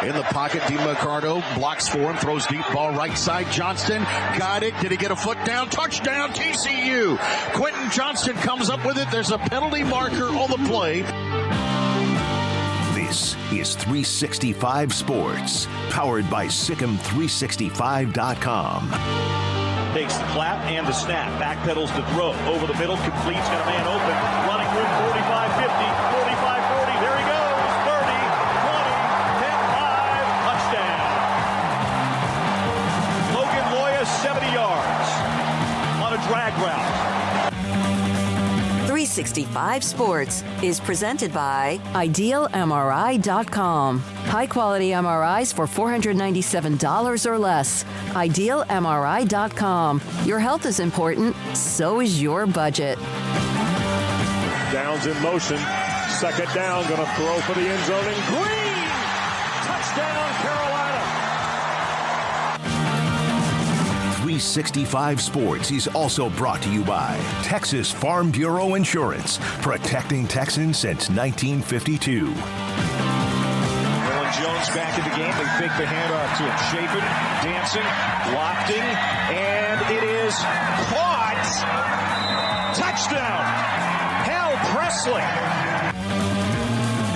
In the pocket, DiMarcado blocks for him, throws deep ball right side. Johnston got it. Did he get a foot down? Touchdown, TCU. Quentin Johnston comes up with it. There's a penalty marker on the play. This is 365 Sports, powered by Sikkim365.com. Takes the clap and the snap. Backpedals to throw. Over the middle, completes, got a man open. Running room 45-50, 45-40. There he goes. 30, 20, 10-5. Touchdown. Logan Loya, 70 yards on a drag route. 365 Sports is presented by IdealMRI.com. High-quality MRIs for $497 or less. IdealMRI.com. Your health is important, so is your budget. Downs in motion. Second down, going to throw for the end zone. And Green! Touchdown, Carolina! 365 Sports is also brought to you by Texas Farm Bureau Insurance, protecting Texans since 1952. Jones back in the game. They fake the handoff to him. Chafin, dancing, lofting, and it is caught. Touchdown. Hal Presley.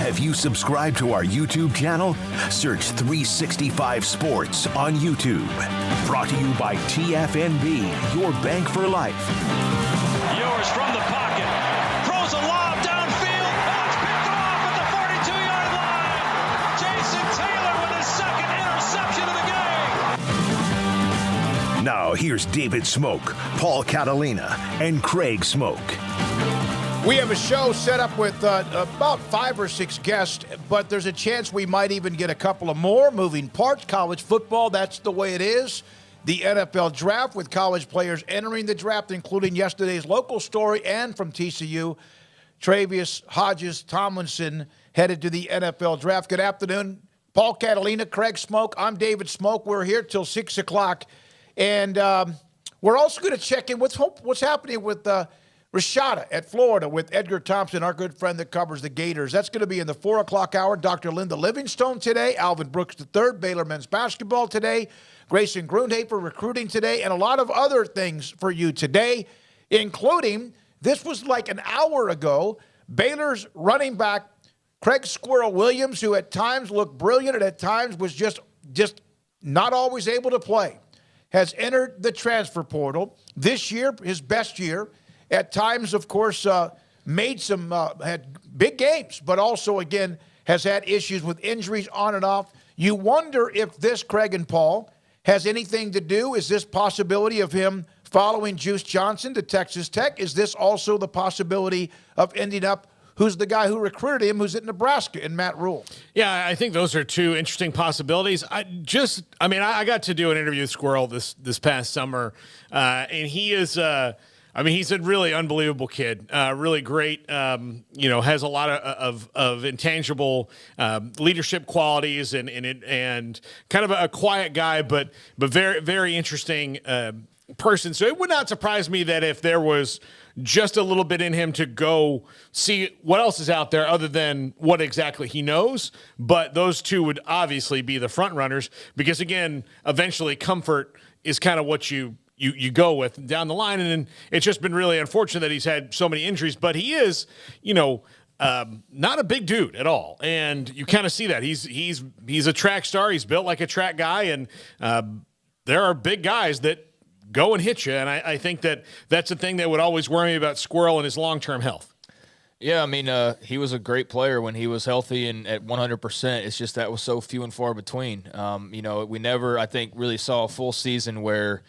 Have you subscribed to our YouTube channel? Search 365 Sports on YouTube. Brought to you by TFNB, your bank for life. Yours from the pocket. Throws a lob downfield. Oh, it's picked off at the 42-yard line. Jason Taylor with his second interception of the game. Now here's David Smoak, Paul Catalina, and Craig Smoak. We have a show set up with about 5 or 6 guests, but there's a chance we might even get a couple of more moving parts. College football, that's the way it is. The NFL draft with college players entering the draft, including yesterday's local story and from TCU, Travius Hodges Tomlinson headed to the NFL draft. Good afternoon, Paul Catalina, Craig Smoak. I'm David Smoak. We're here till 6 o'clock. And we're also going to check in with what's happening with Rashada at Florida with Edgar Thompson, our good friend that covers the Gators. That's going to be in the 4 o'clock hour. Dr. Linda Livingstone today, Alvin Brooks III, Baylor men's basketball today, Grayson Grundhafer recruiting today, and a lot of other things for you today, including, this was like an hour ago, Baylor's running back, Craig Squirrel Williams, who at times looked brilliant and at times was just not always able to play, has entered the transfer portal. This year, his best year. At times, of course, made some, had big games, but also, again, has had issues with injuries on and off. You wonder if this, Craig and Paul, has anything to do. Is this possibility of him following Juice Johnson to Texas Tech? Is this also the possibility of ending up, who's the guy who recruited him, who's at Nebraska, in Matt Rhule? Yeah, I think those are two interesting possibilities. I got to do an interview with Squirrel this past summer, and he is he's a really unbelievable kid, really great, has a lot of intangible leadership qualities and kind of a quiet guy, but very, very interesting person. So it would not surprise me that if there was just a little bit in him to go see what else is out there other than what exactly he knows. But those two would obviously be the front runners because, again, eventually comfort is kind of what you go with down the line. And it's just been really unfortunate that he's had so many injuries, but he is, not a big dude at all. And you kind of see that he's a track star. He's built like a track guy. And there are big guys that go and hit you. And I think that's the thing that would always worry me about Squirrel and his long-term health. Yeah, I mean, he was a great player when he was healthy and at 100%. It's just that was so few and far between. We never, I think, really saw a full season where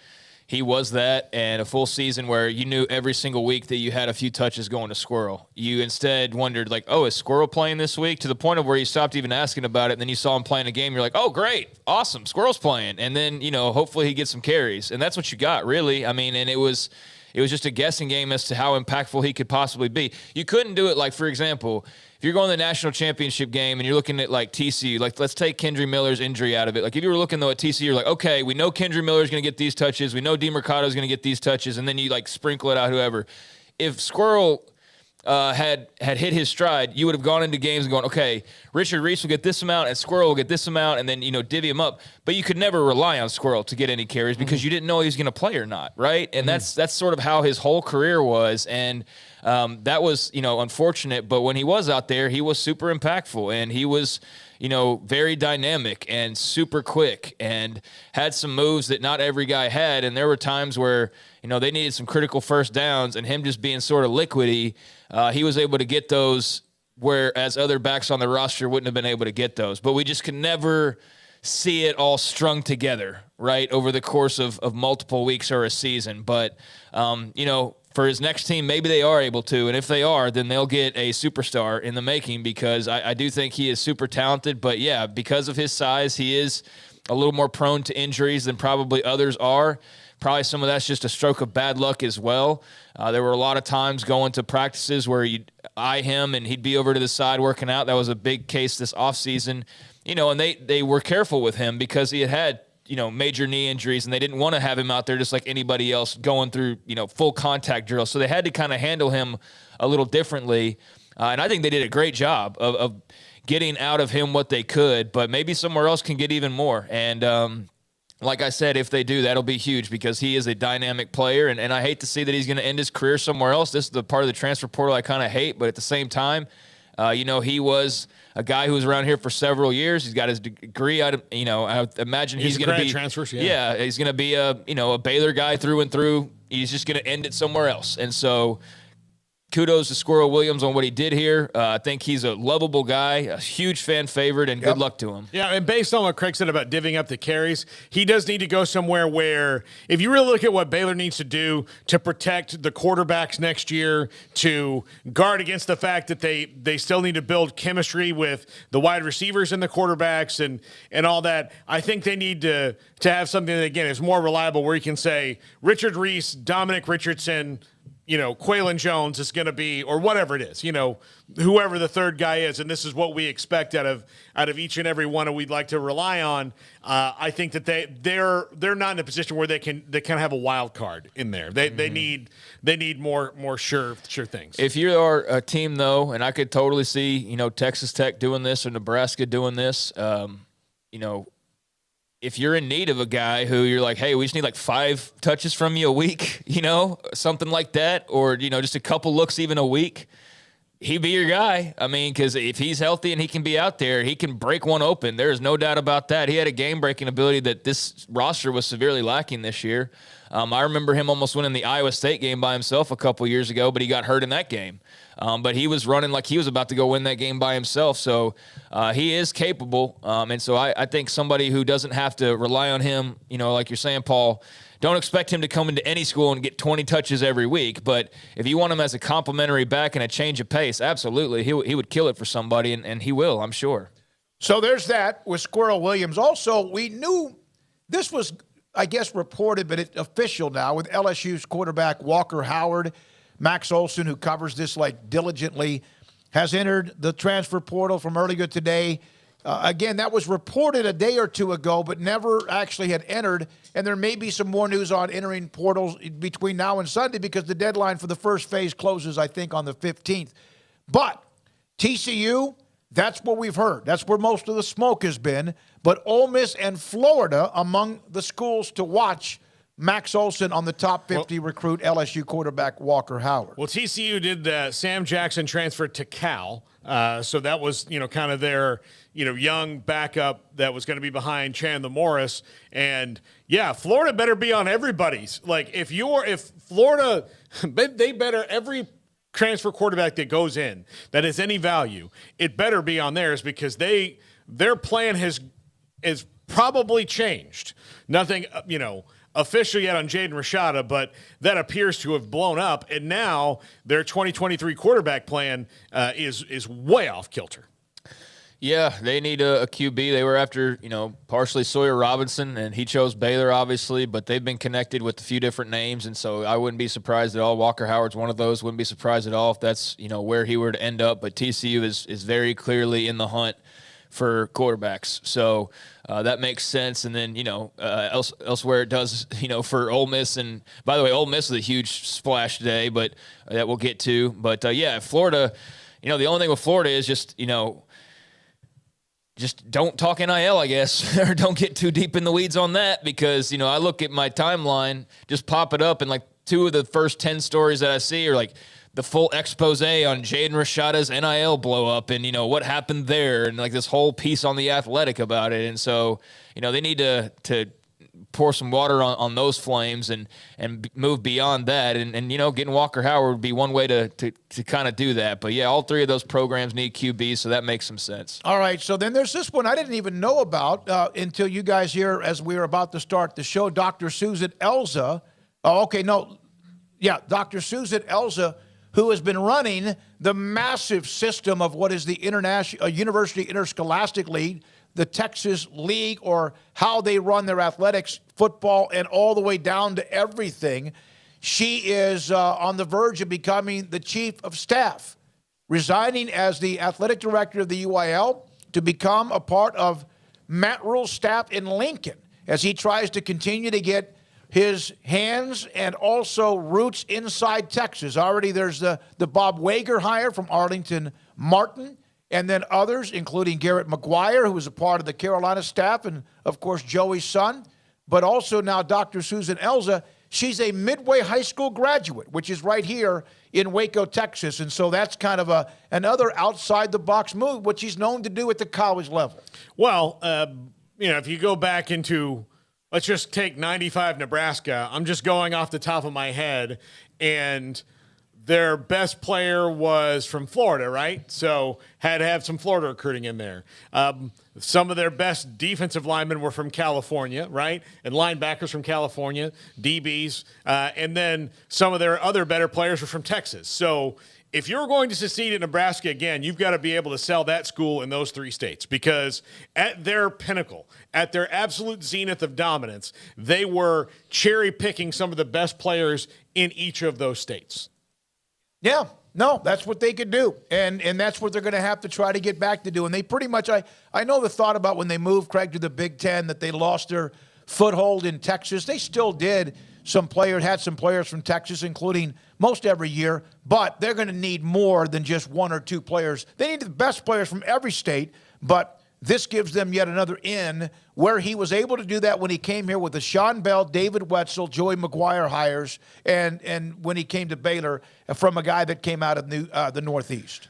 he was that, and a full season where you knew every single week that you had a few touches going to Squirrel. You instead wondered, like, oh, is Squirrel playing this week? To the point of where you stopped even asking about it, and then you saw him playing a game. You're like, oh, great, awesome, Squirrel's playing. And then, hopefully he gets some carries. And that's what you got, really. I mean, and it was just a guessing game as to how impactful he could possibly be. You couldn't do it, like, for example, if you're going to the national championship game and you're looking at, like, TCU, like, let's take Kendry Miller's injury out of it. Like, if you were looking, though, at TCU, you're like, okay, we know Kendry Miller's going to get these touches. We know DeMercado's going to get these touches. And then you, like, sprinkle it out whoever. If Squirrel had hit his stride, you would have gone into games and gone, okay, Richard Reese will get this amount and Squirrel will get this amount, and then, divvy him up. But you could never rely on Squirrel to get any carries because you didn't know he was going to play or not, right? And that's sort of how his whole career was. And that was, unfortunate. But when he was out there, he was super impactful, and he was, very dynamic and super quick and had some moves that not every guy had. And there were times where, they needed some critical first downs, and him just being sort of liquidy, he was able to get those, whereas other backs on the roster wouldn't have been able to get those. But we just could never see it all strung together, right, over the course of multiple weeks or a season. But, for his next team, maybe they are able to. And if they are, then they'll get a superstar in the making, because I do think he is super talented. But, yeah, because of his size, he is a little more prone to injuries than probably others are. Probably some of that's just a stroke of bad luck as well. There were a lot of times going to practices where you'd eye him and he'd be over to the side working out. That was a big case this offseason. And they were careful with him because he had major knee injuries, and they didn't want to have him out there just like anybody else going through, full contact drills. So they had to kind of handle him a little differently. And I think they did a great job of getting out of him what they could, but maybe somewhere else can get even more. And, like I said, if they do, that'll be huge because he is a dynamic player, and I hate to see that he's going to end his career somewhere else. This is the part of the transfer portal I kind of hate, but at the same time, he was a guy who was around here for several years. He's got his degree. I imagine he's going to be transfers. Yeah, he's going to be a Baylor guy through and through. He's just going to end it somewhere else, and so. Kudos to Squirrel Williams on what he did here. I think he's a lovable guy, a huge fan favorite, and good luck to him. Yeah, and based on what Craig said about divvying up the carries, he does need to go somewhere where, if you really look at what Baylor needs to do to protect the quarterbacks next year, to guard against the fact that they still need to build chemistry with the wide receivers and the quarterbacks and all that, I think they need to have something that, again, is more reliable, where you can say Richard Reese, Dominic Richardson, Quaylon Jones is going to be, or whatever it is, whoever the third guy is, and this is what we expect out of each and every one, and we'd like to rely on. I think that they're not in a position where they can have a wild card in there. They need more sure things. If you are a team though, and I could totally see Texas Tech doing this or Nebraska doing this, if you're in need of a guy who you're like, hey, we just need like 5 touches from you a week, something like that, or, just a couple looks even a week, he'd be your guy. I mean, because if he's healthy and he can be out there, he can break one open. There's no doubt about that. He had a game-breaking ability that this roster was severely lacking this year. I remember him almost winning the Iowa State game by himself a couple years ago, but he got hurt in that game. But he was running like he was about to go win that game by himself. So he is capable. And so I think somebody who doesn't have to rely on him, like you're saying, Paul, don't expect him to come into any school and get 20 touches every week. But if you want him as a complimentary back and a change of pace, absolutely, he would kill it for somebody, and he will, I'm sure. So there's that with Squirrel Williams. Also, we knew this was, I guess, reported, but it's official now with LSU's quarterback Walker Howard. Max Olson, who covers this diligently, has entered the transfer portal from earlier today. Again, that was reported a day or two ago, but never actually had entered. And there may be some more news on entering portals between now and Sunday because the deadline for the first phase closes, I think, on the 15th. But TCU, that's what we've heard. That's where most of the smoke has been. But Ole Miss and Florida among the schools to watch. Max Olson on the top 50 recruit, LSU quarterback Walker Howard. Well, TCU did Sam Jackson transfer to Cal. So that was, kind of their, young backup that was going to be behind Chandler Morris. And, yeah, Florida better be on everybody's. Like, if Florida, they better, every transfer quarterback that goes in that has any value, it better be on theirs because their plan is probably changed. Nothing, official yet on Jaden Rashada, but that appears to have blown up. And now their 2023 quarterback plan is way off kilter. Yeah, they need a QB. They were after, partially Sawyer Robinson, and he chose Baylor, obviously, but they've been connected with a few different names, and so I wouldn't be surprised at all. Walker Howard's one of those. Wouldn't be surprised at all if that's, where he were to end up, but TCU is very clearly in the hunt for quarterbacks. So that makes sense. And then, elsewhere it does, for Ole Miss. And by the way, Ole Miss is a huge splash today, but that we'll get to. But, Florida, the only thing with Florida is just don't talk NIL, I guess, or don't get too deep in the weeds on that because, I look at my timeline, just pop it up, and like 2 of the first 10 stories that I see are like the full expose on Jaden Rashada's NIL blow up and, what happened there and like this whole piece on The Athletic about it. And so, they need to pour some water on those flames and move beyond that. And getting Walker Howard would be one way to kind of do that. But, yeah, all 3 of those programs need QBs, so that makes some sense. All right, so then there's this one I didn't even know about until you guys here as we were about to start the show. Dr. Susan Elza. Dr. Susan Elza, who has been running the massive system of what is the University Interscholastic League, the Texas League, or how they run their athletics, football, and all the way down to everything. She is on the verge of becoming the chief of staff, resigning as the athletic director of the UIL to become a part of Matt Rhule's staff in Lincoln as he tries to continue to get his hands and also roots inside Texas. Already there's the Bob Wager hire from Arlington Martin, and then others, including Garrett McGuire, who was a part of the Carolina staff, and, of course, Joey's son. But also now Dr. Susan Elza, she's a Midway High School graduate, which is right here in Waco, Texas. And so that's kind of another outside-the-box move, which he's known to do at the college level. Well, if you go back into, let's just take 95 Nebraska. I'm just going off the top of my head, and their best player was from Florida, right? So had to have some Florida recruiting in there. Some of their best defensive linemen were from California, right? And linebackers from California, DBs. And then some of their other better players were from Texas. So if you're going to succeed in Nebraska again, you've got to be able to sell that school in those 3 states because at their pinnacle, at their absolute zenith of dominance, they were cherry-picking some of the best players in each of those states. Yeah, no, that's what they could do. And that's what they're going to have to try to get back to do. And they pretty much, I know the thought about when they moved, Craig, to the Big Ten, that they lost their foothold in Texas. They still did. Had some players from Texas, including most every year, but they're going to need more than just 1 or 2 players. They need the best players from every state, but this gives them yet another in where he was able to do that when he came here with the Sean Bell, David Wetzel, Joey McGuire hires, and when he came to Baylor from a guy that came out of the Northeast.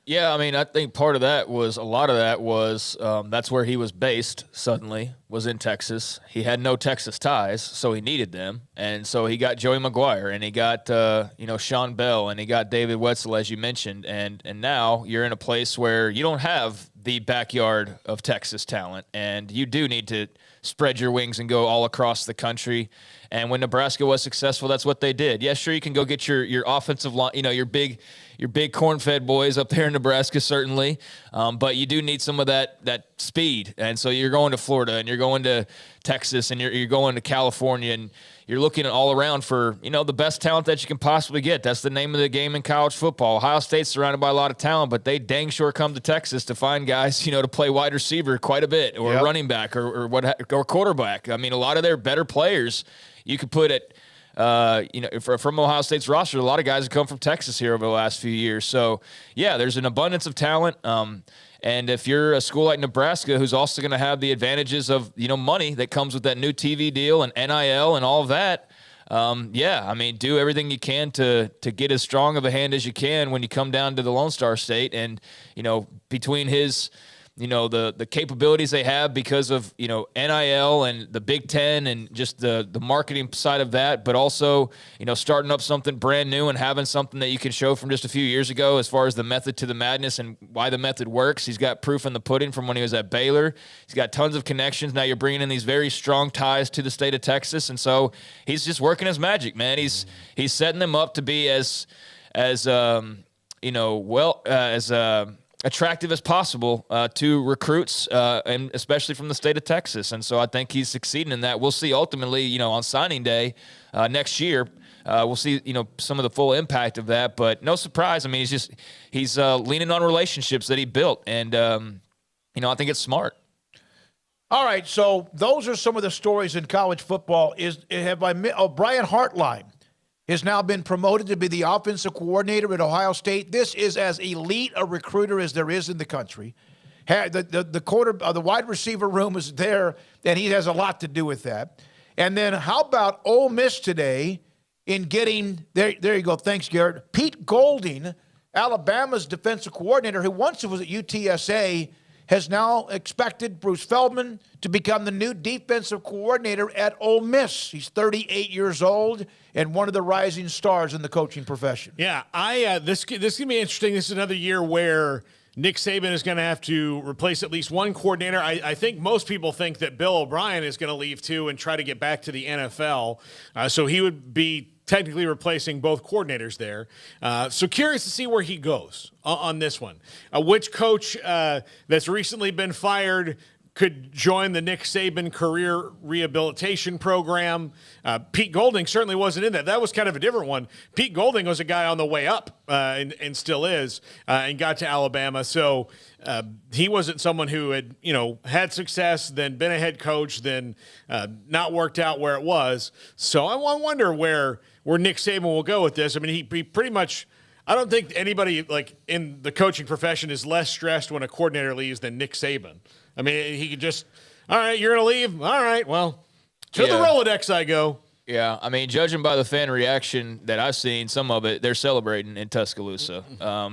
Yeah, I mean, I think a lot of that was that's where he was based suddenly, was in Texas. He had no Texas ties, so he needed them. And so he got Joey McGuire, and he got, Sean Bell, and he got David Wetzel, as you mentioned. And now you're in a place where you don't have the backyard of Texas talent, and you do need to spread your wings and go all across the country. And when Nebraska was successful, that's what they did. Yeah, sure, you can go get your offensive line, your big corn-fed boys up there in Nebraska, certainly. But you do need some of that speed. And so you're going to Florida, and you're going to Texas, and you're going to California, and you're looking all around for, the best talent that you can possibly get. That's the name of the game in college football. Ohio State's surrounded by a lot of talent, but they dang sure come to Texas to find guys, to play wide receiver quite a bit, or running back, or quarterback. I mean, a lot of their better players you could put it, from Ohio State's roster, a lot of guys have come from Texas here over the last few years. So, yeah, there's an abundance of talent. And if you're a school like Nebraska, who's also going to have the advantages of, money that comes with that new TV deal and NIL and all of that, do everything you can to get as strong of a hand as you can when you come down to the Lone Star State. And, between his the capabilities they have because of, NIL and the Big Ten and just the marketing side of that, but also, starting up something brand new and having something that you can show from just a few years ago as far as the method to the madness and why the method works. He's got proof in the pudding from when he was at Baylor. He's got tons of connections. Now you're bringing in these very strong ties to the state of Texas, and so he's just working his magic, man. He's setting them up to be as attractive as possible to recruits, and especially from the state of Texas. And so I think he's succeeding in that. We'll see ultimately, on signing day next year, we'll see, some of the full impact of that. But no surprise. I mean, he's leaning on relationships that he built. And, I think it's smart. All right, so those are some of the stories in college football. Brian Hartline has now been promoted to be the offensive coordinator at Ohio State. This is as elite a recruiter as there is in the country. The wide receiver room is there, and he has a lot to do with that. And then how about Ole Miss today in getting there you go. Thanks, Garrett. Pete Golding, Alabama's defensive coordinator, who once was at UTSA, has now expected Bruce Feldman to become the new defensive coordinator at Ole Miss. He's 38 years old and one of the rising stars in the coaching profession. Yeah, this is going to be interesting. This is another year where Nick Saban is going to have to replace at least one coordinator. I think most people think that Bill O'Brien is going to leave too and try to get back to the NFL. So he would be technically replacing both coordinators there. So curious to see where he goes on this one. Which coach that's recently been fired could join the Nick Saban career rehabilitation program. Pete Golding certainly wasn't in that. That was kind of a different one. Pete Golding was a guy on the way up and still is, and got to Alabama. So he wasn't someone who had, had success, then been a head coach, then not worked out where it was. So I wonder where Nick Saban will go with this. I mean, he pretty much – I don't think anybody like in the coaching profession is less stressed when a coordinator leaves than Nick Saban. I mean, he could just, all right, you're going to leave? All right, well, to the Rolodex I go. Yeah, I mean, judging by the fan reaction that I've seen, some of it, they're celebrating in Tuscaloosa.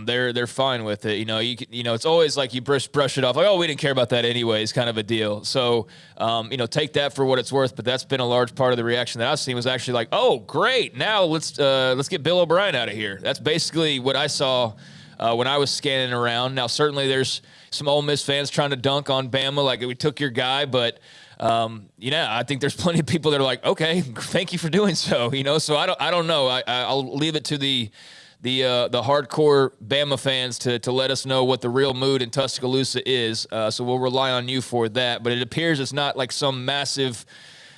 They're fine with it. It's always like you brush it off, like, oh, we didn't care about that anyways, kind of a deal. So, take that for what it's worth. But that's been a large part of the reaction that I've seen was actually like, oh, great, now let's get Bill O'Brien out of here. That's basically what I saw when I was scanning around. Now, certainly there's some Ole Miss fans trying to dunk on Bama, like we took your guy, but. I think there's plenty of people that are like, okay, thank you for doing so. So I don't know. I'll leave it to the hardcore Bama fans to let us know what the real mood in Tuscaloosa is. So we'll rely on you for that. But it appears it's not like some massive,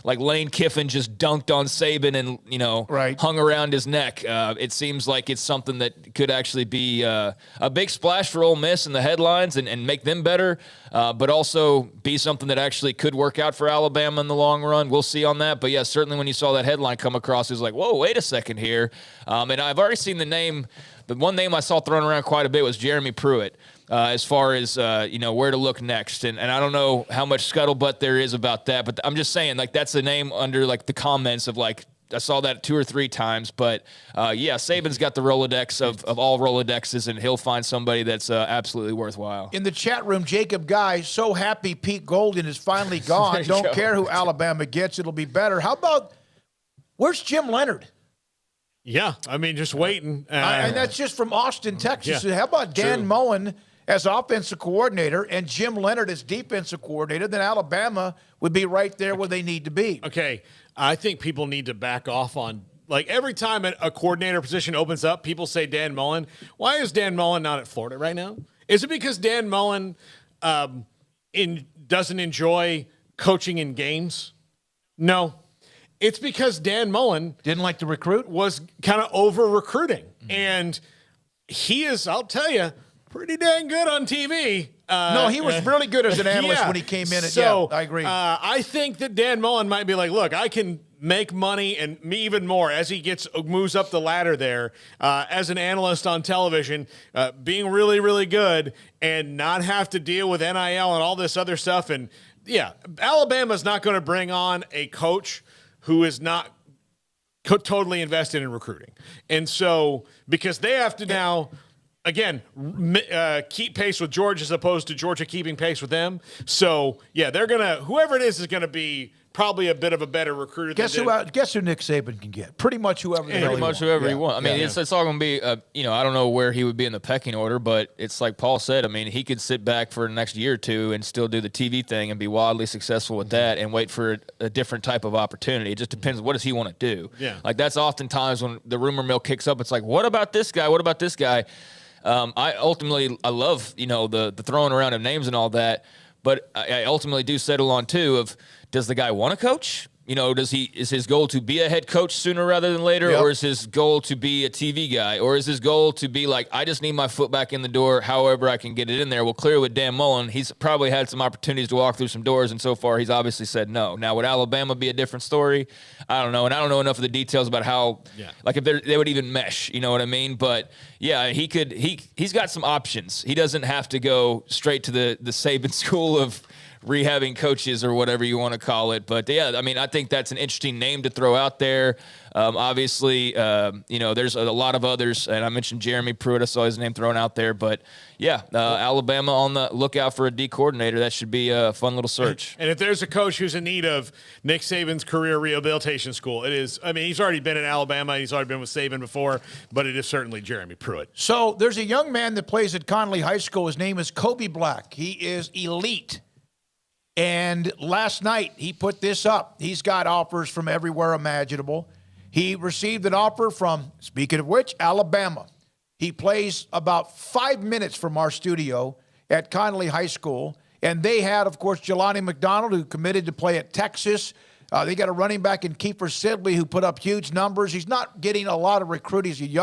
like Lane Kiffin just dunked on Saban and, hung around his neck. It seems like it's something that could actually be a big splash for Ole Miss in the headlines and make them better, but also be something that actually could work out for Alabama in the long run. We'll see on that. But, yeah, certainly when you saw that headline come across, it was like, whoa, wait a second here. And I've already seen the name. The one name I saw thrown around quite a bit was Jeremy Pruitt. As far as, where to look next. And I don't know how much scuttlebutt there is about that, but I'm just saying, like, that's a name under, like, the comments of, like, I saw that 2 or 3 times. But, Saban's got the Rolodex of all Rolodexes, and he'll find somebody that's absolutely worthwhile. In the chat room, Jacob Guy, so happy Pete Golding is finally gone. Don't care who Alabama gets. It'll be better. How about, where's Jim Leonard? Yeah, I mean, just waiting. And that's just from Austin, Texas. Yeah, how about Dan Mullen as offensive coordinator and Jim Leonard as defensive coordinator? Then Alabama would be right there where they need to be. Okay, I think people need to back off on, like, every time a coordinator position opens up, people say Dan Mullen. Why is Dan Mullen not at Florida right now? Is it because Dan Mullen doesn't enjoy coaching in games? No. It's because Dan Mullen didn't like to recruit, was kind of over recruiting. And he is, I'll tell you, pretty dang good on TV. No, he was really good as an analyst when he came in. So, I agree. I think that Dan Mullen might be like, look, I can make money and me even more as he moves up the ladder there as an analyst on television, being really, really good and not have to deal with NIL and all this other stuff. And, yeah, Alabama's not going to bring on a coach who is not totally invested in recruiting. And so, because they have to now again, keep pace with Georgia as opposed to Georgia keeping pace with them. So, yeah, whoever it is going to be probably a bit of a better recruiter. Guess who Nick Saban can get? Pretty much whoever. Whoever he wants. I mean, it's all going to be. I don't know where he would be in the pecking order, but it's like Paul said. I mean, he could sit back for the next year or two and still do the TV thing and be wildly successful with that, and wait for a different type of opportunity. It just depends. What does he want to do? Yeah. Like that's oftentimes when the rumor mill kicks up. It's like, what about this guy? What about this guy? I love the throwing around of names and all that, but I ultimately do settle on two of. Does the guy want to coach? Is his goal to be a head coach sooner rather than later, or is his goal to be a TV guy, or is his goal to be like, I just need my foot back in the door, however I can get it in there? Well, clearly with Dan Mullen, he's probably had some opportunities to walk through some doors, and so far he's obviously said no. Now, would Alabama be a different story? I don't know, and I don't know enough of the details about how, like if they would even mesh, you know what I mean? But yeah, he's got some options. He doesn't have to go straight to the Saban school of rehabbing coaches or whatever you want to call it. But yeah, I mean, I think that's an interesting name to throw out there. Obviously, there's a lot of others, and I mentioned Jeremy Pruitt. I saw his name thrown out there. But yeah, Alabama on the lookout for a D coordinator. That should be a fun little search. And if there's a coach who's in need of Nick Saban's career rehabilitation school, it is. I mean, he's already been in Alabama. He's already been with Saban before, but it is certainly Jeremy Pruitt. So there's a young man that plays at Connolly High School. His name is Kobe Black. He is elite. And last night, he put this up. He's got offers from everywhere imaginable. He received an offer from, speaking of which, Alabama. He plays about 5 minutes from our studio at Connolly High School. And they had, of course, Jelani McDonald, who committed to play at Texas. They got a running back in Kiefer Sidley who put up huge numbers. He's not getting a lot of recruiting. He's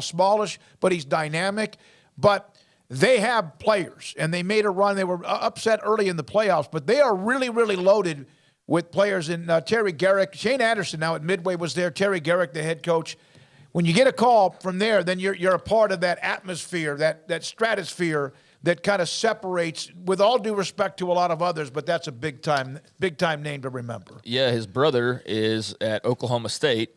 smallish, but he's dynamic. But they have players, and they made a run. They were upset early in the playoffs, but they are really, really loaded with players. And Terry Garrick, Shane Anderson now at Midway was there. Terry Garrick, the head coach. When you get a call from there, then you're a part of that atmosphere, that stratosphere that kind of separates, with all due respect to a lot of others, but that's a big time name to remember. Yeah, his brother is at Oklahoma State,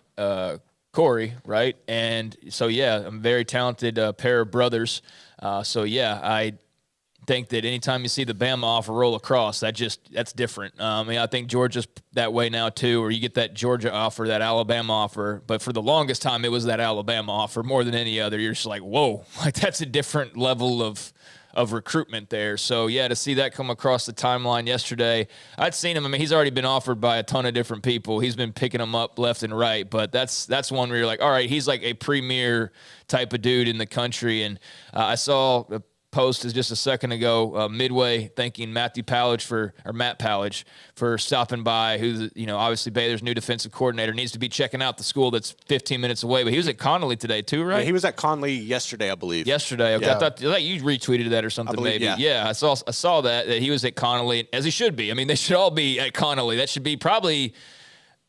Corey, right? And so, yeah, a very talented pair of brothers. I think that anytime you see the Bama offer roll across, that's different. I think Georgia's that way now too, or you get that Georgia offer, that Alabama offer. But for the longest time, it was that Alabama offer more than any other. You're just like, whoa, like that's a different level of recruitment there. So, yeah, to see that come across the timeline yesterday, I'd seen him. I mean, he's already been offered by a ton of different people. He's been picking them up left and right, but that's one where you're like, all right, he's like a premier type of dude in the country. And I saw a post just a second ago, Midway thanking Matt Pallage for stopping by, who's, obviously Baylor's new defensive coordinator, needs to be checking out the school that's 15 minutes away. But he was at Connolly today too, right? Yeah, he was at Connolly yesterday, I believe. Yesterday. Okay. Yeah. I thought you retweeted that or something, maybe. Yeah, I saw that he was at Connolly, as he should be. I mean, they should all be at Connolly. That should be probably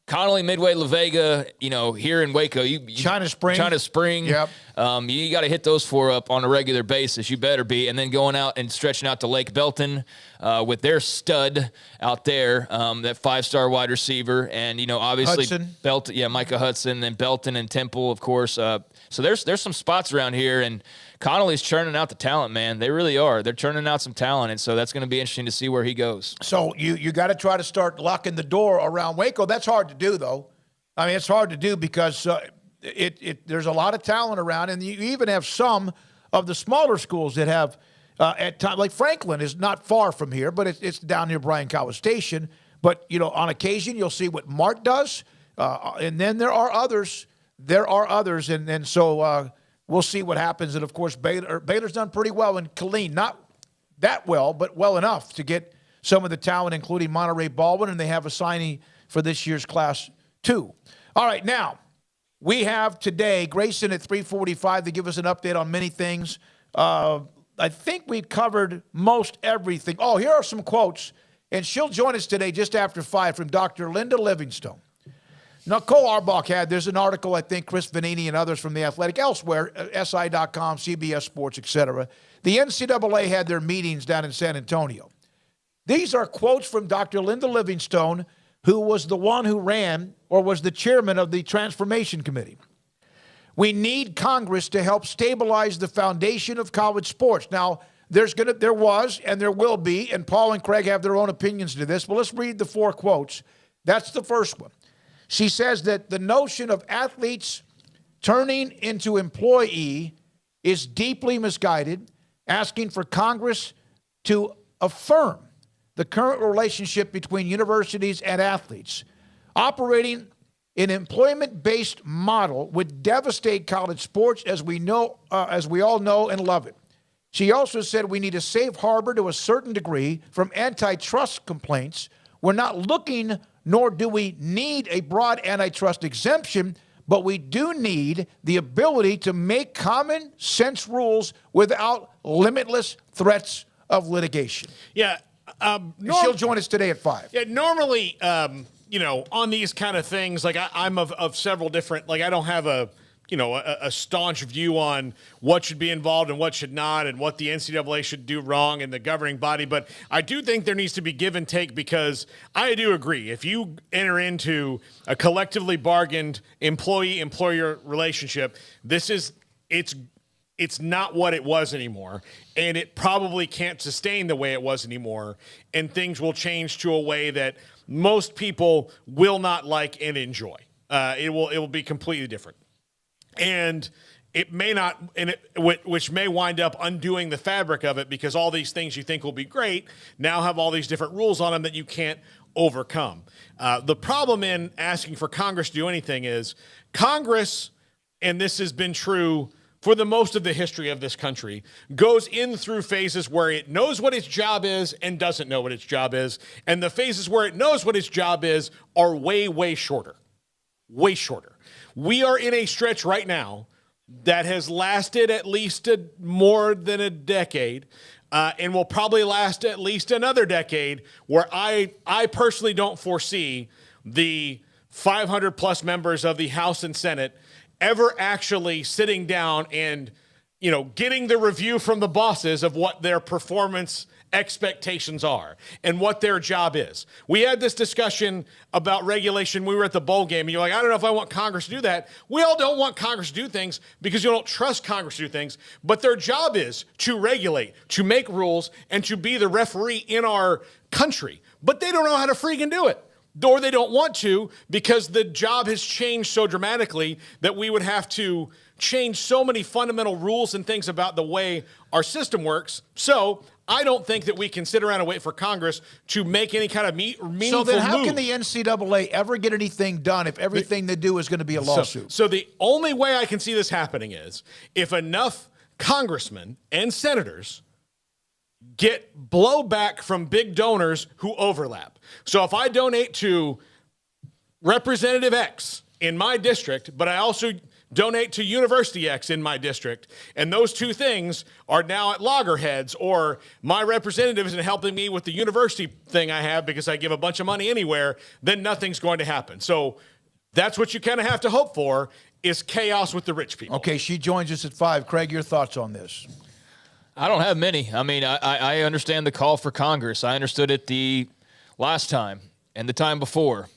Connolly, Midway, La Vega, here in Waco. China Spring. Yep. You got to hit those four up on a regular basis. You better be. And then going out and stretching out to Lake Belton with their stud out there, that 5-star wide receiver. And, obviously Hudson. Belton, Micah Hudson, and Belton and Temple, of course. So there's some spots around here, and Connolly's churning out the talent, man. They really are. They're churning out some talent, and so that's going to be interesting to see where he goes. So you got to try to start locking the door around Waco. That's hard to do, though. I mean, it's hard to do because there's a lot of talent around, and you even have some of the smaller schools that have at times, like Franklin is not far from here, but it's down near Bryan College Station. But on occasion you'll see what Mart does, and then there are others. And so we'll see what happens. And, of course, Baylor's done pretty well in Killeen. Not that well, but well enough to get some of the talent, including Monterey Baldwin, and they have a signee for this year's Class 2. All right, now, we have today Grayson at 3:45 to give us an update on many things. I think we've covered most everything. Oh, here are some quotes, and she'll join us today just after 5 from Dr. Linda Livingstone. Now, Cole Arbach there's an article, I think, Chris Vanini and others from The Athletic, elsewhere, SI.com, CBS Sports, etc. The NCAA had their meetings down in San Antonio. These are quotes from Dr. Linda Livingstone, who was the one who ran or was the chairman of the Transformation Committee. We need Congress to help stabilize the foundation of college sports. Now, there was and there will be, and Paul and Craig have their own opinions to this, but let's read the 4 quotes. That's the first one. She says that the notion of athletes turning into employee is deeply misguided, asking for Congress to affirm the current relationship between universities and athletes. Operating an employment-based model would devastate college sports as we all know and love it. She also said we need a safe harbor to a certain degree from antitrust complaints. We're not looking, nor do we need a broad antitrust exemption, but we do need the ability to make common sense rules without limitless threats of litigation. Yeah. She'll join us today at 5. Yeah, normally, on these kind of things, like I'm of several different, like I don't have a staunch view on what should be involved and what should not and what the NCAA should do wrong in the governing body. But I do think there needs to be give and take, because I do agree. If you enter into a collectively bargained employee-employer relationship, it's not what it was anymore, and it probably can't sustain the way it was anymore, and things will change to a way that most people will not like and enjoy. It will be completely different. And it may not, which may wind up undoing the fabric of it, because all these things you think will be great now have all these different rules on them that you can't overcome. The problem in asking for Congress to do anything is Congress, and this has been true for the most of the history of this country, goes in through phases where it knows what its job is and doesn't know what its job is. And the phases where it knows what its job is are way, way shorter. Way shorter. We are in a stretch right now that has lasted at least more than a decade, and will probably last at least another decade, where I personally don't foresee the 500 plus members of the House and Senate ever actually sitting down and, getting the review from the bosses of what their performance expectations are and what their job is. We had this discussion about regulation. We were at the bowl game, and you're like, I don't know if I want Congress to do that. We all don't want Congress to do things because you don't trust Congress to do things, but their job is to regulate, to make rules, and to be the referee in our country. But they don't know how to freaking do it. Or they don't want to, because the job has changed so dramatically that we would have to change so many fundamental rules and things about the way our system works. So I don't think that we can sit around and wait for Congress to make any kind of meaningful move. So then how can the NCAA ever get anything done if everything they do is going to be a lawsuit? So the only way I can see this happening is if enough congressmen and senators get blowback from big donors who overlap. So if I donate to Representative X in my district, but I also donate to University X in my district, and those two things are now at loggerheads, or my representative isn't helping me with the university thing I have because I give a bunch of money anywhere, then nothing's going to happen. So that's what you kind of have to hope for, is chaos with the rich people. Okay, she joins us at 5. Craig, your thoughts on this? I don't have many. I mean, I understand the call for Congress. I understood it the last time, and the time before,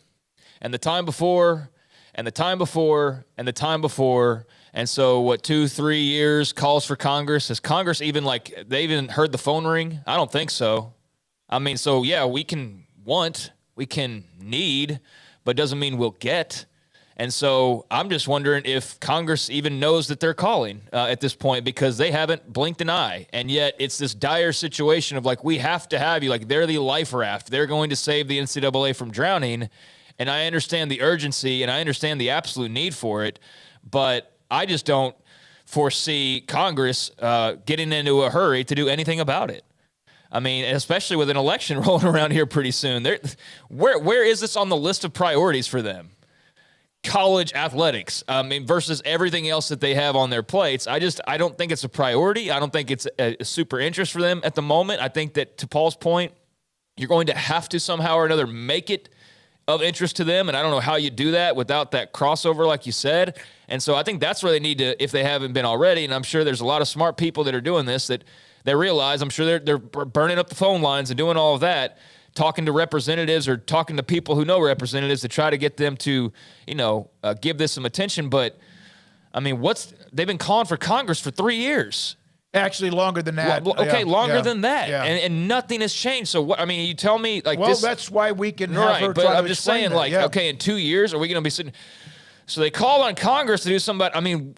and the time before, and the time before, and the time before. And so, 2-3 years calls for Congress? Has Congress even, they even heard the phone ring? I don't think so. I mean, so yeah, we can want, we can need, but doesn't mean we'll get. And so I'm just wondering if Congress even knows that they're calling at this point, because they haven't blinked an eye. And yet it's this dire situation of we have to have you. They're the life raft. They're going to save the NCAA from drowning. And I understand the urgency and I understand the absolute need for it. But I just don't foresee Congress getting into a hurry to do anything about it. I mean, especially with an election rolling around here pretty soon. Where is this on the list of priorities for them? College athletics, versus everything else that they have on their plates. I don't think it's a priority. I don't think it's a super interest for them at the moment. I think that, to Paul's point, you're going to have to somehow or another make it of interest to them, and I don't know how you do that without that crossover, like you said. And so I think that's where they need to, if they haven't been already, and I'm sure there's a lot of smart people that are doing this, that they realize, I'm sure they're burning up the phone lines and doing all of that, talking to representatives or talking to people who know representatives to try to get them to, give this some attention. But I mean, they've been calling for Congress for 3 years. Actually, longer than that. Longer than that, Yeah. and nothing has changed. So what? I mean, you tell me like this. Well, that's why we can have right, her but try to I'm just explain saying, that. like, Yeah. okay, in 2 years, are we going to be sitting? So they call on Congress to do something. I mean,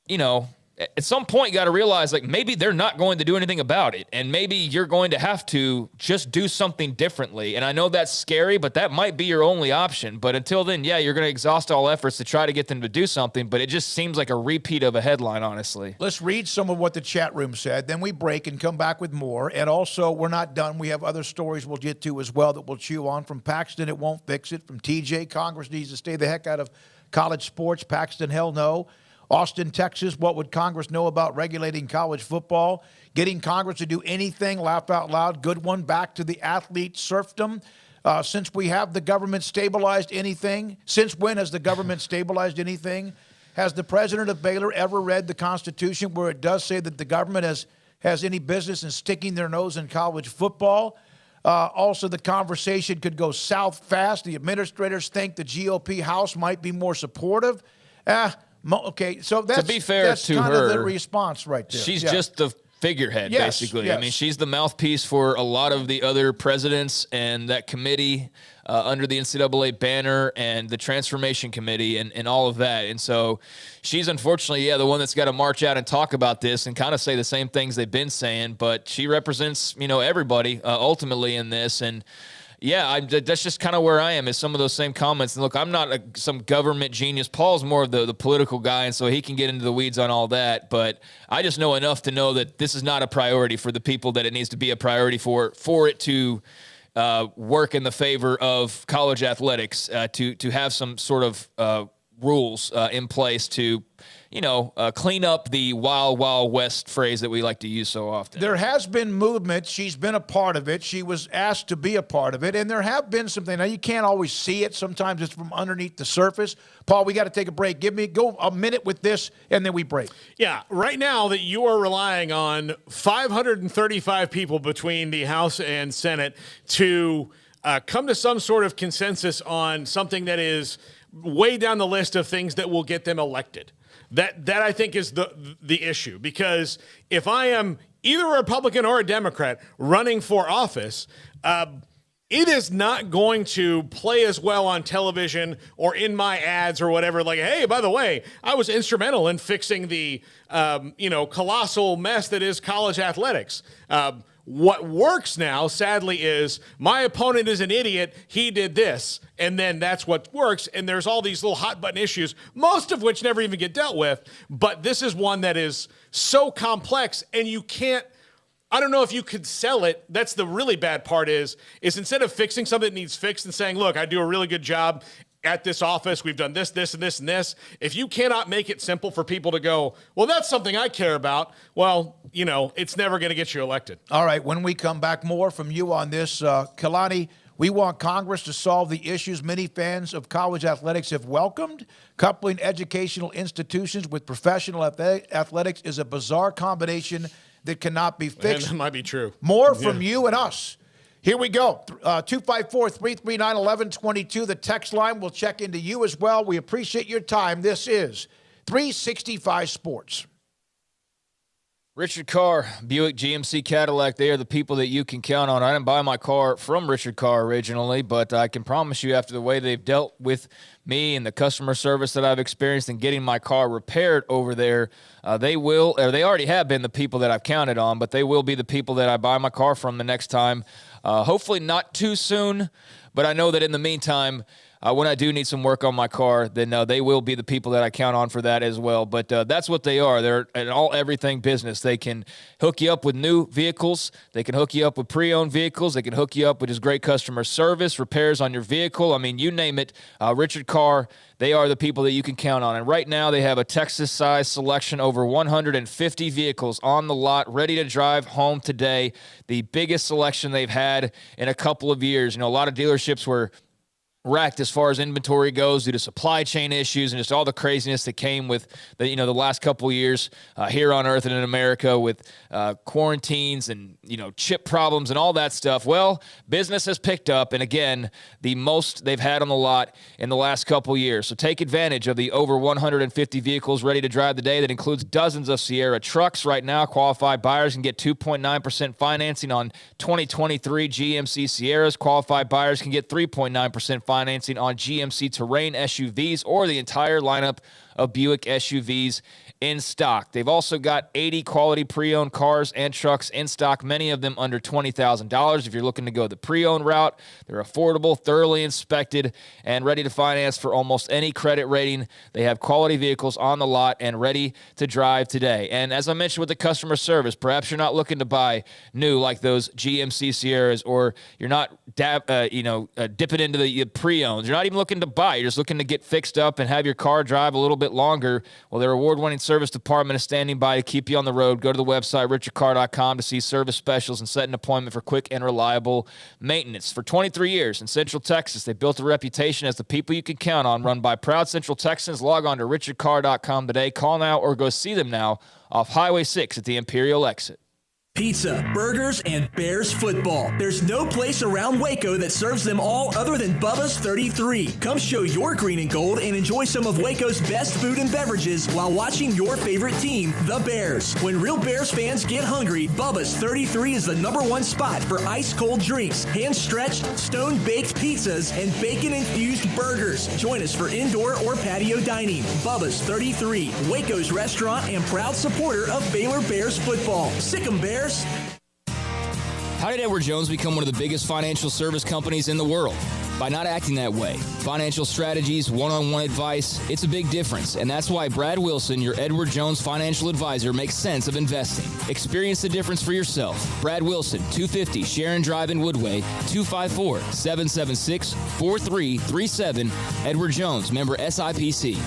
you know, at some point, you got to realize, like, maybe they're not going to do anything about it, and maybe you're going to have to just do something differently. And I know that's scary, but that might be your only option. But until then, yeah, you're going to exhaust all efforts to try to get them to do something. But it just seems like a repeat of a headline, honestly. Let's read some of what the chat room said. Then we break and come back with more. And also, we're not done. We have other stories we'll get to as well that we'll chew on. From Paxton, it won't fix it. From TJ, Congress needs to stay the heck out of college sports. Paxton, hell no. Austin, Texas, what would Congress know about regulating college football? Getting Congress to do anything, laugh out loud. Good one. Back to the athlete serfdom. Since we have the government stabilized anything? Since when has the government stabilized anything? Has the president of Baylor ever read the Constitution where it does say that the government has any business in sticking their nose in college football? Also, the conversation could go south fast. The administrators think the GOP House might be more supportive. Okay, so that's, to be fair that's to kind her, of the response right there. She's just the figurehead, Yes, basically. yes. I mean, she's the mouthpiece for a lot of the other presidents and that committee under the NCAA banner and the Transformation Committee and all of that. And so she's unfortunately, the one that's got to march out and talk about this and kind of say the same things they've been saying. But she represents, everybody ultimately in this. And that's just kind of where I am, is some of those same comments. And look, I'm not some government genius. Paul's more of the political guy, and so he can get into the weeds on all that. But I just know enough to know that this is not a priority for the people that it needs to be a priority for it to work in the favor of college athletics, to have some sort of rules in place to clean up the wild, wild west phrase that we like to use so often. There has been movement. She's been a part of it. She was asked to be a part of it. And there have been something. Now, you can't always see it. Sometimes it's from underneath the surface. Paul, we got to take a break. Go a minute with this, and then we break. Yeah, right now that you are relying on 535 people between the House and Senate to come to some sort of consensus on something that is way down the list of things that will get them elected. That I think is the issue, because if I am either a Republican or a Democrat running for office, it is not going to play as well on television or in my ads or whatever. Like, hey, by the way, I was instrumental in fixing the colossal mess that is college athletics. What works now, sadly, is my opponent is an idiot. He did this. And then that's what works. And there's all these little hot button issues, most of which never even get dealt with. But this is one that is so complex, and you can't, I don't know if you could sell it. That's the really bad part is instead of fixing something that needs fixed and saying, look, I do a really good job at this office, we've done this, this, and this, and this. If you cannot make it simple for people to go, well, that's something I care about, well, it's never going to get you elected. All right, when we come back, more from you on this. Kalani, we want Congress to solve the issues many fans of college athletics have welcomed. Coupling educational institutions with professional athletics is a bizarre combination that cannot be fixed. And that might be true. More from you and us. Here we go. 254-339-1122. The text line will check into you as well. We appreciate your time. This is 365 Sports. Richard Carr, Buick GMC Cadillac, they are the people that you can count on. I didn't buy my car from Richard Carr originally, but I can promise you after the way they've dealt with me and the customer service that I've experienced in getting my car repaired over there, they already have been the people that I've counted on, but they will be the people that I buy my car from the next time. Hopefully not too soon, but I know that in the meantime, when I do need some work on my car, then they will be the people that I count on for that as well. But that's what they are. They're an all-everything business. They can hook you up with new vehicles. They can hook you up with pre-owned vehicles. They can hook you up with just great customer service, repairs on your vehicle. I mean, you name it. Richard Carr, they are the people that you can count on. And right now they have a Texas-sized selection, over 150 vehicles on the lot, ready to drive home today. The biggest selection they've had in a couple of years. A lot of dealerships were wrecked as far as inventory goes due to supply chain issues and just all the craziness that came with the last couple of years here on Earth and in America with quarantines and chip problems and all that stuff. Well, business has picked up, and again, the most they've had on the lot in the last couple of years. So take advantage of the over 150 vehicles ready to drive today. That includes dozens of Sierra trucks. Right now, qualified buyers can get 2.9% financing on 2023 GMC Sierras. Qualified buyers can get 3.9% financing on GMC Terrain SUVs or the entire lineup of Buick SUVs in stock. They've also got 80 quality pre-owned cars and trucks in stock, many of them under $20,000. If you're looking to go the pre-owned route, they're affordable, thoroughly inspected, and ready to finance for almost any credit rating. They have quality vehicles on the lot and ready to drive today. And as I mentioned with the customer service, perhaps you're not looking to buy new like those GMC Sierras, or you're not dipping into the pre-owns. You're not even looking to buy. You're just looking to get fixed up and have your car drive a little bit longer. Well, their award-winning service department is standing by to keep you on the road. Go to the website, richardcar.com, to see service specials and set an appointment for quick and reliable maintenance. For 23 years in Central Texas, they built a reputation as the people you can count on, run by proud Central Texans. Log on to richardcar.com today. Call now or go see them now off Highway 6 at the Imperial exit. Pizza, burgers, and Bears football. There's no place around Waco that serves them all other than Bubba's 33. Come show your green and gold and enjoy some of Waco's best food and beverages while watching your favorite team, the Bears. When real Bears fans get hungry, Bubba's 33 is the #1 spot for ice-cold drinks, hand-stretched, stone-baked pizzas, and bacon-infused burgers. Join us for indoor or patio dining. Bubba's 33, Waco's restaurant and proud supporter of Baylor Bears football. Sick 'em, Bears. How did Edward Jones become one of the biggest financial service companies in the world? By not acting that way. Financial strategies, one-on-one advice, it's a big difference. And that's why Brad Wilson, your Edward Jones financial advisor, makes sense of investing. Experience the difference for yourself. Brad Wilson, 250 Sharon Drive in Woodway, 254-776-4337. Edward Jones, member SIPC.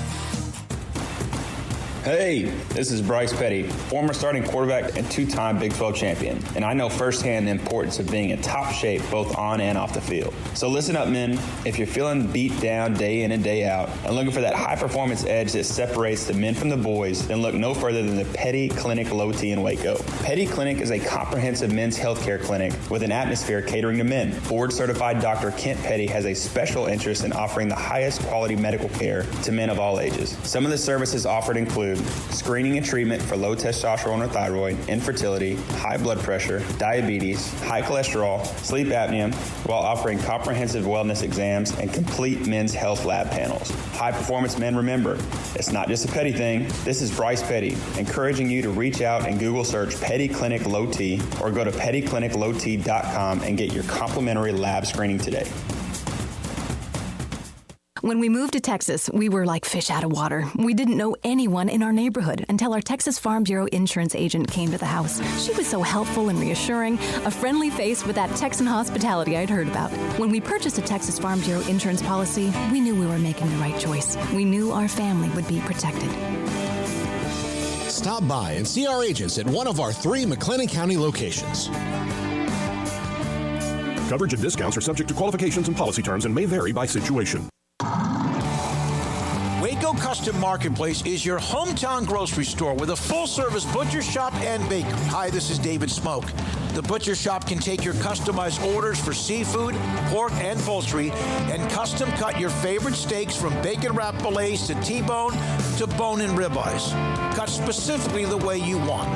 Hey, this is Bryce Petty, former starting quarterback and two-time Big 12 champion, and I know firsthand the importance of being in top shape both on and off the field. So listen up, men. If you're feeling beat down day in and day out and looking for that high-performance edge that separates the men from the boys, then look no further than the Petty Clinic Low T in Waco. Petty Clinic is a comprehensive men's healthcare clinic with an atmosphere catering to men. Board-certified Dr. Kent Petty has a special interest in offering the highest quality medical care to men of all ages. Some of the services offered include screening and treatment for low testosterone or thyroid, infertility, high blood pressure, diabetes, high cholesterol, sleep apnea, while offering comprehensive wellness exams and complete men's health lab panels. High performance men, remember, it's not just a Petty thing. This is Bryce Petty, encouraging you to reach out and Google search Petty Clinic Low T or go to pettycliniclowt.com and get your complimentary lab screening today. When we moved to Texas, we were like fish out of water. We didn't know anyone in our neighborhood until our Texas Farm Bureau insurance agent came to the house. She was so helpful and reassuring, a friendly face with that Texan hospitality I'd heard about. When we purchased a Texas Farm Bureau insurance policy, we knew we were making the right choice. We knew our family would be protected. Stop by and see our agents at one of our 3 McLennan County locations. Coverage and discounts are subject to qualifications and policy terms and may vary by situation. Waco Custom Marketplace is your hometown grocery store with a full-service butcher shop and bakery. Hi, this is David Smoak. The butcher shop can take your customized orders for seafood, pork, and poultry and custom cut your favorite steaks from bacon wrap fillets to T-bone to bone-in ribeyes. Cut specifically the way you want.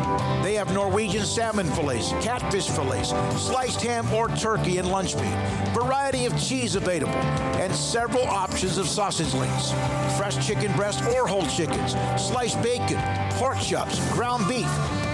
They have Norwegian salmon fillets, catfish fillets, sliced ham or turkey and lunch meat, variety of cheese available, and several options of sausage links. Fresh chicken breast or whole chickens, sliced bacon, pork chops, ground beef,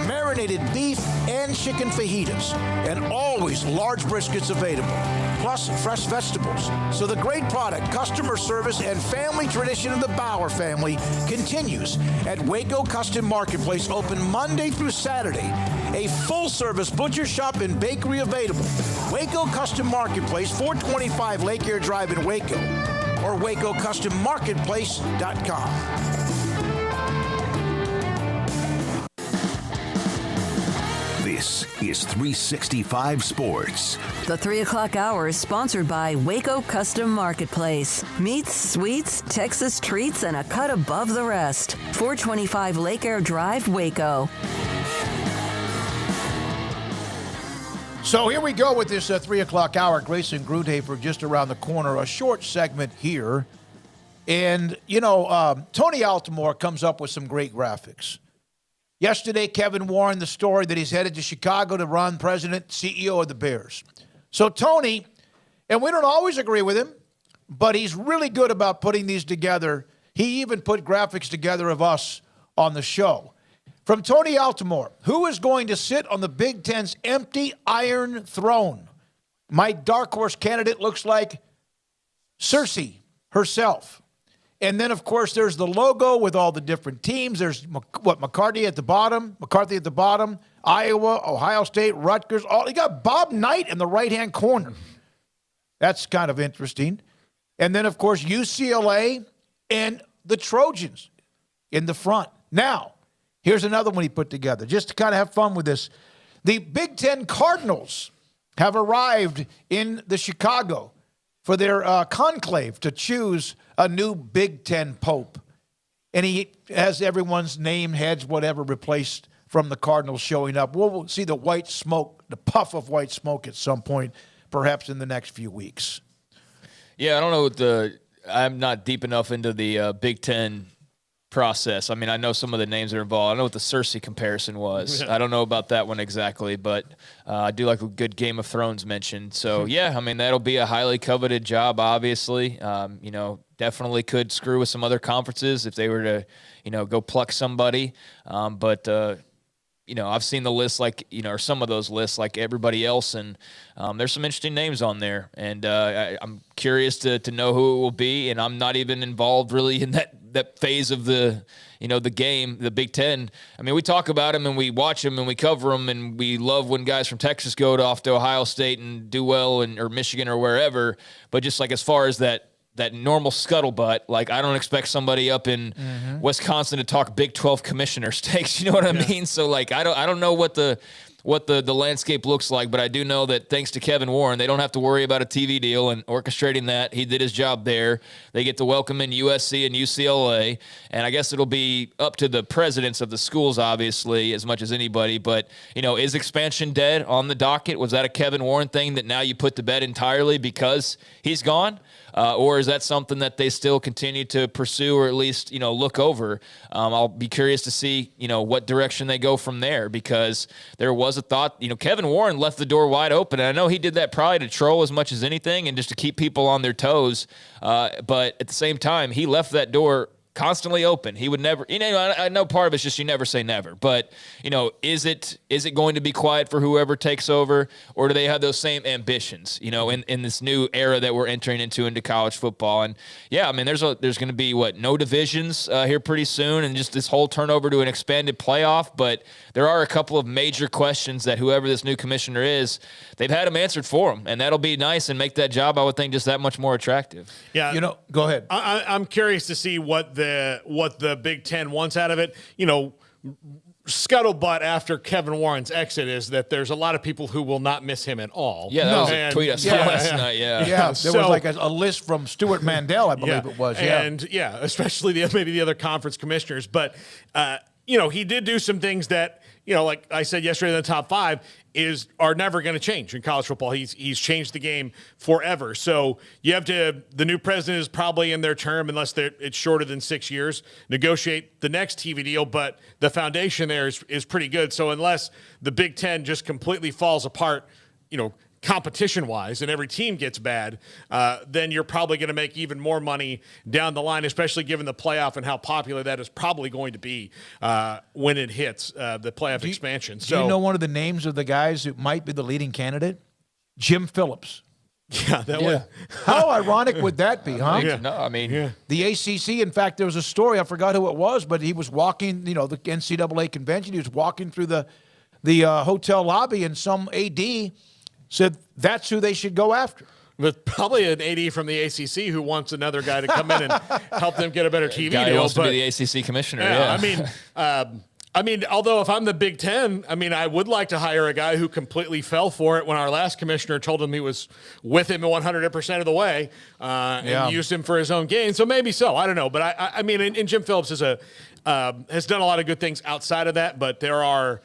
marinated beef, and chicken fajitas, and always large briskets available, plus fresh vegetables. So the great product, customer service, and family tradition of the Bauer family continues at Waco Custom Marketplace, open Monday through Saturday. A full-service butcher shop and bakery available. Waco Custom Marketplace, 425 Lake Air Drive in Waco, or WacoCustomMarketplace.com. This is 365 Sports. The 3 o'clock hour is sponsored by Waco Custom Marketplace. Meats, sweets, Texas treats, and a cut above the rest. 425 Lake Air Drive, Waco. So here we go with this 3 o'clock hour. Grayson Grudehafer just around the corner. A short segment here. And, Tony Altimore comes up with some great graphics. Yesterday, Kevin Warren, the story that he's headed to Chicago to run president, CEO of the Bears. So Tony, and we don't always agree with him, but he's really good about putting these together. He even put graphics together of us on the show. From Tony Altimore, who is going to sit on the Big Ten's empty Iron Throne? My dark horse candidate looks like Cersei herself. And then, of course, there's the logo with all the different teams. There's McCarthy at the bottom, Iowa, Ohio State, Rutgers. You got Bob Knight in the right-hand corner. That's kind of interesting. And then, of course, UCLA and the Trojans in the front. Now, here's another one he put together, just to kind of have fun with this. The Big Ten Cardinals have arrived in the Chicago for their conclave to choose a new Big Ten pope. And he has everyone's name, heads, whatever, replaced from the Cardinals showing up. We'll see the white smoke, the puff of white smoke at some point, perhaps in the next few weeks. Yeah, I don't know I'm not deep enough into the Big Ten process. I mean, I know some of the names that are involved. I know what the Cersei comparison was. I don't know about that one exactly, but I do like a good Game of Thrones mention. So, yeah, I mean, that'll be a highly coveted job, obviously. Definitely could screw with some other conferences if they were to, go pluck somebody. But I've seen the list or some of those lists like everybody else, and there's some interesting names on there. And I'm curious to know who it will be, and I'm not even involved really in that phase of the game, the Big Ten. I mean, we talk about them and we watch them and we cover them, and we love when guys from Texas go off to Ohio State and do well, or Michigan or wherever. But just like as far as that normal scuttlebutt, like I don't expect somebody up in Wisconsin to talk Big 12 commissioner stakes. You know what I mean? So like I don't know what the landscape looks like, but I do know that thanks to Kevin Warren, they don't have to worry about a TV deal and orchestrating that. He did his job there. They get to welcome in USC and UCLA, and I guess it'll be up to the presidents of the schools, obviously, as much as anybody. But, is expansion dead on the docket? Was that a Kevin Warren thing that now you put to bed entirely because he's gone? Or is that something that they still continue to pursue or at least, look over? I'll be curious to see, what direction they go from there, because there was a thought, Kevin Warren left the door wide open. And I know he did that probably to troll as much as anything and just to keep people on their toes. But at the same time, he left that door constantly open. He would never, I know part of it's just you never say never, but is it going to be quiet for whoever takes over, or do they have those same ambitions, in this new era that we're entering into college football? And yeah, I mean, there's going to be no divisions here pretty soon, and just this whole turnover to an expanded playoff. But there are a couple of major questions that whoever this new commissioner is, they've had them answered for them, and that'll be nice and make that job, I would think, just that much more attractive. Yeah, go ahead. I'm curious to see what the Big Ten wants out of it. Scuttlebutt after Kevin Warren's exit is that there's a lot of people who will not miss him at all. Yeah, that was a tweet I saw last night. Yeah, there was like a list from Stuart Mandel, I believe it was. Yeah, and especially maybe the other conference commissioners. But he did do some things that like I said yesterday in the top 5 are never going to change in college football. He's changed the game forever. So you have to, the new president is probably in their term, unless it's shorter than 6 years, negotiate the next TV deal. But the foundation there is pretty good. So unless the Big Ten just completely falls apart, competition-wise, and every team gets bad, then you're probably going to make even more money down the line, especially given the playoff and how popular that is probably going to be when it hits the playoff expansion. Do you know one of the names of the guys who might be the leading candidate? Jim Phillips. Yeah, that would. How ironic would that be, huh? No, I mean, the ACC. In fact, there was a story. I forgot who it was, but he was walking. The NCAA convention. He was walking through the hotel lobby, and some AD said that's who they should go after. But probably an AD from the ACC who wants another guy to come in and help them get a better TV deal. Wants to be the ACC commissioner. I mean, I mean, although if I'm the Big Ten, I mean, I would like to hire a guy who completely fell for it when our last commissioner told him he was with him 100% of the way and used him for his own gain. So maybe so. I don't know. But I mean, and Jim Phillips is has done a lot of good things outside of that. But there are,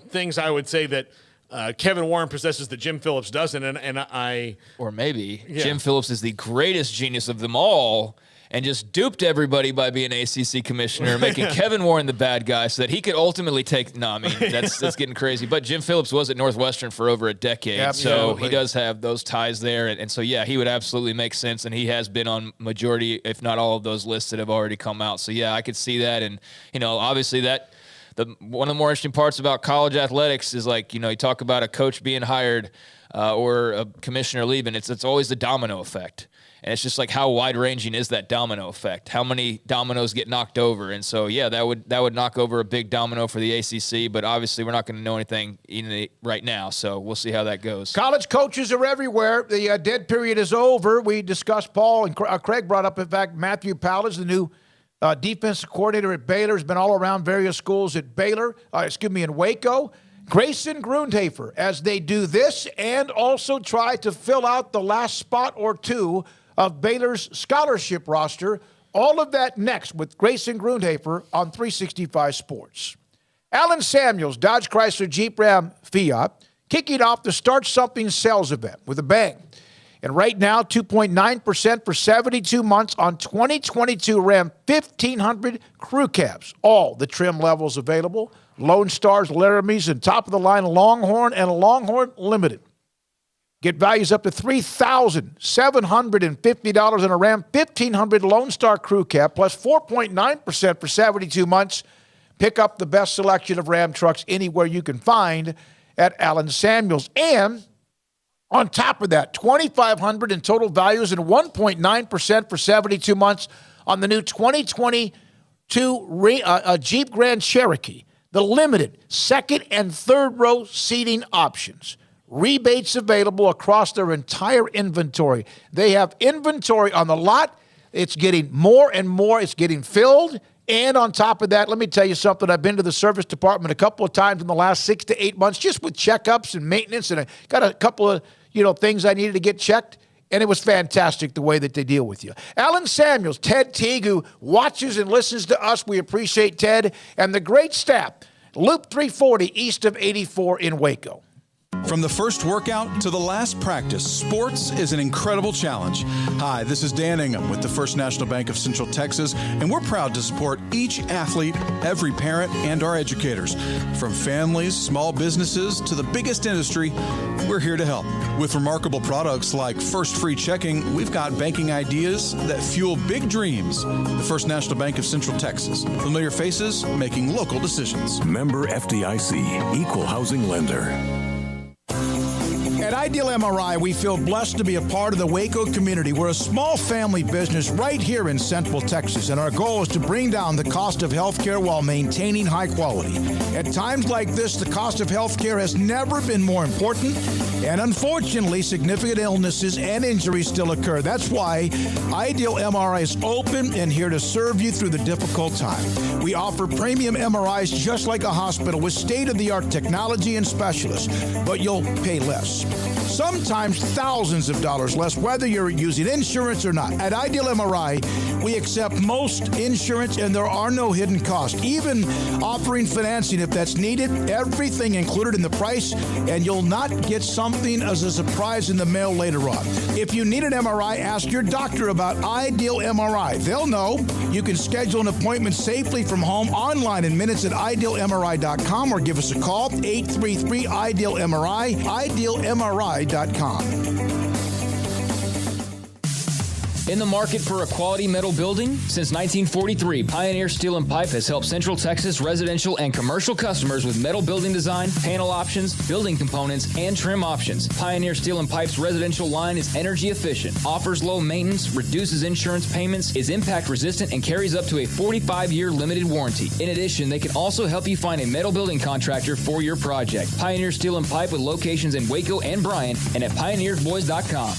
things I would say that Kevin Warren possesses that Jim Phillips doesn't. Or maybe Jim Phillips is the greatest genius of them all and just duped everybody by being ACC commissioner, making Kevin Warren the bad guy so that he could ultimately take – no, I mean, that's getting crazy. But Jim Phillips was at Northwestern for over a decade, so he does have those ties there. And so, yeah, he would absolutely make sense, and he has been on majority, if not all of those lists that have already come out. So, yeah, I could see that. And, obviously that – one of the more interesting parts about college athletics is you talk about a coach being hired or a commissioner leaving. It's always the domino effect. And it's just how wide-ranging is that domino effect? How many dominoes get knocked over? And so, yeah, that would knock over a big domino for the ACC, but obviously we're not going to know anything right now, so we'll see how that goes. College coaches are everywhere. The dead period is over. We discussed Paul, and Craig brought up, in fact, Matthew Powell, the new defensive coordinator at Baylor, has been all around various schools at in Waco. Grayson Grundhoefer, as they do this and also try to fill out the last spot or two of Baylor's scholarship roster. All of that next with Grayson Grundhoefer on 365 Sports. Alan Samuels, Dodge Chrysler Jeep Ram Fiat, kicking off the Start Something sales event with a bang. And right now, 2.9% for 72 months on 2022 Ram 1500 crew cabs. All the trim levels available. Lone Stars, Laramies, and top-of-the-line Longhorn and Longhorn Limited. Get values up to $3,750 on a Ram 1500 Lone Star Crew Cab, plus 4.9% for 72 months. Pick up the best selection of Ram trucks anywhere you can find at Allen Samuels. And on top of that, $2,500 in total values and 1.9% for 72 months on the new 2022 Jeep Grand Cherokee. The limited second and third row seating options. Rebates available across their entire inventory. They have inventory on the lot. It's getting more and more. It's getting filled. And on top of that, let me tell you something. I've been to the service department a couple of times in the last 6 to 8 months just with checkups and maintenance. And I got a couple of, things I needed to get checked. And it was fantastic the way that they deal with you. Alan Samuels, Ted Teague, who watches and listens to us. We appreciate Ted. And the great staff, Loop 340 east of 84 in Waco. From the first workout to the last practice, sports is an incredible challenge. Hi, this is Dan Ingham with the First National Bank of Central Texas, and we're proud to support each athlete, every parent, and our educators. From families, small businesses, to the biggest industry, we're here to help. With remarkable products like First Free Checking, we've got banking ideas that fuel big dreams. The First National Bank of Central Texas. Familiar faces making local decisions. Member FDIC, Equal Housing Lender. At Ideal MRI, we feel blessed to be a part of the Waco community. We're a small family business right here in Central Texas, and our goal is to bring down the cost of healthcare while maintaining high quality. At times like this, the cost of healthcare has never been more important, and unfortunately, significant illnesses and injuries still occur. That's why Ideal MRI is open and here to serve you through the difficult time. We offer premium MRIs just like a hospital with state-of-the-art technology and specialists, but you'll pay less. Sometimes thousands of dollars less, whether you're using insurance or not. At Ideal MRI, we accept most insurance and there are no hidden costs. Even offering financing if that's needed, everything included in the price, and you'll not get something as a surprise in the mail later on. If you need an MRI, ask your doctor about Ideal MRI. They'll know. You can schedule an appointment safely from home online in minutes at idealmri.com or give us a call, 833-IDEAL-MRI, idealmri.com. In the market for a quality metal building? Since 1943, Pioneer Steel and Pipe has helped Central Texas residential and commercial customers with metal building design, panel options, building components, and trim options. Pioneer Steel and Pipe's residential line is energy efficient, offers low maintenance, reduces insurance payments, is impact resistant, and carries up to a 45-year limited warranty. In addition, they can also help you find a metal building contractor for your project. Pioneer Steel and Pipe with locations in Waco and Bryan and at pioneersboys.com.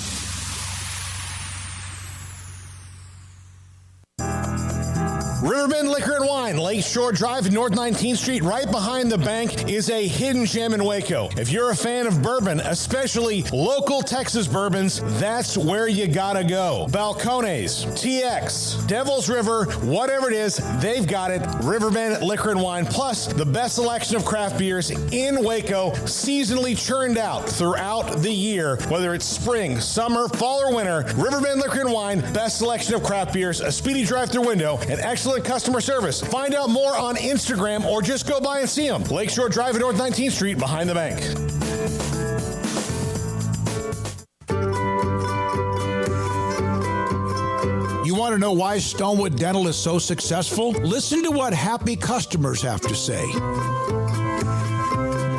Riverbend Liquor and Wine, Lakeshore Drive, North 19th Street, right behind the bank, is a hidden gem in Waco. If you're a fan of bourbon, especially local Texas bourbons, that's where you gotta go. Balcones, TX, Devil's River, whatever it is, they've got it. Riverbend Liquor and Wine, plus the best selection of craft beers in Waco, seasonally churned out throughout the year, whether it's spring, summer, fall, or winter. Riverbend Liquor and Wine, best selection of craft beers, a speedy drive-through window, and excellent customer service. Find out more on Instagram or just go by and see them. Lakeshore Drive at North 19th Street behind the bank. You want to know why Stonewood Dental is so successful? Listen to what happy customers have to say.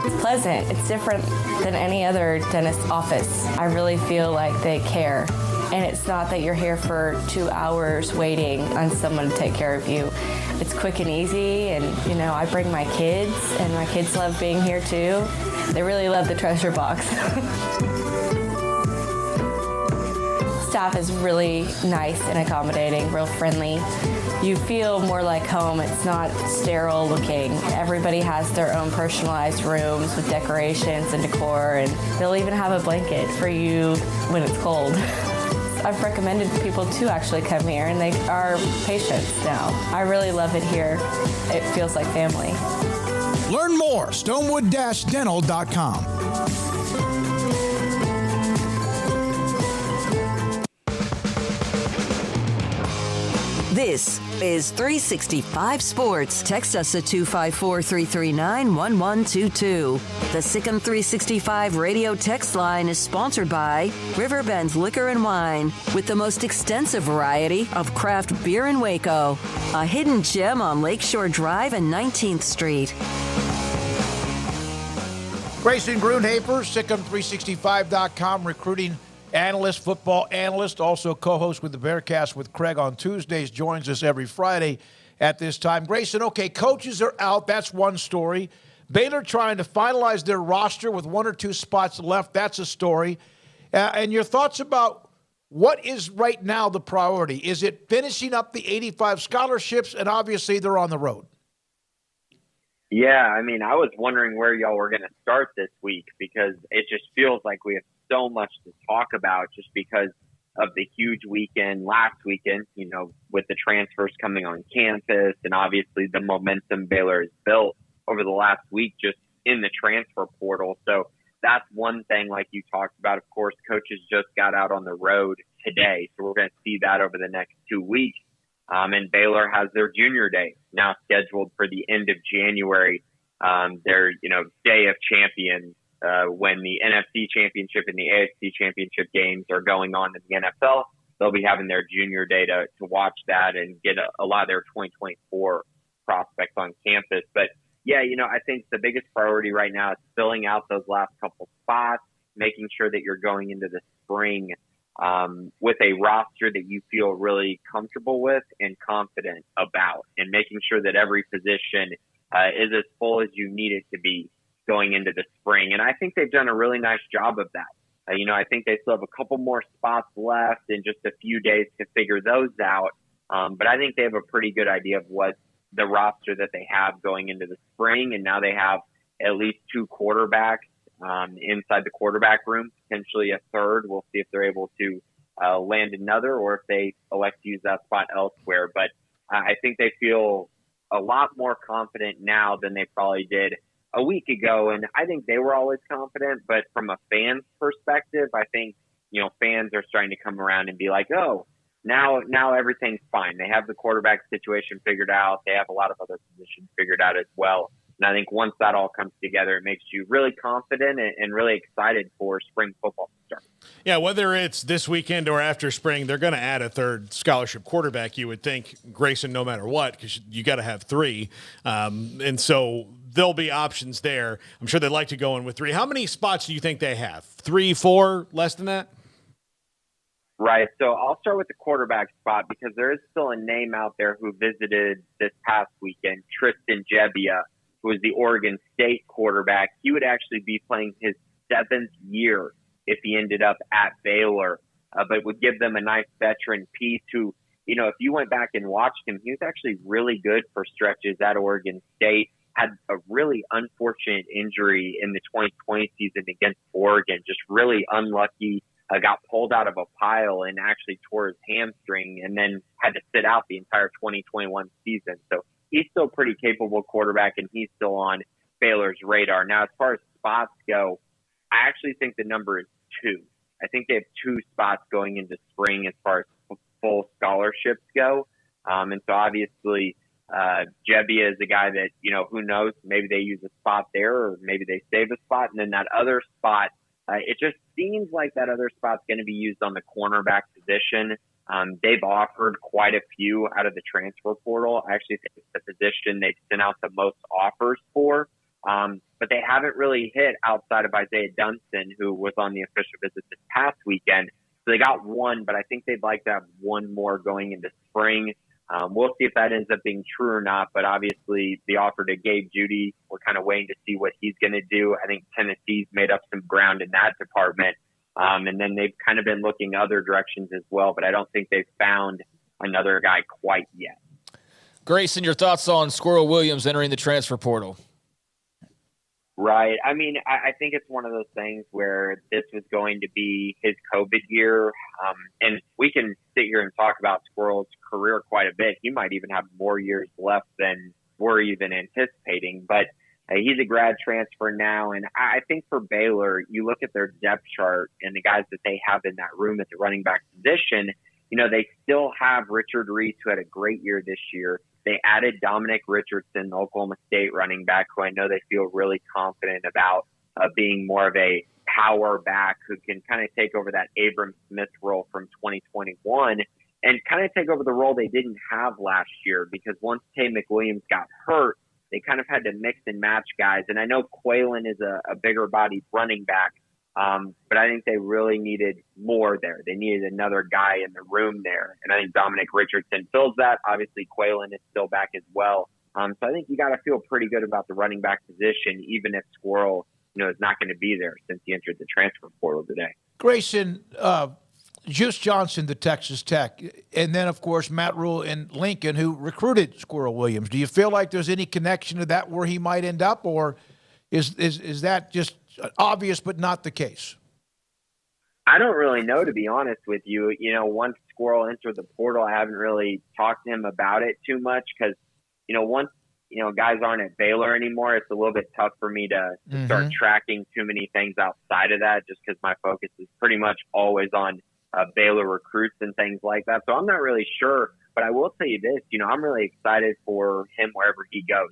It's pleasant. It's different than any other dentist office. I really feel like they care. And it's not that you're here for 2 hours waiting on someone to take care of you. It's quick and easy, and I bring my kids, and my kids love being here too. They really love the treasure box. Staff is really nice and accommodating, real friendly. You feel more like home. It's not sterile looking. Everybody has their own personalized rooms with decorations and decor, and they'll even have a blanket for you when it's cold. I've recommended people to actually come here, and they are patients now. I really love it here. It feels like family. Learn more, stonewood-dental.com. This is 365 Sports. Text us at 254-339-1122. The Sikkim 365 radio text line is sponsored by Riverbend Liquor and Wine, with the most extensive variety of craft beer in Waco. A hidden gem on Lakeshore Drive and 19th Street. Grayson Grunhafer, Sikkim365.com, recruiting analyst, football analyst, also co-host with the Bearcast with Craig on Tuesdays, joins us every Friday at this time. Grayson, okay, coaches are out. That's one story. Baylor trying to finalize their roster with 1 or 2 spots left. That's a story. And your thoughts about what is right now the priority? Is it finishing up the 85 scholarships? And obviously they're on the road. Yeah, I mean, I was wondering where y'all were going to start this week, because it just feels like we have so much to talk about just because of the huge weekend last weekend, with the transfers coming on campus and obviously the momentum Baylor has built over the last week just in the transfer portal. So that's one thing, like you talked about. Of course, coaches just got out on the road today, so we're going to see that over the next 2 weeks. And Baylor has their junior day now scheduled for the end of January. Their, day of champions, when the NFC championship and the AFC championship games are going on in the NFL, they'll be having their junior day to watch that and get a lot of their 2024 prospects on campus. But yeah, I think the biggest priority right now is filling out those last couple spots, making sure that you're going into the spring with a roster that you feel really comfortable with and confident about, and making sure that every position is as full as you need it to be going into the spring. And I think they've done a really nice job of that. I think they still have a couple more spots left and just a few days to figure those out. But I think they have a pretty good idea of what the roster that they have going into the spring. And now they have at least 2 quarterbacks inside the quarterback room, potentially a third. We'll see if they're able to land another or if they elect to use that spot elsewhere. But I think they feel a lot more confident now than they probably did a week ago. And I think they were always confident, but from a fan's perspective, I think, fans are starting to come around and be like, oh, now everything's fine. They have the quarterback situation figured out. They have a lot of other positions figured out as well. And I think once that all comes together, it makes you really confident and really excited for spring football to start. Yeah, whether it's this weekend or after spring, they're going to add a third scholarship quarterback, you would think, Grayson, no matter what, because you got to have 3. And so there'll be options there. I'm sure they'd like to go in with 3. How many spots do you think they have? 3, 4, less than that? Right. So I'll start with the quarterback spot because there is still a name out there who visited this past weekend, Tristan Gebbia, who is the Oregon State quarterback. He would actually be playing his 7th year if he ended up at Baylor, but would give them a nice veteran piece who if you went back and watched him, he was actually really good for stretches at Oregon State. Had a really unfortunate injury in the 2020 season against Oregon, just really unlucky. Got pulled out of a pile and actually tore his hamstring and then had to sit out the entire 2021 season. So he's still a pretty capable quarterback, and he's still on Baylor's radar. Now, as far as spots go, I actually think the number is 2. I think they have 2 spots going into spring as far as full scholarships go. And so obviously Jebbia is a guy that, who knows, maybe they use a spot there or maybe they save a spot. And then that other spot, it just seems like that other spot's going to be used on the cornerback position. They've offered quite a few out of the transfer portal. I actually think it's the position they've sent out the most offers for. But they haven't really hit outside of Isaiah Dunston, who was on the official visit this past weekend. So they got 1, but I think they'd like to have 1 more going into spring. We'll see if that ends up being true or not, but obviously the offer to Gabe Judy, we're kind of waiting to see what he's going to do. I think Tennessee's made up some ground in that department. And then they've kind of been looking other directions as well, but I don't think they've found another guy quite yet. Grayson, your thoughts on Squirrel Williams entering the transfer portal? Right. I mean, I think it's one of those things where this was going to be his COVID year. And we can sit here and talk about Squirrel's career quite a bit. He might even have more years left than we're even anticipating. But he's a grad transfer now. And I think for Baylor, you look at their depth chart and the guys that they have in that room at the running back position, they still have Richard Reese, who had a great year this year. They added Dominic Richardson, the Oklahoma State running back, who I know they feel really confident about being more of a power back who can kind of take over that Abram Smith role from 2021 and kind of take over the role they didn't have last year, because once Tay McWilliams got hurt, they kind of had to mix and match guys. And I know Quaylen is a bigger bodied running back, but I think they really needed more there. They needed another guy in the room there. And I think Dominic Richardson fills that. Obviously, Quaylen is still back as well. So I think you got to feel pretty good about the running back position, even if Squirrel, is not going to be there since he entered the transfer portal today. Grayson, Juice Johnson, the Texas Tech, and then, of course, Matt Rhule in Lincoln, who recruited Squirrel Williams. Do you feel like there's any connection to that where he might end up, or is that just obvious but not the case? I don't really know, to be honest with you. Once Squirrel entered the portal, I haven't really talked to him about it too much because, once, guys aren't at Baylor anymore, it's a little bit tough for me to start tracking too many things outside of that, just because my focus is pretty much always on Baylor recruits and things like that. So I'm not really sure, but I will tell you this, I'm really excited for him wherever he goes.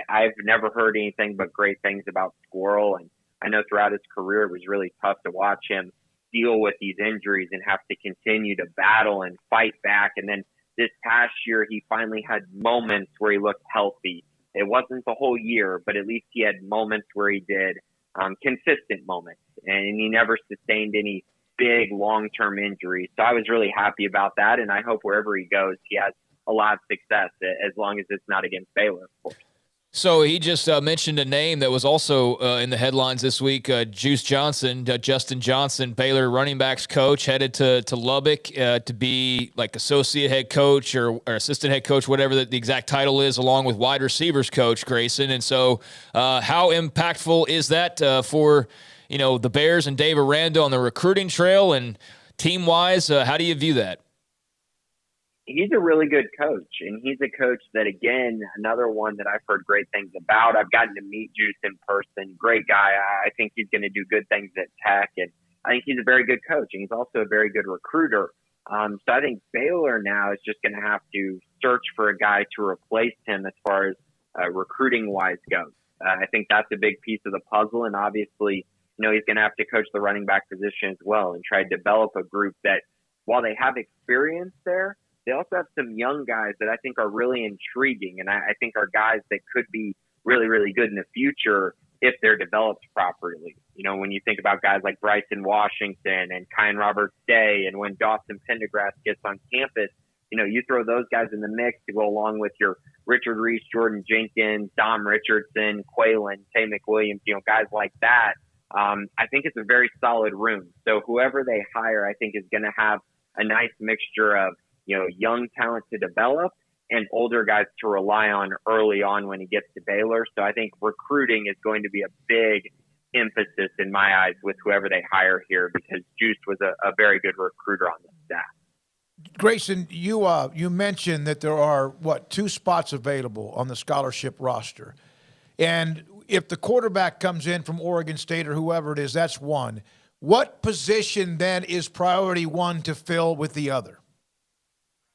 I've never heard anything but great things about Squirrel, and I know throughout his career it was really tough to watch him deal with these injuries and have to continue to battle and fight back. And then this past year, he finally had moments where he looked healthy. It wasn't the whole year, but at least he had moments where he did, consistent moments, and he never sustained any big long-term injuries. So I was really happy about that, and I hope wherever he goes, he has a lot of success, as long as it's not against Baylor, of course. So he just mentioned a name that was also in the headlines this week, Juice Johnson, Justin Johnson, Baylor running backs coach, headed to Lubbock to be like associate head coach or assistant head coach, whatever the exact title is, along with wide receivers coach, Grayson. And so how impactful is that for, the Bears and Dave Aranda on the recruiting trail, and team-wise, how do you view that? He's a really good coach, and he's a coach that, again, another one that I've heard great things about. I've gotten to meet Juice in person. Great guy. I think he's going to do good things at Tech, and I think he's a very good coach, and he's also a very good recruiter. So I think Baylor now is just going to have to search for a guy to replace him as far as recruiting-wise goes. I think that's a big piece of the puzzle, and obviously, he's going to have to coach the running back position as well and try to develop a group that, while they have experience there, they also have some young guys that I think are really intriguing, and I think are guys that could be really, really good in the future if they're developed properly. When you think about guys like Bryson Washington and Kyan Roberts-Day, and when Dawson Pendergrass gets on campus, you throw those guys in the mix to go along with your Richard Reese, Jordan Jenkins, Dom Richardson, Quaylen, Tay McWilliams, guys like that. I think it's a very solid room. So whoever they hire, I think, is going to have a nice mixture of young talent to develop and older guys to rely on early on when he gets to Baylor. So I think recruiting is going to be a big emphasis in my eyes with whoever they hire here, because Juice was a very good recruiter on the staff. Grayson, you mentioned that there are, 2 spots available on the scholarship roster. And if the quarterback comes in from Oregon State or whoever it is, that's one. What position then is priority one to fill with the other?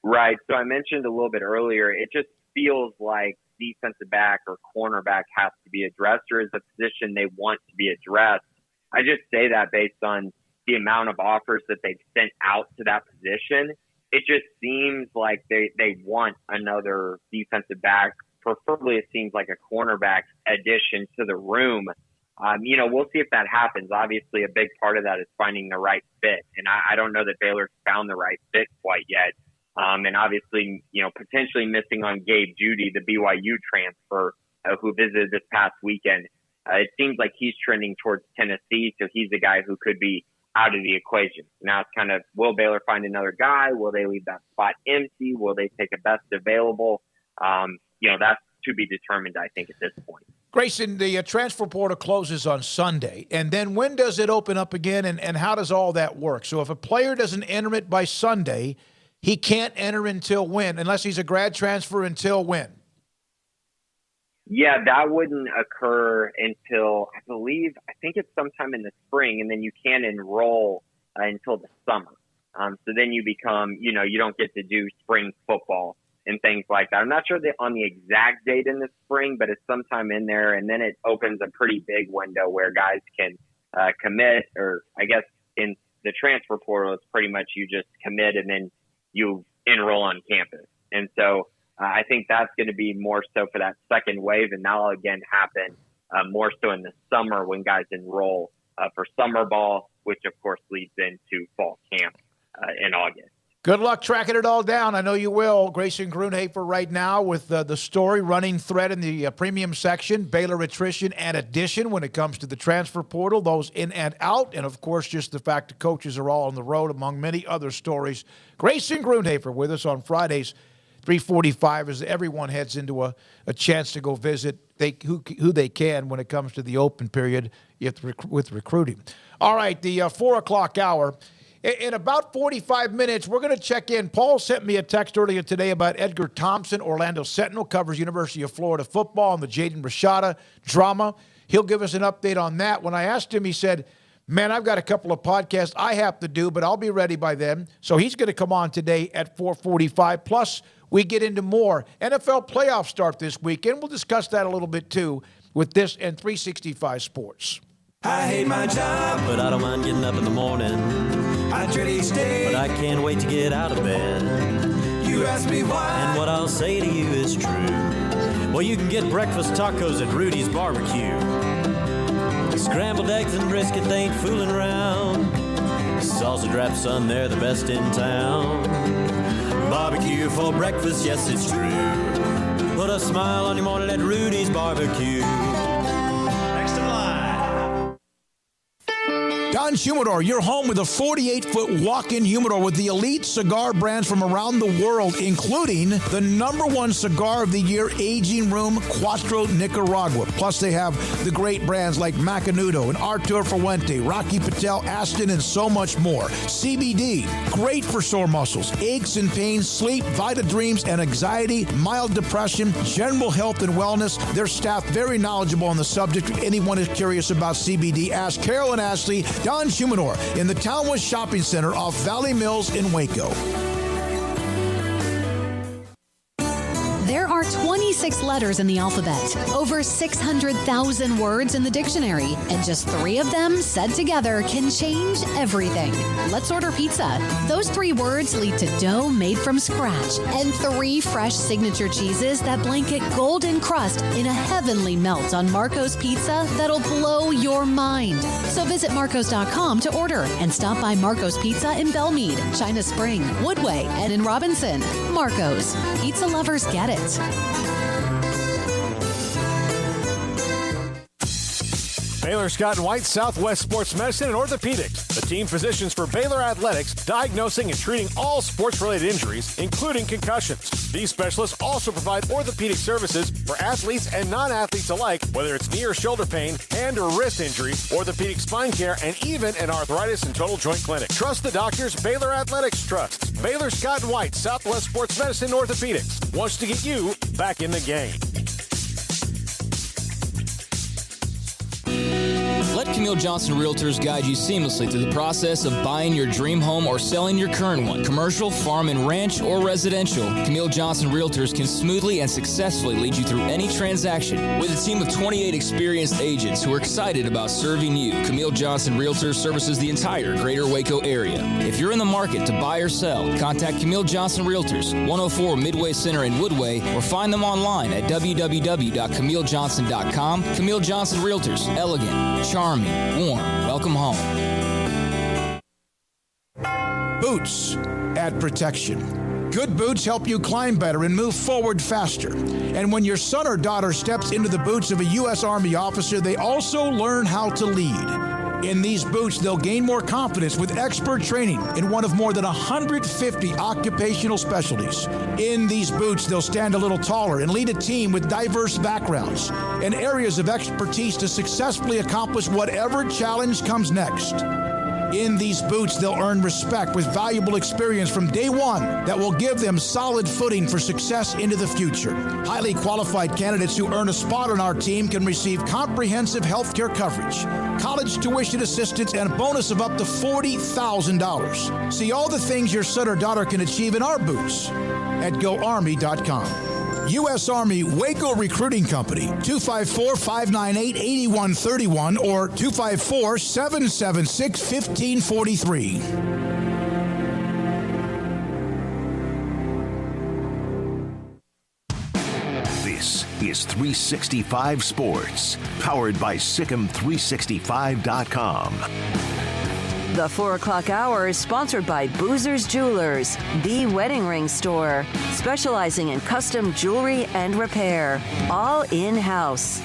Right. So I mentioned a little bit earlier, it just feels like defensive back or cornerback has to be addressed, or is a position they want to be addressed. I just say that based on the amount of offers that they've sent out to that position. It just seems like they want another defensive back. Preferably, it seems like a cornerback addition to the room. We'll see if that happens. Obviously, a big part of that is finding the right fit. And I don't know that Baylor's found the right fit quite yet. And obviously, potentially missing on Gabe Judy, the BYU transfer who visited this past weekend. It seems like he's trending towards Tennessee, so he's a guy who could be out of the equation. Now it's kind of, will Baylor find another guy? Will they leave that spot empty? Will they take a best available? That's to be determined, I think, at this point. Grayson, the transfer portal closes on Sunday. And then when does it open up again, and how does all that work? So if a player doesn't enter it by Sunday, he can't enter until when? Unless he's a grad transfer, until when? Yeah, that wouldn't occur until, I think it's sometime in the spring, and then you can't enroll until the summer. So then you become, you don't get to do spring football and things like that. I'm not sure on the exact date in the spring, but it's sometime in there, and then it opens a pretty big window where guys can commit, or I guess in the transfer portal, it's pretty much you just commit and then you enroll on campus. And so I think that's going to be more so for that second wave, and that'll again happen more so in the summer when guys enroll for summer ball, which of course leads into fall camp in August. Good luck tracking it all down. I know you will. Grayson Grunhafer right now with the story running thread in the premium section, Baylor attrition and addition when it comes to the transfer portal, those in and out, and, of course, just the fact that coaches are all on the road, among many other stories. Grayson Grunhafer with us on Fridays, 3:45, as everyone heads into a chance to go visit who they can when it comes to the open period with recruiting. All right, the 4 o'clock hour. In about 45 minutes, we're going to check in. Paul sent me a text earlier today about Edgar Thompson. Orlando Sentinel, covers University of Florida football and the Jaden Rashada drama. He'll give us an update on that. When I asked him, he said, man, I've got a couple of podcasts I have to do, but I'll be ready by then. So he's going to come on today at 4:45. Plus, we get into more. NFL playoffs start this weekend. We'll discuss that a little bit, too, with this and 365 Sports. I hate my job, but I don't mind getting up in the morning. I dread each day, but I can't wait to get out of bed. You ask me why, and what I'll say to you is true. Well, you can get breakfast tacos at Rudy's Barbecue. Scrambled eggs and brisket, they ain't fooling around. Sausage wrap, son, they're the best in town. Barbecue for breakfast, yes, it's true. Put a smile on your morning at Rudy's Barbecue. Next in line. Don Humidor, you're home with a 48-foot walk-in humidor with the elite cigar brands from around the world, including the #1 cigar of the year, Aging Room Cuatro Nicaragua. Plus, they have the great brands like Macanudo and Artur Fuente, Rocky Patel, Aston, and so much more. CBD, great for sore muscles, aches and pains, sleep, Vita Dreams, and anxiety, mild depression, general health and wellness. Their staff very knowledgeable on the subject. If anyone is curious about CBD, ask Carol and Ashley. Don Humidor in the Townwest Shopping Center off Valley Mills in Waco. There are 26 letters in the alphabet, over 600,000 words in the dictionary, and just 3 of them said together can change everything. Let's order pizza. Those 3 words lead to dough made from scratch and 3 fresh signature cheeses that blanket golden crust in a heavenly melt on Marco's Pizza that'll blow your mind. So visit Marcos.com to order and stop by Marco's Pizza in Belmead, China Spring, Woodway, and in Robinson. Marco's. Pizza lovers get it. Baylor Scott and White, Southwest Sports Medicine and Orthopedics, the team physicians for Baylor Athletics, diagnosing and treating all sports-related injuries, including concussions. These specialists also provide orthopedic services for athletes and non-athletes alike, whether it's knee or shoulder pain, hand or wrist injury, orthopedic spine care, and even an arthritis and total joint clinic. Trust the doctors Baylor Athletics trusts. Baylor Scott and White, Southwest Sports Medicine and Orthopedics wants to get you back in the game. Let Camille Johnson Realtors guide you seamlessly through the process of buying your dream home or selling your current one. Commercial, farm and ranch, or residential, Camille Johnson Realtors can smoothly and successfully lead you through any transaction. With a team of 28 experienced agents who are excited about serving you, Camille Johnson Realtors services the entire greater Waco area. If you're in the market to buy or sell, contact Camille Johnson Realtors, 104 Midway Center in Woodway, or find them online at www.camillejohnson.com. Camille Johnson Realtors, elegant, charming, warm. Welcome home. Boots add protection. Good boots help you climb better and move forward faster. And when your son or daughter steps into the boots of a U.S. Army officer, they also learn how to lead. In these boots, they'll gain more confidence with expert training in one of more than 150 occupational specialties. In these boots, they'll stand a little taller and lead a team with diverse backgrounds and areas of expertise to successfully accomplish whatever challenge comes next. In these boots, they'll earn respect with valuable experience from day one that will give them solid footing for success into the future. Highly qualified candidates who earn a spot on our team can receive comprehensive health care coverage, college tuition assistance, and a bonus of up to $40,000. See all the things your son or daughter can achieve in our boots at GoArmy.com. U.S. Army Waco Recruiting Company, 254-598-8131 or 254-776-1543. This is 365 Sports, powered by Sikkim365.com. The 4 o'clock hour is sponsored by Boozer's Jewelers, the wedding ring store, specializing in custom jewelry and repair, all in-house.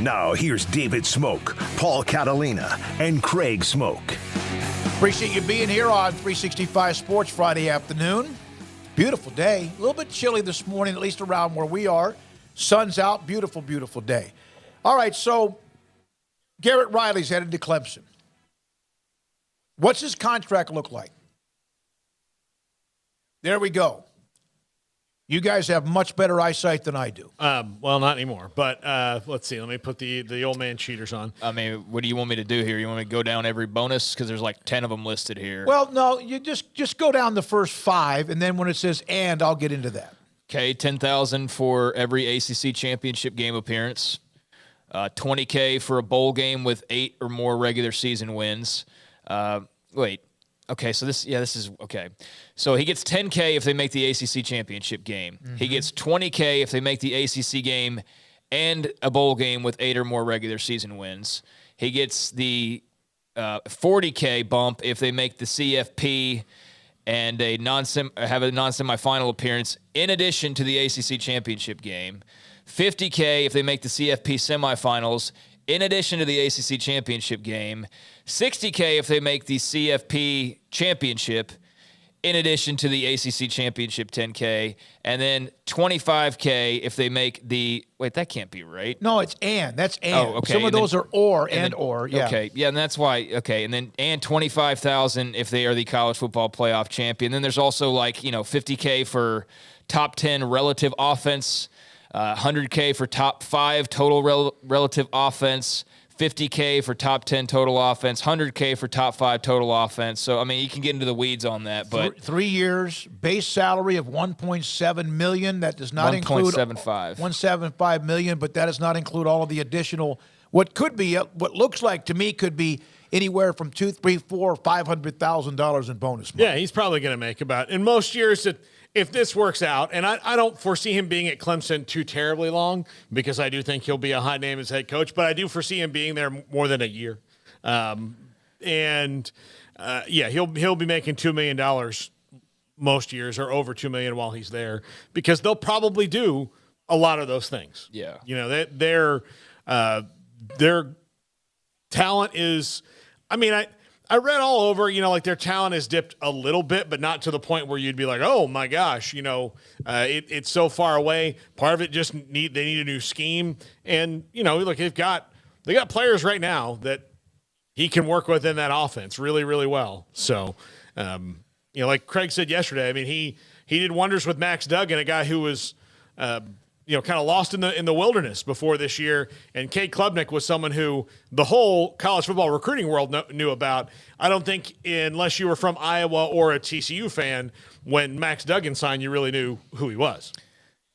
Now here's David Smoak, Paul Catalina, and Craig Smoak. Appreciate you being here on 365 Sports Friday afternoon. Beautiful day. A little bit chilly this morning, at least around where we are. Sun's out. Beautiful, beautiful day. All right, so Garrett Riley's headed to Clemson. What's his contract look like? There we go. You guys have much better eyesight than I do. Well, not anymore. But let's see. Let me put the old man cheaters on. I mean, what do you want me to do here? You want me to go down every bonus? Because there's like 10 of them listed here. Well, no, you just go down the first 5, and then when it says "and," I'll get into that. Okay, $10,000 for every ACC championship game appearance. $20K for a bowl game with 8 or more regular season wins. Wait. Okay, so this is okay. So he gets $10K if they make the ACC championship game. Mm-hmm. He gets $20K if they make the ACC game and a bowl game with 8 or more regular season wins. He gets the $40K bump if they make the CFP and have a non-semifinal appearance in addition to the ACC championship game. $50K if they make the CFP semifinals in addition to the ACC championship game. $60K if they make the CFP championship in addition to the ACC championship 10K, and then $25K if they make the – wait, that can't be right. No, it's and. That's and. Oh, okay. Some of those are or and then, or, yeah. Okay, yeah, and that's why – okay, and then and $25,000 if they are the college football playoff champion. Then there's also like, $50K for top 10 relative offense, $100K for top 5 total relative offense, $50K for top 10 total offense, $100K for top 5 total offense. So, I mean, you can get into the weeds on that. But 3 years, base salary of $1.7 million. That does not include $1.75 million, but that does not include all of the additional. What looks like to me could be anywhere from $200,000, $300,000, $400,000, $500,000 in bonus money. Yeah, he's probably going to make about in most years. If this works out, and I don't foresee him being at Clemson too terribly long because I do think he'll be a high name as head coach, but I do foresee him being there more than a year. He'll be making $2 million most years or over $2 million while he's there because they'll probably do a lot of those things. Yeah. their talent is, I mean, I read all over, like their talent has dipped a little bit, but not to the point where you'd be like, oh my gosh, it's so far away. Part of it just they need a new scheme. And, look, they got players right now that he can work with in that offense really, really well. So, like Craig said yesterday, I mean, he did wonders with Max Duggan, a guy who was, kind of lost in the wilderness before this year. And Cade Klubnik was someone who the whole college football recruiting world knew about. I don't think unless you were from Iowa or a TCU fan, when Max Duggan signed, you really knew who he was.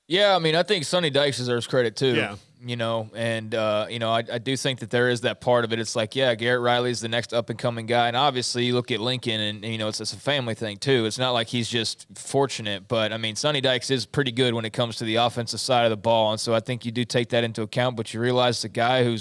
Yeah, I mean, I think Sonny Dykes deserves credit too. Yeah. I do think that there is that part of it. It's like, yeah, Garrett Riley's the next up-and-coming guy. And obviously you look at Lincoln and it's a family thing too. It's not like he's just fortunate. But, I mean, Sonny Dykes is pretty good when it comes to the offensive side of the ball. And so I think you do take that into account. But you realize the guy who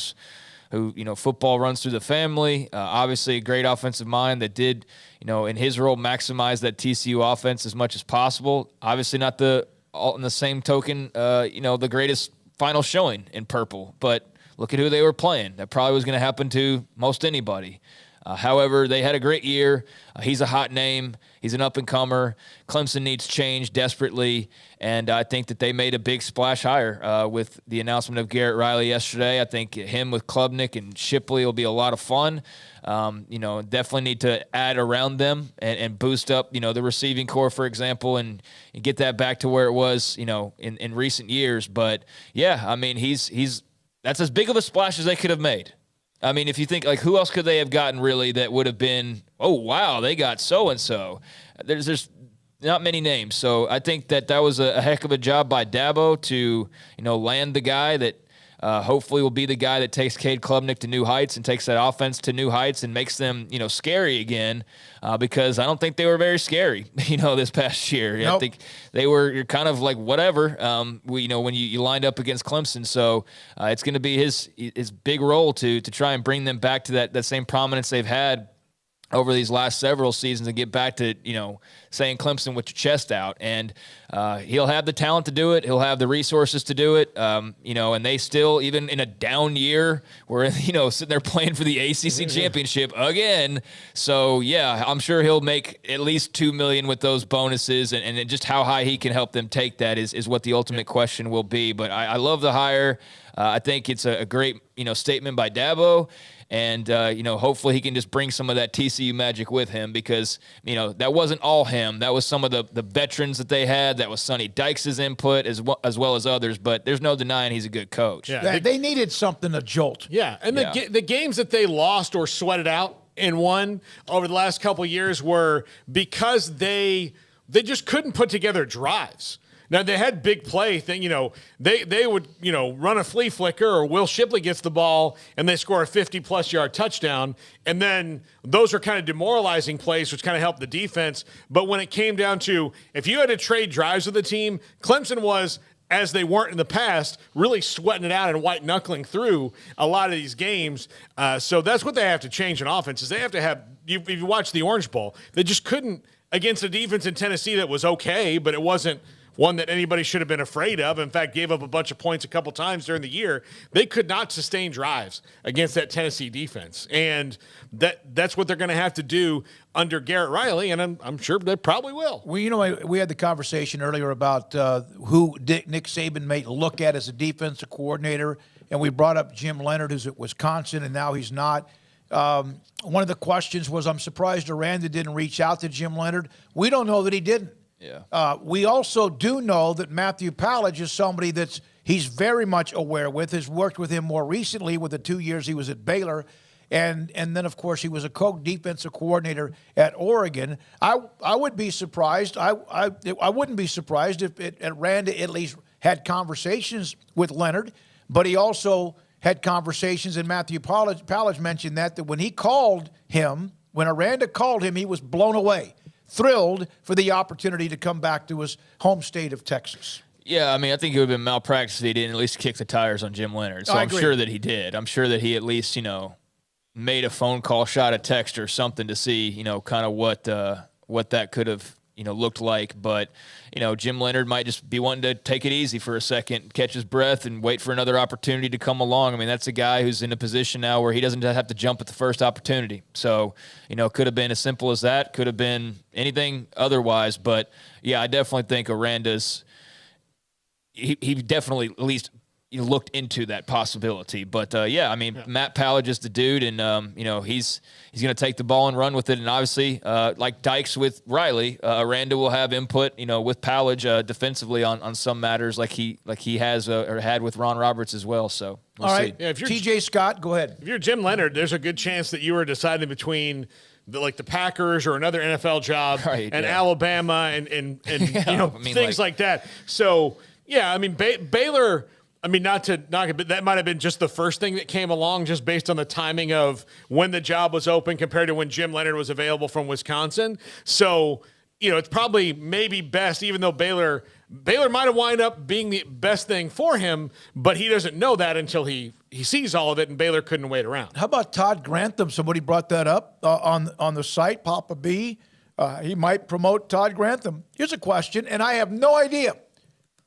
football runs through the family, obviously a great offensive mind that did, in his role, maximize that TCU offense as much as possible. Obviously not in the same token, the greatest final showing in purple, but look at who they were playing. That probably was going to happen to most anybody. However, they had a great year. He's a hot name. He's an up-and-comer. Clemson needs change desperately, and I think that they made a big splash hire with the announcement of Garrett Riley yesterday. I think him with Klubnik and Shipley will be a lot of fun. Definitely need to add around them and boost up, the receiving core, for example, and get that back to where it was, in recent years. But, yeah, I mean, that's as big of a splash as they could have made. I mean, if you think, like, who else could they have gotten really that would have been, oh, wow, they got so-and-so. There's not many names. So I think that was a heck of a job by Dabo to, land the guy that hopefully will be the guy that takes Cade Klubnik to new heights and takes that offense to new heights and makes them, scary again, because I don't think they were very scary, this past year. Nope. I think you're kind of like whatever, when you lined up against Clemson. So it's going to be his big role to try and bring them back to that same prominence they've had over these last several seasons and get back to, saying Clemson with your chest out. And he'll have the talent to do it. He'll have the resources to do it. And they still, even in a down year, were, sitting there playing for the ACC championship again. So, yeah, I'm sure he'll make at least $2 million with those bonuses. And just how high he can help them take that is what the ultimate question will be. But I love the hire. I think it's a great, statement by Dabo. And, hopefully he can just bring some of that TCU magic with him because, that wasn't all him. That was some of the veterans that they had. That was Sonny Dykes' input as well as others. But there's no denying he's a good coach. Yeah, they needed something to jolt. Yeah, and the games that they lost or sweated out and won over the last couple of years were because they just couldn't put together drives. Now, they had big play thing, they would, run a flea flicker or Will Shipley gets the ball and they score a 50-plus yard touchdown. And then those are kind of demoralizing plays, which kind of helped the defense. But when it came down to if you had to trade drives with the team, Clemson was, as they weren't in the past, really sweating it out and white-knuckling through a lot of these games. So that's what they have to change in offense is they have to have – if you watch the Orange Bowl, they just couldn't against a defense in Tennessee that was okay, but it wasn't – one that anybody should have been afraid of. In fact, gave up a bunch of points a couple times during the year. They could not sustain drives against that Tennessee defense. And that's what they're going to have to do under Garrett Riley, and I'm sure they probably will. Well, we had the conversation earlier about who Nick Saban may look at as a defensive coordinator, and we brought up Jim Leonhard, who's at Wisconsin, and now he's not. One of the questions was, I'm surprised Aranda didn't reach out to Jim Leonhard. We don't know that he didn't. Yeah. We also do know that Matthew Pallage is somebody he's very much aware with, has worked with him more recently with the 2 years he was at Baylor. And then, of course, he was a co-defensive coordinator at Oregon. I would be surprised. I wouldn't be surprised if Aranda at least had conversations with Leonhard, but he also had conversations, and Matthew Pallage mentioned that when he called him, when Aranda called him, he was blown away. Thrilled for the opportunity to come back to his home state of Texas. Yeah, I mean, I think it would have been malpractice if he didn't at least kick the tires on Jim Leonhard. So I'm sure that he did. I'm sure that he at least, made a phone call, shot a text or something to see, kind of what that could have looked like. But, Jim Leonard might just be wanting to take it easy for a second, catch his breath, and wait for another opportunity to come along. I mean, that's a guy who's in a position now where he doesn't have to jump at the first opportunity. So, could have been as simple as that, could have been anything otherwise. But, yeah, I definitely think Aranda's he definitely at least looked into that possibility. But, Matt Pallage is the dude, and, he's going to take the ball and run with it. And obviously, like Dykes with Riley, Aranda will have input, with Pallage defensively on some matters like he has or had with Ron Roberts as well. So we'll all see. right, Yeah, if you're TJ Scott, go ahead. If you're Jim Leonard, there's a good chance that you were deciding between the Packers or another NFL job and Alabama and things like that. So, yeah, I mean, Baylor – I mean, not to knock it, but that might have been just the first thing that came along just based on the timing of when the job was open compared to when Jim Leonard was available from Wisconsin. So, it's probably maybe best, even though Baylor might have wound up being the best thing for him, but he doesn't know that until he sees all of it, and Baylor couldn't wait around. How about Todd Grantham? Somebody brought that up on the site, Papa B. He might promote Todd Grantham. Here's a question, and I have no idea.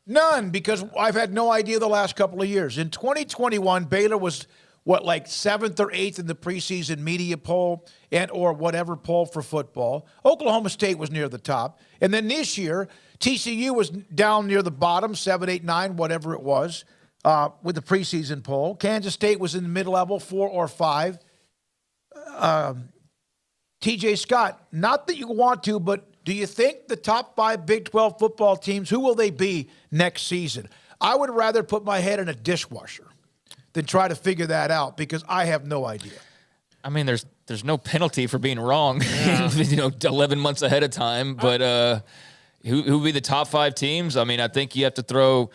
None, because I've had no idea the last couple of years. In 2021, Baylor was, 7th or 8th in the preseason media poll or whatever poll for football. Oklahoma State was near the top. And then this year, TCU was down near the bottom, 7, 8, 9, whatever it was, with the preseason poll. Kansas State was in the mid-level, 4 or 5. TJ Scott, not that you want to, but do you think the top 5 Big 12 football teams, who will they be next season? I would rather put my head in a dishwasher than try to figure that out because I have no idea. I mean, there's no penalty for being wrong, 11 months ahead of time. But who will be the top 5 teams? I mean, I think you have to throw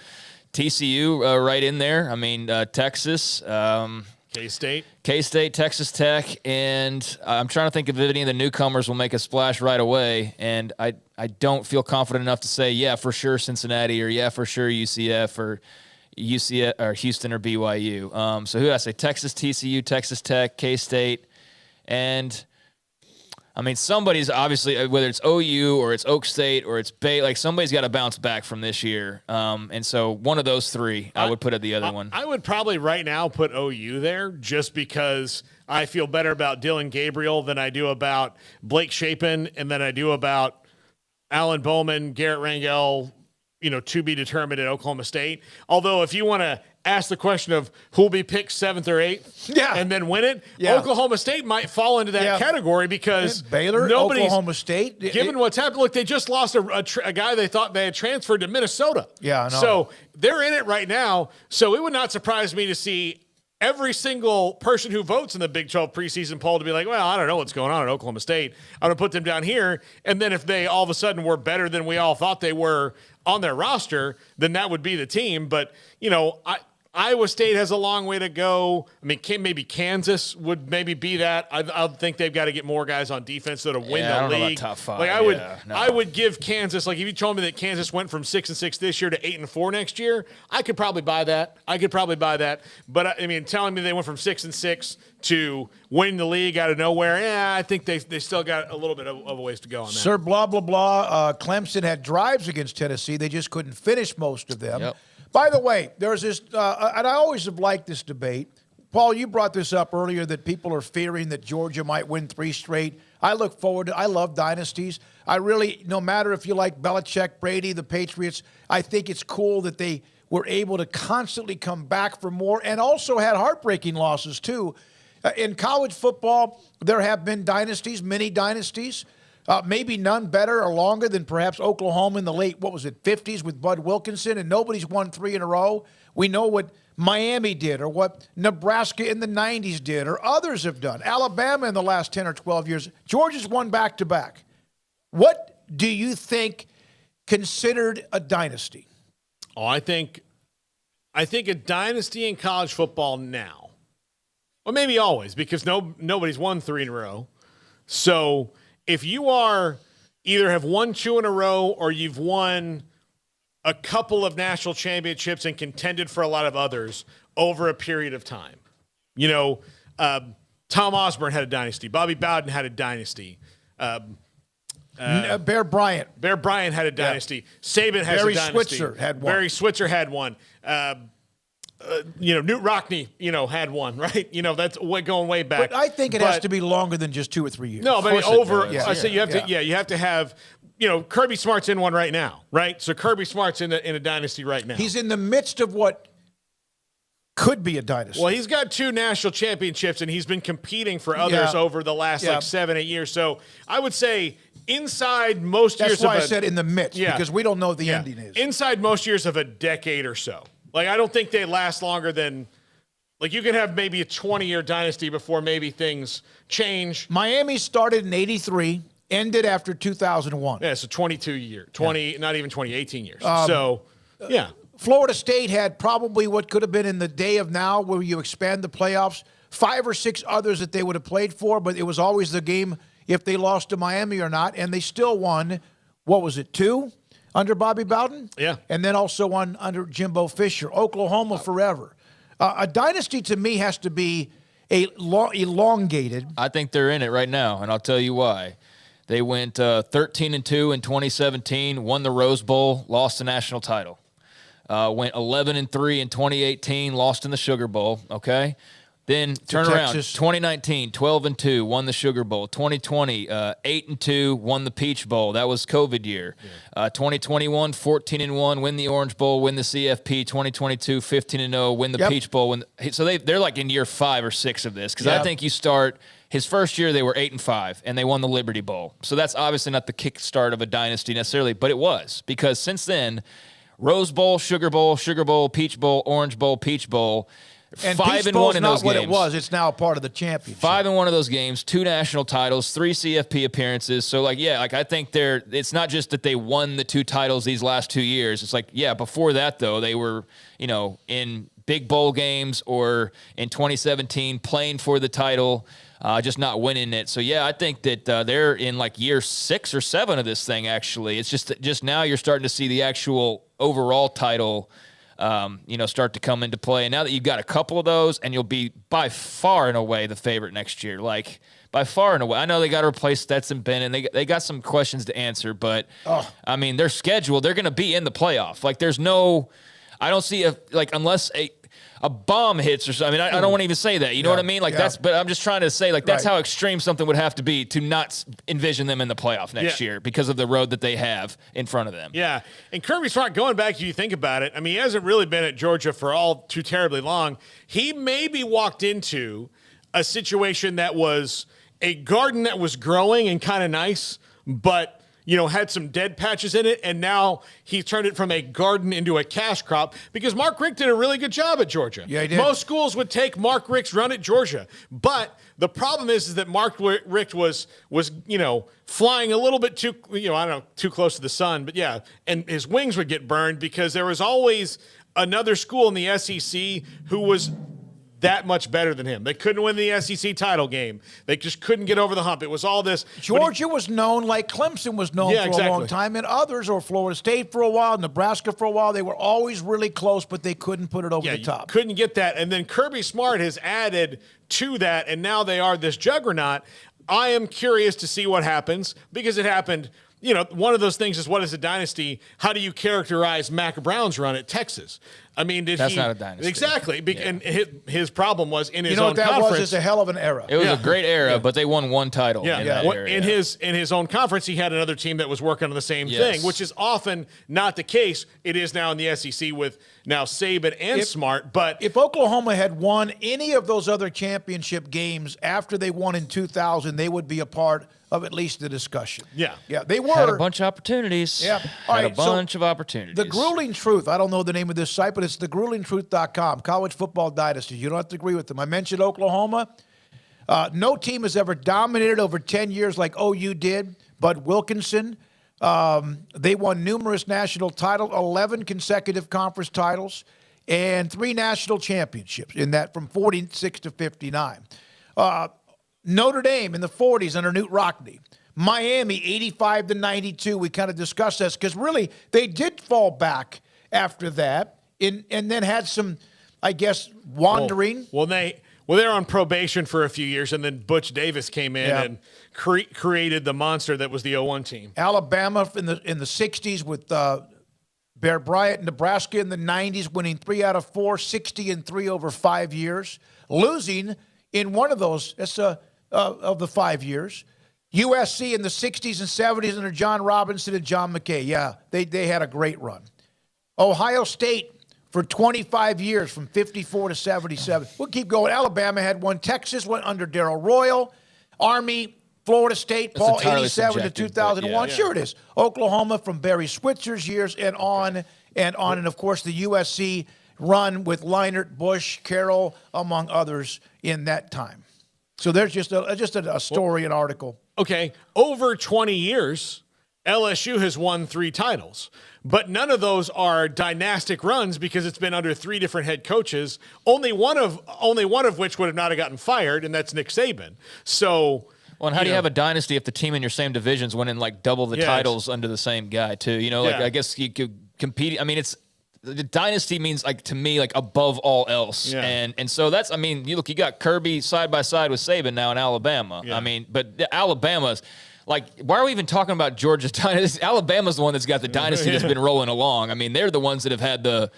TCU right in there. I mean, Texas. K-State, Texas Tech, and I'm trying to think if any of the newcomers will make a splash right away, and I don't feel confident enough to say, yeah, for sure Cincinnati, or yeah, for sure UCF, or Houston or BYU. So who did I say? Texas, TCU, Texas Tech, K-State, and I mean, somebody's obviously, whether it's OU or it's Oak State or it's Bay, somebody's got to bounce back from this year. And so one of those 3, I would put at the other one. I would probably right now put OU there just because I feel better about Dylan Gabriel than I do about Blake Shapen and than I do about Alan Bowman, Garrett Rangel, to be determined at Oklahoma State. Although if you want to ask the question of who will be picked 7th or 8th and then win it, Oklahoma State might fall into that category because Baylor, Oklahoma State. Given what's happened, look, they just lost a guy they thought they had transferred to Minnesota. Yeah, I know. So they're in it right now. So it would not surprise me to see every single person who votes in the Big 12 preseason poll to be like, well, I don't know what's going on at Oklahoma State. I'm going to put them down here. And then if they all of a sudden were better than we all thought they were on their roster, then that would be the team. But, Iowa State has a long way to go. I mean, maybe Kansas would maybe be that. I think they've got to get more guys on defense to win the league. I don't know about top 5. I would give Kansas, if you told me that Kansas went from 6-6 this year to 8-4 next year, I could probably buy that. But I mean, telling me they went from 6-6 to winning the league out of nowhere, I think they still got a little bit of a ways to go on that. Sir, blah, blah, blah. Clemson had drives against Tennessee. They just couldn't finish most of them. Yep. By the way, there's this, and I always have liked this debate. Paul, you brought this up earlier that people are fearing that Georgia might win 3 straight. I look forward to I love dynasties. I really, no matter if you like Belichick, Brady, the Patriots, I think it's cool that they were able to constantly come back for more and also had heartbreaking losses too. In college football, there have been dynasties, many dynasties. Maybe none better or longer than perhaps Oklahoma in the late, 50s with Bud Wilkinson, and nobody's won 3 in a row. We know what Miami did or what Nebraska in the 90s did or others have done. Alabama in the last 10 or 12 years. Georgia's won back-to-back. What do you think considered a dynasty? Oh, I think a dynasty in college football now, or maybe always, because nobody's won 3 in a row. So if you are either have won 2 in a row or you've won a couple of national championships and contended for a lot of others over a period of time. Tom Osborne had a dynasty. Bobby Bowden had a dynasty. Bear Bryant. Bear Bryant had a dynasty. Saban has Barry a dynasty. Switzer had one. Barry Switzer had one. Newt Rockne, had one, right? That's going way back. But I think it has to be longer than just 2 or 3 years. No, but over. I say you have to. Yeah, you have to have. Kirby Smart's in one right now, right? So Kirby Smart's in a dynasty right now. He's in the midst of what could be a dynasty. Well, he's got 2 national championships, and he's been competing for others over the last 7-8 years. So I would say inside most years. That's why I said in the midst, because we don't know what the ending is. Inside most years of a decade or so. Like, I don't think they last longer than, like, you can have maybe a 20-year dynasty before maybe things change. Miami started in 83, ended after 2001. Yeah, so 22 years. Not even 18 years. Florida State had probably what could have been in the day of now where you expand the playoffs, 5 or 6 others that they would have played for, but it was always the game if they lost to Miami or not, and they still won, 2? Under Bobby Bowden? Yeah. And then also one under Jimbo Fisher. Oklahoma forever. A dynasty to me has to be elongated. I think they're in it right now, and I'll tell you why. They went 13-2 in 2017, won the Rose Bowl, lost the national title. Went 11-3 in 2018, lost in the Sugar Bowl, okay? Then turn around, 2019, 12-2, won the Sugar Bowl. 2020, 8-2, won the Peach Bowl. That was COVID year. 2021, 14-1, win the Orange Bowl, win the CFP. 2022, 15-0, win the Peach Bowl. So they're like in year 5 or 6 of this, because I think you start his first year they were 8-5, and they won the Liberty Bowl. So that's obviously not the kickstart of a dynasty necessarily, but it was, because since then, Rose Bowl, Sugar Bowl, Peach Bowl, Orange Bowl, Peach Bowl. And 5-1 in those games. What it was. It's now a part of the championship. 5-1 of those games, 2 national titles, 3 CFP appearances. So, I think it's not just that they won the 2 titles these last 2 years. It's before that, though, they were, in big bowl games or in 2017 playing for the title, just not winning it. So, I think that they're in year 6 or 7 of this thing, actually. It's just now you're starting to see the actual overall title start to come into play. And now that you've got a couple of those, and you'll be by far and away the favorite next year. By far and away. I know they got to replace Stetson Bennett, and they got some questions to answer, but, their schedule, they're going to be in the playoff. I don't see unless a bomb hits or something. I don't want to even say that. You know what I mean? But I'm just trying to say, that's how extreme something would have to be to not envision them in the playoff next year because of the road that they have in front of them. Yeah. And Kirby Smart, going back, if you think about it, he hasn't really been at Georgia for all too terribly long. He maybe walked into a situation that was a garden that was growing and kind of nice, but had some dead patches in it, and now he turned it from a garden into a cash crop because Mark Richt did a really good job at Georgia. Yeah, he did. Most schools would take Mark Richt's run at Georgia, but the problem is that Mark Richt was flying a little bit too, too close to the sun, but and his wings would get burned because there was always another school in the SEC who was that much better than him. They couldn't win the SEC title game. They just couldn't get over the hump. It was all this. Georgia was known like Clemson was known for a long time, and others, or Florida State for a while, Nebraska for a while. They were always really close, but they couldn't put it over the top. Couldn't get that. And then Kirby Smart has added to that, and now they are this juggernaut. I am curious to see what happens because it happened. One of those things is, what is a dynasty? How do you characterize Mac Brown's run at Texas? That's not a dynasty. Exactly. And his problem was in his own conference. You know what that was? It's a hell of an era. It was a great era, but they won 1 title. In that era. In his own conference, he had another team that was working on the same thing, which is often not the case. It is now in the SEC with now Saban and Smart. But if Oklahoma had won any of those other championship games after they won in 2000, they would be a part of at least the discussion. Yeah, they were. Had a bunch of opportunities. Yeah, had a bunch of opportunities. The Grueling Truth. I don't know the name of this site, but it's thegruelingtruth.com. College football dynasty. You don't have to agree with them. I mentioned Oklahoma. No team has ever dominated over 10 years like OU did. Bud Wilkinson. They won numerous national titles, 11 consecutive conference titles, and 3 national championships in that from 46 to 59. Notre Dame in the 40s under Newt Rockne. Miami, 85 to 92. We kind of discussed this because really they did fall back after that and then had some, I guess, wandering. Well, Well, they're on probation for a few years, and then Butch Davis came in and created the monster that was the 0-1 team. Alabama in the 60s with Bear Bryant, Nebraska in the 90s, winning 3 out of 4, 60-3 over 5 years, losing in one of those of the 5 years. USC in the 60s and 70s under John Robinson and John McKay. Yeah, they had a great run. Ohio State for 25 years from 54 to 77. We'll keep going. Alabama had one. Texas went under Darrell Royal. Army, Florida State, Paul, 87 to 2001. Sure it is. Oklahoma from Barry Switzer's years and on and on. And, of course, the USC run with Leinart, Bush, Carroll, among others in that time. So there's just a story, an article. Okay, over 20 years, LSU has won 3 titles, but none of those are dynastic runs because it's been under 3 different head coaches. Only one of which would have not have gotten fired, and that's Nick Saban. So, well, and how do you have a dynasty if the team in your same division's winning like double the titles under the same guy too? You know, like I guess you could compete. I mean, the dynasty means, like, to me, like, above all else. Yeah. And so that's, I mean, you got Kirby side by side with Saban now in Alabama. Yeah. I mean, but Alabama's, like, why are we even talking about Georgia's dynasty? Alabama's the one that's got the dynasty that's been rolling along. I mean, they're the ones that have had the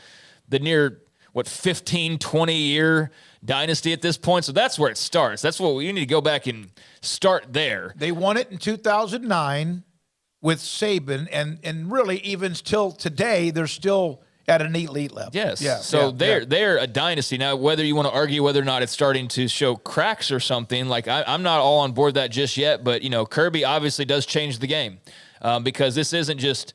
near, 15, 20-year dynasty at this point. So that's where it starts. That's what we need to go back and start there. They won it in 2009 with Saban, and really even till today, they're still at an elite level. Yes. Yeah. So they're a dynasty. Now, whether you want to argue whether or not it's starting to show cracks or something, like I'm not all on board that just yet, but, Kirby obviously does change the game because this isn't just,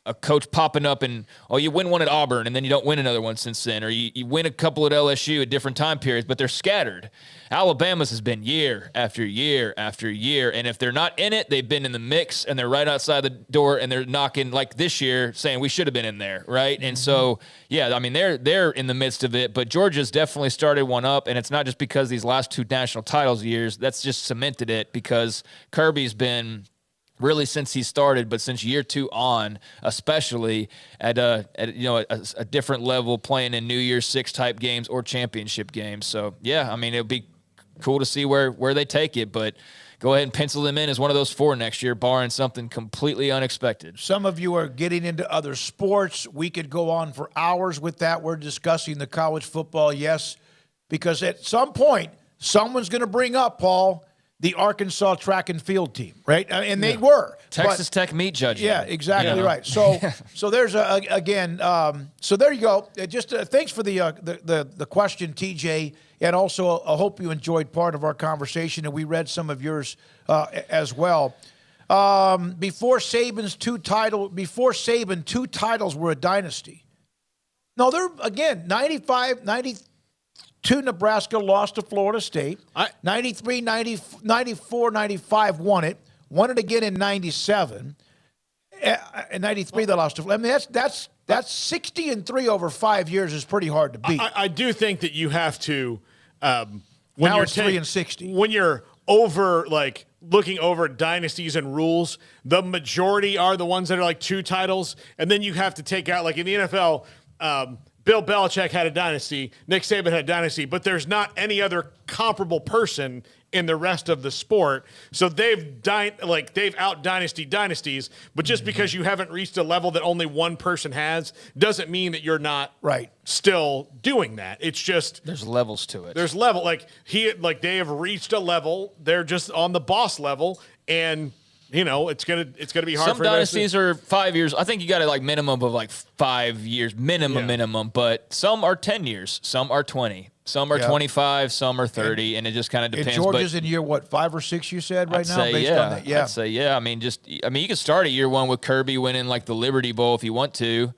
a coach popping up and, you win one at Auburn and then you don't win another one since then, or you win a couple at LSU at different time periods, but they're scattered. Alabama's has been year after year after year, and if they're not in it, they've been in the mix, and they're right outside the door, and they're knocking, like this year, saying we should have been in there, right? And so, I mean, they're in the midst of it, but Georgia's definitely started one up, and it's not just because these last 2 national titles years, that's just cemented it, because Kirby's been really since he started, but since year 2 on, especially at a different level, playing in New Year's 6 type games or championship games. So I mean, it'll be cool to see where they take it, but go ahead and pencil them in as one of those 4 next year, barring something completely unexpected. Some of you are getting into other sports. We could go on for hours with that. We're discussing the college football, yes, because at some point, someone's going to bring up, Paul, the Arkansas track and field team, right? And they were. Texas Tech meat judging. Yeah, exactly right. So there's so there you go. Just thanks for the question, TJ, and also I hope you enjoyed part of our conversation, and we read some of yours as well. Before Saban, 2 titles were a dynasty. No, they're again 95, 93. 2 Nebraska lost to Florida State. 93, 94, 95 won it again in 97. In 93 they lost to Florida. I mean, that's 60-3 over 5 years is pretty hard to beat. I do think that you have to when now you're it's 3-60. When you're over, like, looking over dynasties and rules, the majority are the ones that are like 2 titles, and then you have to take out, like in the NFL, Bill Belichick had a dynasty, Nick Saban had a dynasty, but there's not any other comparable person in the rest of the sport. So they've out dynasties, but just because you haven't reached a level that only one person has doesn't mean that you're not still doing that. It's just there's levels to it. There's level they have reached a level. They're just on the boss level, and it's gonna be hard. Some dynasties are 5 years. I think you got a minimum of 5 years, minimum. But some are 10 years, some are 20, some are 25, some are 30, and it just kind of depends. And Georgia's in year 5 or 6? You said right now. Based on that? I'd say yeah. I mean, you could start at year 1 with Kirby winning the Liberty Bowl if you want to.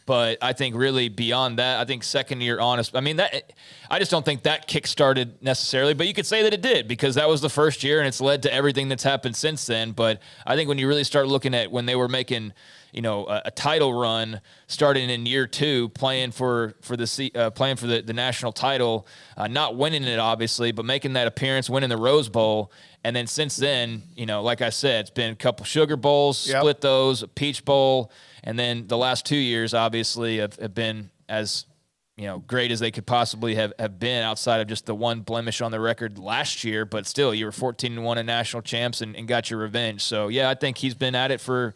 But I think really beyond that, I think second year honest. I mean, I just don't think that kick-started necessarily, but you could say that it did because that was the first year and it's led to everything that's happened since then. But I think when you really start looking at when they were making, a title run starting in year 2, playing for the national title, not winning it obviously, but making that appearance, winning the Rose Bowl. And then since then, like I said, it's been a couple Sugar Bowls, split those, a Peach Bowl. And then the last 2 years, obviously, have been as, great as they could possibly have been outside of just the one blemish on the record last year. But still, you were 14-1 in national champs and got your revenge. So, yeah, I think he's been at it for a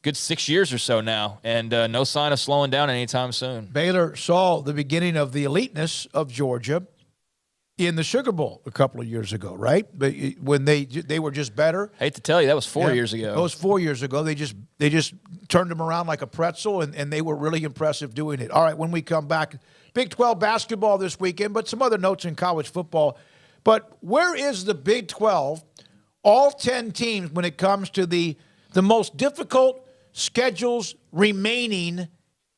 good 6 years or so now, and no sign of slowing down anytime soon. Baylor saw the beginning of the eliteness of Georgia in the Sugar Bowl a couple of years ago, right? But when they were just better. I hate to tell you, that was 4 years ago. That was 4 years ago. They just turned them around like a pretzel, and they were really impressive doing it. All right, when we come back, Big 12 basketball this weekend, but some other notes in college football. But where is the Big 12, all 10 teams, when it comes to the most difficult schedules remaining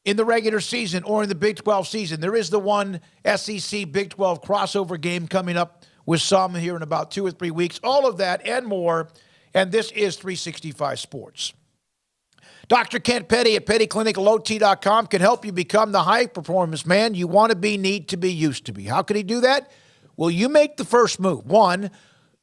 in the regular season or in the Big 12 season? There is the one SEC Big 12 crossover game coming up with some here in about 2 or 3 weeks. All of that and more, and this is 365 Sports. Dr. Kent Petty at pettyclinicalot.com can help you become the high-performance man you want to be, need to be, used to be. How can he do that? Well, you make the first move. 1,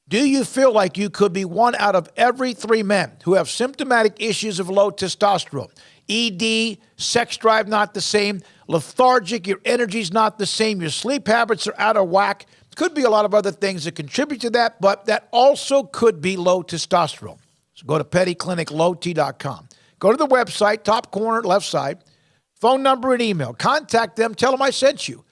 do you feel like you could be 1 out of every 3 men who have symptomatic issues of low testosterone? ED, sex drive not the same, lethargic, your energy's not the same, your sleep habits are out of whack. Could be a lot of other things that contribute to that, but that also could be low testosterone. So go to pettyclinicalot.com. Go to the website, top corner, left side, phone number and email. Contact them, tell them I sent you.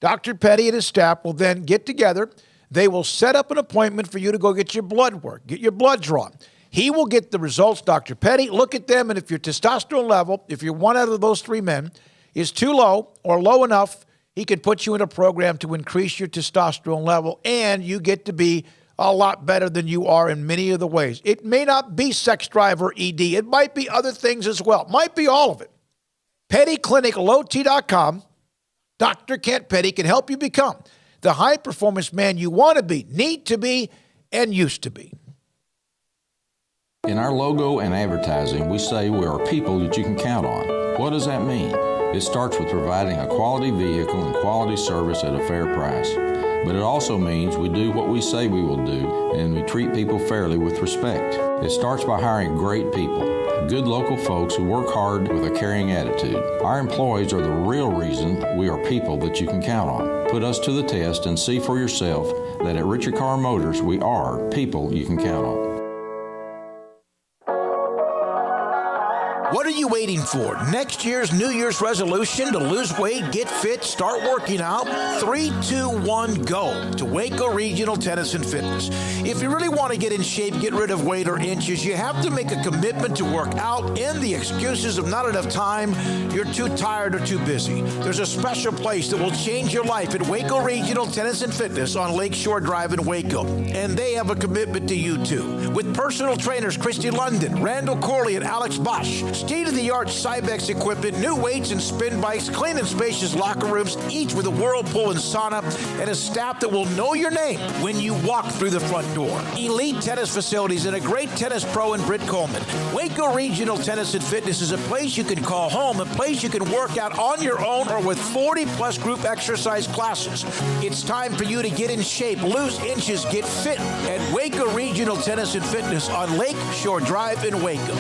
Dr. Petty and his staff will then get together. They will set up an appointment for you to go get your blood work, get your blood drawn. He will get the results, Dr. Petty, look at them, and if your testosterone level, if you're 1 out of those 3 men, is too low or low enough, he can put you in a program to increase your testosterone level, and you get to be a lot better than you are in many of the ways. It may not be sex drive or ED. It might be other things as well. It might be all of it. pettyclinicalot.com. Dr. Kent Petty can help you become the high-performance man you want to be, need to be, and used to be. In our logo and advertising, we say we are people that you can count on. What does that mean? It starts with providing a quality vehicle and quality service at a fair price. But it also means we do what we say we will do, and we treat people fairly with respect. It starts by hiring great people, good local folks who work hard with a caring attitude. Our employees are the real reason we are people that you can count on. Put us to the test and see for yourself that at Richard Carr Motors, we are people you can count on. What are you waiting for? Next year's New Year's resolution to lose weight, get fit, start working out? 3, 2, 1, go to Waco Regional Tennis and Fitness. If you really want to get in shape, get rid of weight or inches, you have to make a commitment to work out, and the excuses of not enough time, you're too tired or too busy. There's a special place that will change your life at Waco Regional Tennis and Fitness on Lakeshore Drive in Waco. And they have a commitment to you too. With personal trainers Christy London, Randall Corley, and Alex Bosch. State-of-the-art Cybex equipment, new weights and spin bikes, clean and spacious locker rooms, each with a whirlpool and sauna, and a staff that will know your name when you walk through the front door. Elite tennis facilities and a great tennis pro in Britt Coleman. Waco Regional Tennis and Fitness is a place you can call home, a place you can work out on your own or with 40-plus group exercise classes. It's time for you to get in shape, lose inches, get fit at Waco Regional Tennis and Fitness on Lake Shore Drive in Waco.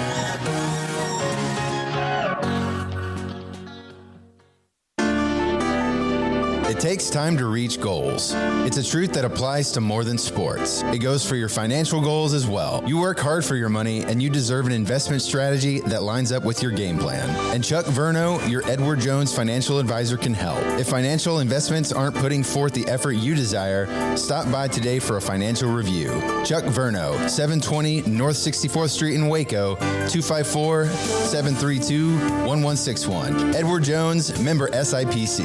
It takes time to reach goals. It's a truth that applies to more than sports. It goes for your financial goals as well. You work hard for your money, and you deserve an investment strategy that lines up with your game plan. And Chuck Verno, your Edward Jones financial advisor, can help. If financial investments aren't putting forth the effort you desire, stop by today for a financial review. Chuck Verno, 720 North 64th Street in Waco, 254-732-1161. Edward Jones, member SIPC.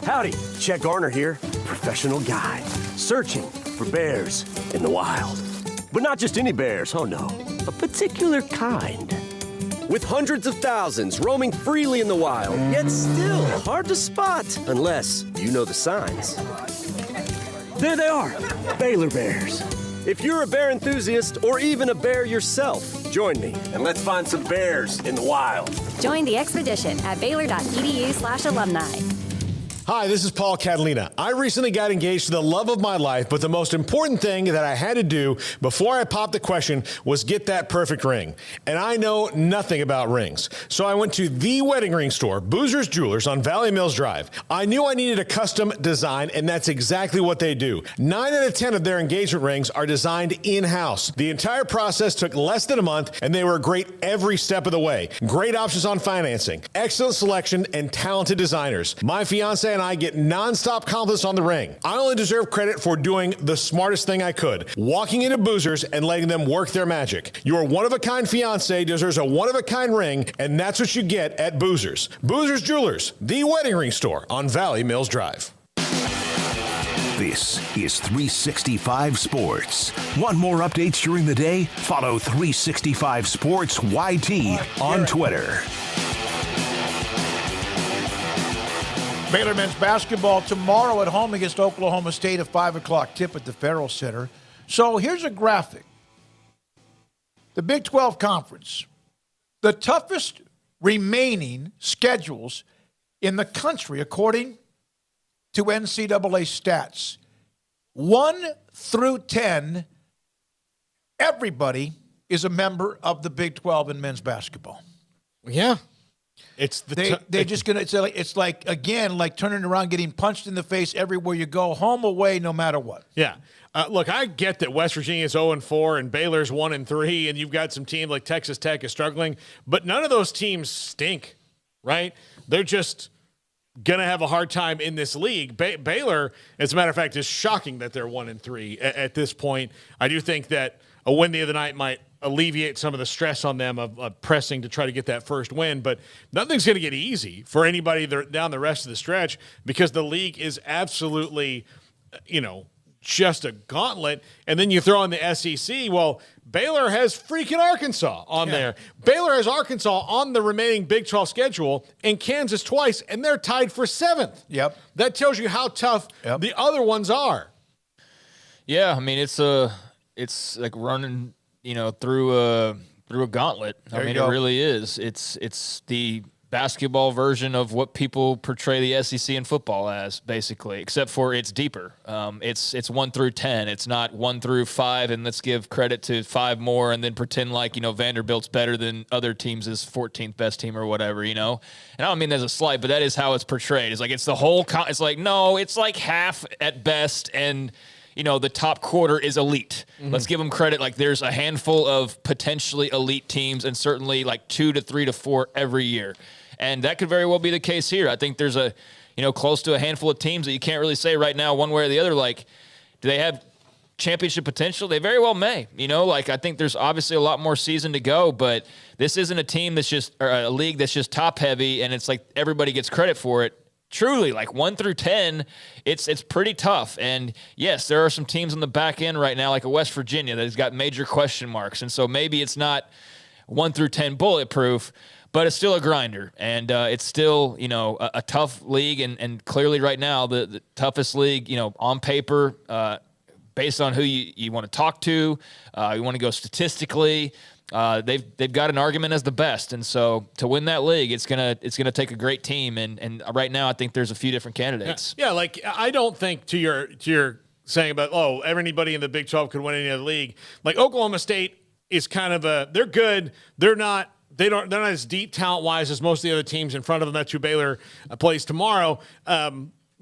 Howdy, Chet Garner here, professional guide, searching for bears in the wild. But not just any bears, oh no, a particular kind. With hundreds of thousands roaming freely in the wild, yet still hard to spot unless you know the signs. There they are, Baylor bears. If you're a bear enthusiast or even a bear yourself, join me and let's find some bears in the wild. Join the expedition at baylor.edu/alumni. Hi, this is Paul Catalina. I recently got engaged to the love of my life, but the most important thing that I had to do before I popped the question was get that perfect ring. And I know nothing about rings. So I went to the wedding ring store, Boozer's Jewelers on Valley Mills Drive. I knew I needed a custom design, and that's exactly what they do. 9 out of 10 of their engagement rings are designed in-house. The entire process took less than a month, and they were great every step of the way. Great options on financing, excellent selection, and talented designers. My fiance and I get nonstop compliments on the ring. I only deserve credit for doing the smartest thing I could, walking into Boozer's and letting them work their magic. Your one-of-a-kind fiance deserves a one-of-a-kind ring, and that's what you get at Boozer's. Boozer's Jewelers, the wedding ring store on Valley Mills Drive. This is 365 Sports. Want more updates during the day? Follow 365 Sports YT on Twitter. Baylor men's basketball tomorrow at home against Oklahoma State, a 5 o'clock tip at the Farrell Center. So here's a graphic. The Big 12 Conference, the toughest remaining schedules in the country, according to NCAA stats. 1 through 10, everybody is a member of the Big 12 in men's basketball. Yeah. It's they're just gonna. It's like again, like turning around, getting punched in the face everywhere you go, home, away, no matter what. Yeah. Look, I get that West Virginia is 0-4 and Baylor's 1-3, and you've got some teams like Texas Tech is struggling, but none of those teams stink, right? They're just gonna have a hard time in this league. Baylor, as a matter of fact, is shocking that they're 1-3 at this point. I do think that a win the other night might alleviate some of the stress on them of pressing to try to get that first win. But nothing's going to get easy for anybody down the rest of the stretch because the league is absolutely, just a gauntlet. And then you throw in the SEC. Well, Baylor has freaking Arkansas on there. Baylor has Arkansas on the remaining Big 12 schedule and Kansas twice, and they're tied for 7th. Yep. That tells you how tough the other ones are. Yeah, I mean, it's like running through a gauntlet. I mean, it really is. It's the basketball version of what people portray the SEC in football as, basically, except for it's deeper. It's 1 through 10. It's not 1 through 5, and let's give credit to 5 more, and then pretend like Vanderbilt's better than other teams' 14th best team or whatever. And I don't mean there's a slight, but that is how it's portrayed. It's like it's the whole. It's like no, it's like half at best, and the top quarter is elite. Mm-hmm. Let's give them credit. Like there's a handful of potentially elite teams and certainly like 2 to 3 to 4 every year. And that could very well be the case here. I think there's close to a handful of teams that you can't really say right now one way or the other. Like, do they have championship potential? They very well may. I think there's obviously a lot more season to go, but this isn't a team or a league that's just top heavy and it's like everybody gets credit for it. Truly, like 1 through 10, it's pretty tough. And yes, there are some teams on the back end right now, like a West Virginia, that has got major question marks. And so maybe it's not 1 through 10 bulletproof, but it's still a grinder. And it's still, a tough league. And clearly right now, the toughest league, on paper, based on who you want to talk to, you want to go statistically. They've got an argument as the best, and so to win that league, it's gonna take a great team. And right now, I think there's a few different candidates. Yeah, like I don't think to your saying about anybody in the Big 12 could win any other league. Like Oklahoma State is kind of they're good. They're not as deep talent wise as most of the other teams in front of them. That's who Baylor plays tomorrow.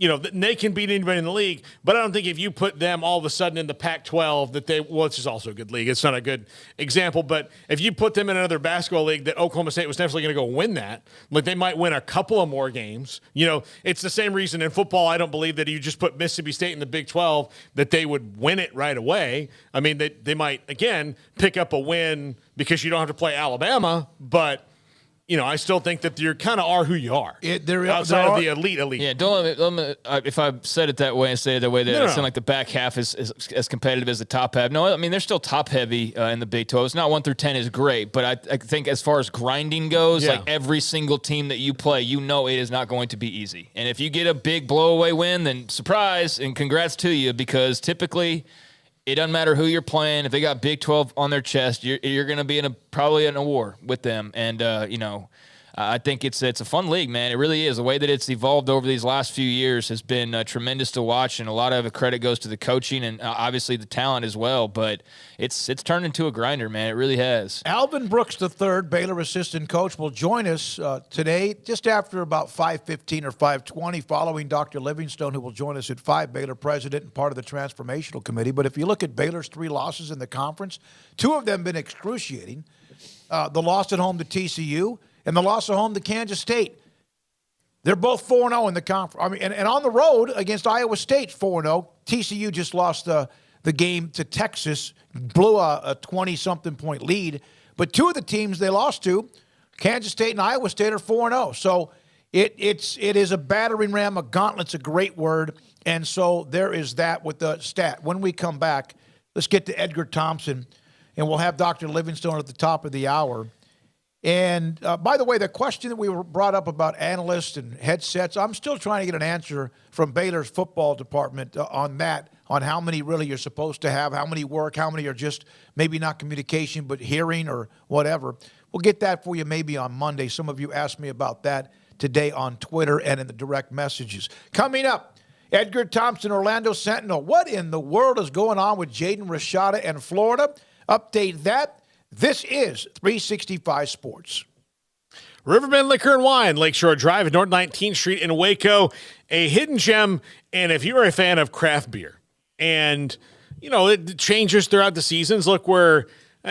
They can beat anybody in the league, but I don't think if you put them all of a sudden in the Pac-12 which is also a good league. It's not a good example, but if you put them in another basketball league that Oklahoma State was definitely going to go win that, like they might win a couple of more games. It's the same reason in football. I don't believe that you just put Mississippi State in the Big 12 that they would win it right away. I mean, they might, again, pick up a win because you don't have to play Alabama, but I still think that you kind of are who you are. Outside of the elite. Yeah, don't let me if I said it that way and say it that way, that it sound like the back half is as competitive as the top half. No, I mean, they're still top heavy in the Big 12. It's not 1 through 10 is great, but I think as far as grinding goes, like every single team that you play, it is not going to be easy. And if you get a big blowaway win, then surprise and congrats to you, because typically it doesn't matter who you're playing. If they got Big 12 on their chest, you're going to be probably in a war with them. And, I think it's a fun league, man. It really is. The way that it's evolved over these last few years has been tremendous to watch, and a lot of credit goes to the coaching and obviously the talent as well. But it's turned into a grinder, man. It really has. Alvin Brooks III, Baylor assistant coach, will join us today just after about 5:15 or 5:20, following Dr. Livingstone, who will join us at 5, Baylor president and part of the transformational committee. But if you look at Baylor's 3 losses in the conference, 2 of them been excruciating. The loss at home to TCU and the loss at home to Kansas State. They're both 4-0 in the conference. I mean, and on the road against Iowa State, 4-0. TCU just lost the game to Texas, blew a 20-something point lead. But 2 of the teams they lost to, Kansas State and Iowa State, are 4-0. So it is a battering ram. A gauntlet's a great word. And so there is that with the stat. When we come back, let's get to Edgar Thompson, and we'll have Dr. Livingstone at the top of the hour. And by the way, the question that we were brought up about analysts and headsets, I'm still trying to get an answer from Baylor's football department on that, on how many really you're supposed to have, how many work, how many are just maybe not communication but hearing or whatever. We'll get that for you maybe on Monday. Some of you asked me about that today on Twitter and in the direct messages. Coming up, Edgar Thompson, Orlando Sentinel. What in the world is going on with Jaden Rashada and Florida? Update that. This is 365 Sports. Riverbend Liquor and Wine, Lakeshore Drive at North 19th Street in Waco, a hidden gem. And if you're a fan of craft beer, and, you know, it changes throughout the seasons. Look, we're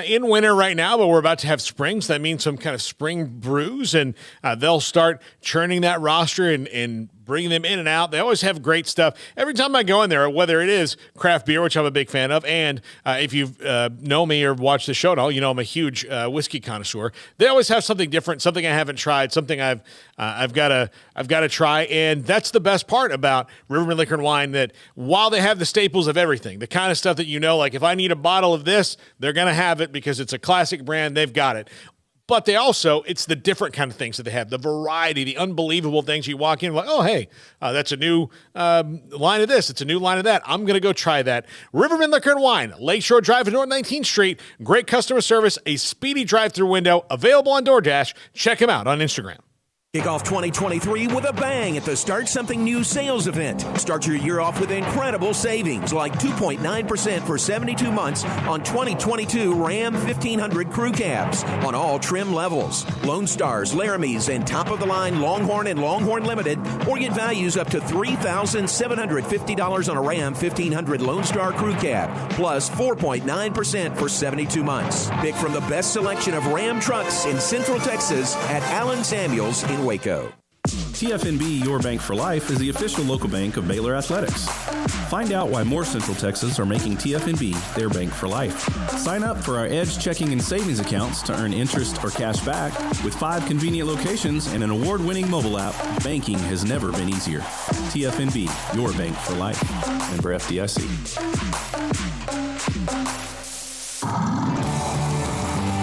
in winter right now, but we're about to have spring, so that means some kind of spring brews, and they'll start churning that roster and bringing them in and out. They always have great stuff. Every time I go in there, whether it is craft beer, which I'm a big fan of, and if you know me or watched the show at all, you know I'm a huge whiskey connoisseur. They always have something different, something I haven't tried, something I've got to try, and that's the best part about Riverbend Liquor and Wine, that while they have the staples of everything, the kind of stuff that you know, like if I need a bottle of this, they're going to have it because it's a classic brand, they've got it. But they also, it's the different kind of things that they have, the variety, the unbelievable things. You walk in like, oh, hey, that's a new line of this. It's a new line of that. I'm going to go try that. Riverbend Liquor and Wine, Lakeshore Drive at North 19th Street. Great customer service, a speedy drive-through window, available on DoorDash. Check them out on Instagram. Kick off 2023 with a bang at the Start Something New sales event. Start your year off with incredible savings like 2.9% for 72 months on 2022 Ram 1500 crew cabs on all trim levels. Lone Stars, Laramies, and top-of-the-line Longhorn and Longhorn Limited, or get values up to $3,750 on a Ram 1500 Lone Star crew cab, plus 4.9% for 72 months. Pick from the best selection of Ram trucks in Central Texas at Allen Samuels in Waco. TFNB Your Bank for Life is the official local bank of Baylor Athletics. Find out why more Central Texans are making TFNB their bank for life. Sign up for our Edge checking and savings accounts to earn interest or cash back. With 5 convenient locations and an award-winning mobile app, banking has never been easier. TFNB Your Bank for Life. Member FDIC.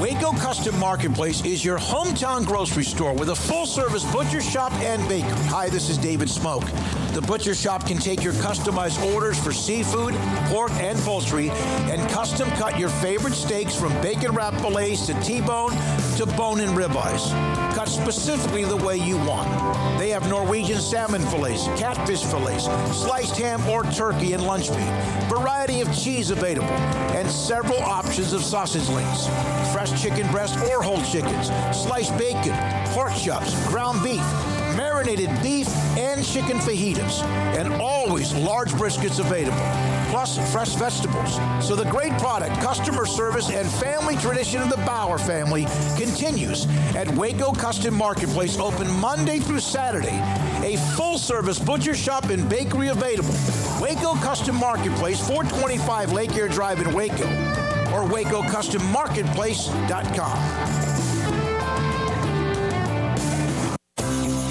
Waco Custom Marketplace is your hometown grocery store with a full-service butcher shop and bakery. Hi, this is David Smoak. The butcher shop can take your customized orders for seafood, pork, and poultry, and custom cut your favorite steaks from bacon-wrapped fillets to T-bone to bone-in ribeyes, cut specifically the way you want. They have Norwegian salmon fillets, catfish fillets, sliced ham or turkey and lunch meat, variety of cheese available, and several options of sausage links, fresh chicken breast or whole chickens, sliced bacon, pork chops, ground beef, marinated beef, and chicken fajitas, and always large briskets available, plus fresh vegetables. So the great product, customer service, and family tradition of the Bauer family continues at Waco Custom Marketplace, open Monday through Saturday. A full-service butcher shop and bakery available. Waco Custom Marketplace, 425 Lake Air Drive in Waco, or WacoCustomMarketplace.com.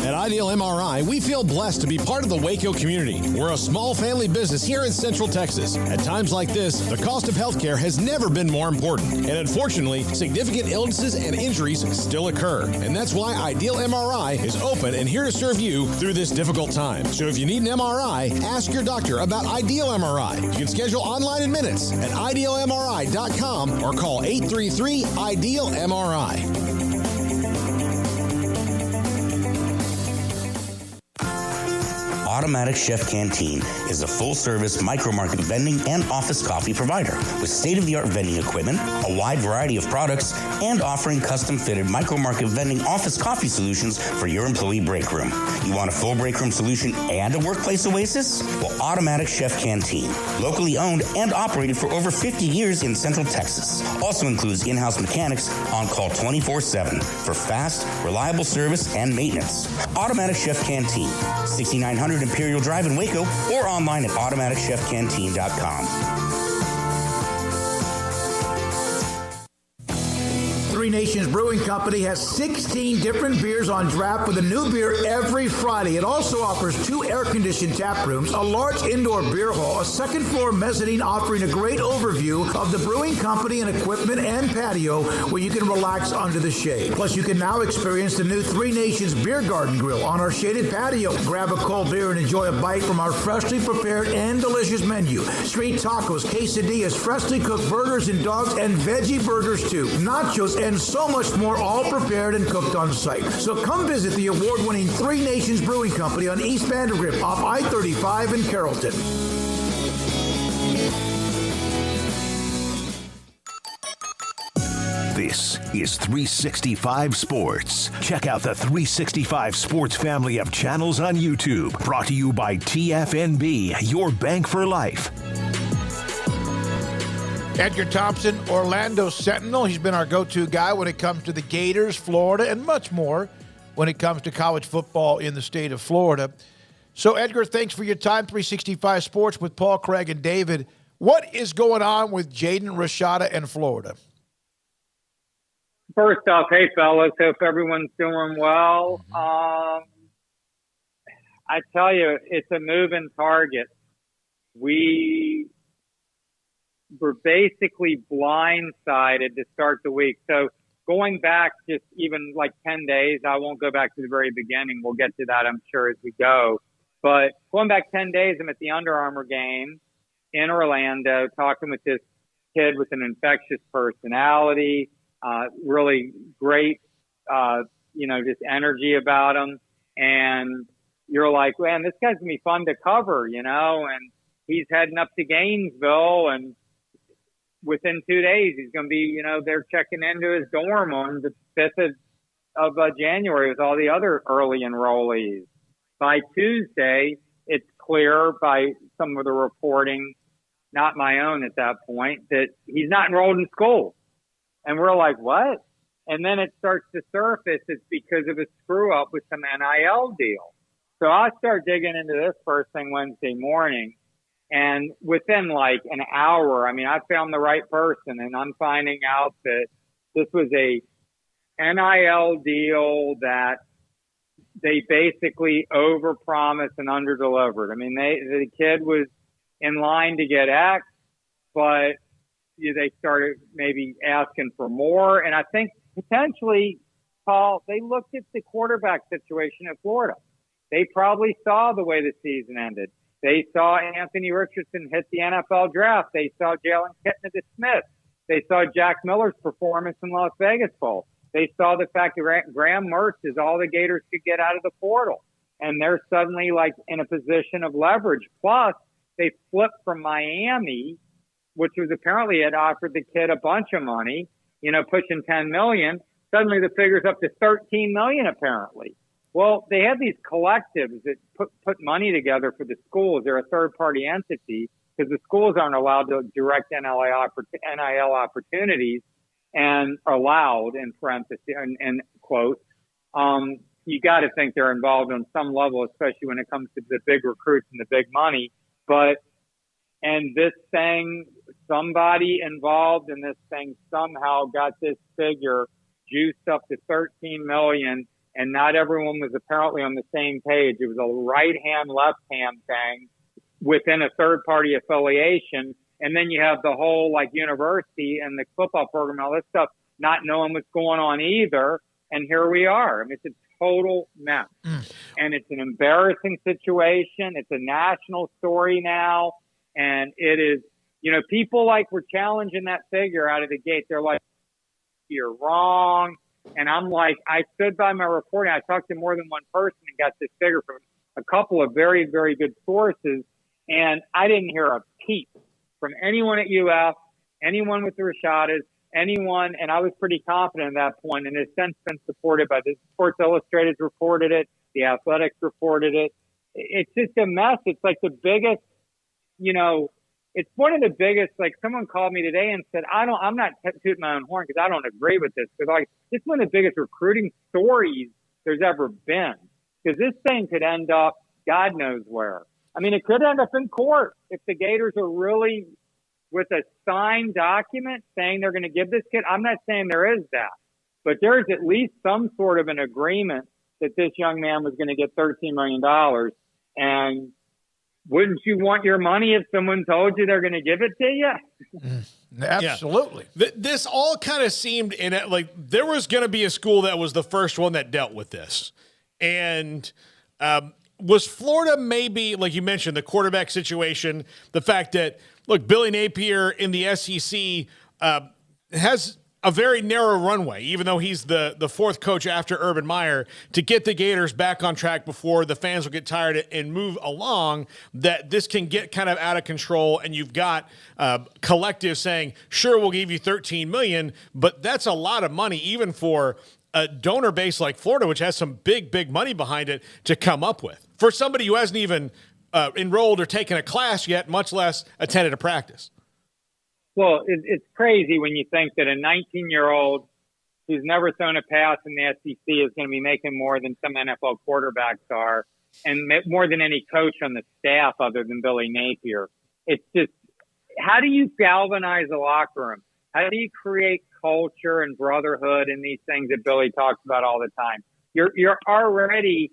At Ideal MRI, we feel blessed to be part of the Waco community. We're a small family business here in Central Texas. At times like this, the cost of healthcare has never been more important. And unfortunately, significant illnesses and injuries still occur. And that's why Ideal MRI is open and here to serve you through this difficult time. So if you need an MRI, ask your doctor about Ideal MRI. You can schedule online in minutes at idealmri.com or call 833-IDEAL-MRI. Automatic Chef Canteen is a full-service micro-market vending and office coffee provider with state-of-the-art vending equipment, a wide variety of products, and offering custom-fitted micro-market vending office coffee solutions for your employee break room. You want a full break room solution and a workplace oasis? Well, Automatic Chef Canteen, locally owned and operated for over 50 years in Central Texas, also includes in-house mechanics on call 24/7 for fast, reliable service and maintenance. Automatic Chef Canteen, 6900 Imperial Drive in Waco, or online at automaticchefcanteen.com. Three Nations Brewing Company has 16 different beers on draft with a new beer every Friday. It also offers 2 air-conditioned tap rooms, a large indoor beer hall, a second-floor mezzanine offering a great overview of the brewing company and equipment and patio where you can relax under the shade. Plus, you can now experience the new Three Nations Beer Garden Grill on our shaded patio. Grab a cold beer and enjoy a bite from our freshly prepared and delicious menu. Street tacos, quesadillas, freshly cooked burgers and dogs, and veggie burgers too. Nachos and so much more, all prepared and cooked on site. So come visit the award-winning Three Nations Brewing Company on East Vandergrift off I-35 in Carrollton. This is 365 Sports. Check out the 365 Sports family of channels on YouTube. Brought to you by TFNB, your bank for life. Edgar Thompson, Orlando Sentinel. He's been our go-to guy when it comes to the Gators, Florida, and much more when it comes to college football in the state of Florida. So, Edgar, thanks for your time. 365 Sports with Paul, Craig, and David. What is going on with Jaden Rashada and Florida? First off, hey, fellas, hope everyone's doing well. I tell you, it's a moving target. We were basically blindsided to start the week. So going back just even like 10 days, I won't go back to the very beginning. We'll get to that, I'm sure, as we go. But going back 10 days, I'm at the Under Armour game in Orlando talking with this kid with an infectious personality, really great, just energy about him. And you're like, man, this guy's going to be fun to cover, and he's heading up to Gainesville, and within 2 days, he's going to be, they're checking into his dorm on the 5th of January with all the other early enrollees. By Tuesday, it's clear by some of the reporting, not my own at that point, that he's not enrolled in school. And we're like, what? And then it starts to surface. It's because of a screw up with some NIL deal. So I start digging into this first thing Wednesday morning. And within like an hour, I found the right person, and I'm finding out that this was a NIL deal that they basically overpromised and underdelivered. The kid was in line to get X, but they started maybe asking for more. And I think potentially, Paul, they looked at the quarterback situation at Florida. They probably saw the way the season ended. They saw Anthony Richardson hit the NFL draft. They saw Jalen Kitna to Smith. They saw Jack Miller's performance in Las Vegas Bowl. They saw the fact that Graham Mertz is all the Gators could get out of the portal. And they're suddenly like in a position of leverage. Plus, they flipped from Miami, which was apparently had offered the kid a bunch of money, pushing $10 million. Suddenly the figure's up to $13 million apparently. Well, they have these collectives that put money together for the schools. They're a third-party entity because the schools aren't allowed to direct NIL opportunities and allowed, in parentheses, and quote. You got to think they're involved on some level, especially when it comes to the big recruits and the big money. And this thing, somebody involved in this thing somehow got this figure juiced up to $13 million. And not everyone was apparently on the same page. It was a right-hand, left-hand thing within a third-party affiliation. And then you have the whole, university and the football program and all this stuff not knowing what's going on either. And here we are. It's a total mess. And it's an embarrassing situation. It's a national story now. And it is, people were challenging that figure out of the gate. They're like, you're wrong. And I'm like, I stood by my reporting. I talked to more than one person and got this figure from a couple of very, very good sources, and I didn't hear a peep from anyone at UF, anyone with the Rashadas, anyone, and I was pretty confident at that point, and it's since been supported by the Sports Illustrated reported it, the Athletics reported it. It's just a mess. It's like the biggest, it's one of the biggest, like someone called me today and said, I'm not tooting my own horn because I don't agree with this. But like, it's one of the biggest recruiting stories there's ever been, because this thing could end up, God knows where. I mean, it could end up in court if the Gators are really with a signed document saying they're going to give this kid. I'm not saying there is that, but there's at least some sort of an agreement that this young man was going to get $13 million. And wouldn't you want your money if someone told you they're going to give it to you? Absolutely. Yeah. This all kind of seemed in it like there was going to be a school that was the first one that dealt with this. And was Florida maybe, like you mentioned, the quarterback situation, the fact that, look, Billy Napier in the SEC has a very narrow runway, even though he's the fourth coach after Urban Meyer, to get the Gators back on track before the fans will get tired and move along, that this can get kind of out of control. And you've got collective saying, sure, we'll give you $13 million, but that's a lot of money, even for a donor base like Florida, which has some big, big money behind it, to come up with for somebody who hasn't even enrolled or taken a class yet, much less attended a practice. Well, it's crazy when you think that a 19-year-old who's never thrown a pass in the SEC is going to be making more than some NFL quarterbacks are, and more than any coach on the staff other than Billy Napier. It's just, how do you galvanize a locker room? How do you create culture and brotherhood and these things that Billy talks about all the time? You're already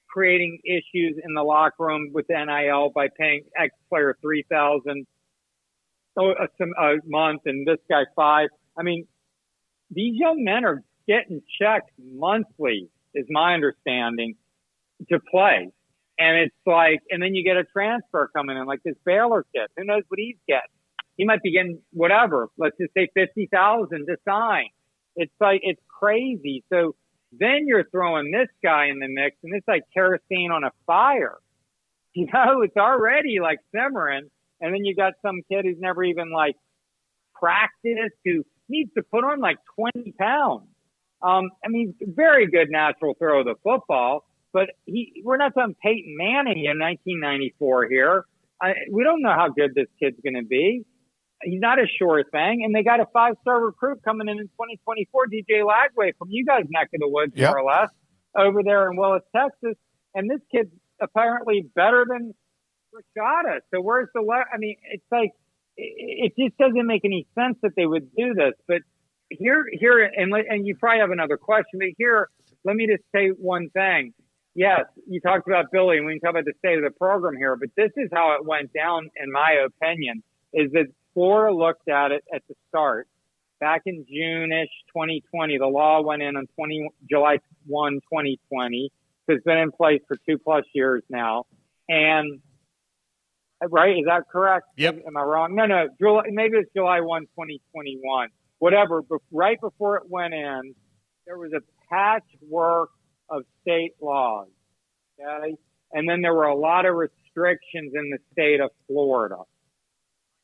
creating issues in the locker room with the NIL by paying X player $3,000 a month and this guy $5,000. I mean, these young men are getting checked monthly, is my understanding, to play. And it's like, and then you get a transfer coming in, like this Baylor kid. Who knows what he's getting? He might be getting whatever. Let's just say $50,000 to sign. It's like, it's crazy. So then you're throwing this guy in the mix, and it's like kerosene on a fire. It's already like simmering. And then you got some kid who's never even like practiced, who needs to put on like 20 pounds. I mean, very good natural throw of the football, but we're not talking Peyton Manning in 1994 here. We don't know how good this kid's going to be. He's not a sure thing. And they got a 5-star recruit coming in 2024, DJ Lagway from you guys' neck of the woods, more or less, over there in Willis, Texas. And this kid's apparently better than Rashada. So where's I mean, it's like, it just doesn't make any sense that they would do this. But here, and you probably have another question, but here, let me just say one thing. Yes, you talked about Billy, and we can talk about the state of the program here, but this is how it went down, in my opinion, is that Florida looked at it at the start. Back in June-ish 2020, the law went in on July 1, 2020. So it's been in place for 2+ years now. And right? Is that correct? Yep. Am I wrong? No. Maybe it's July 1, 2021. Whatever. But right before it went in, there was a patchwork of state laws. Okay. And then there were a lot of restrictions in the state of Florida.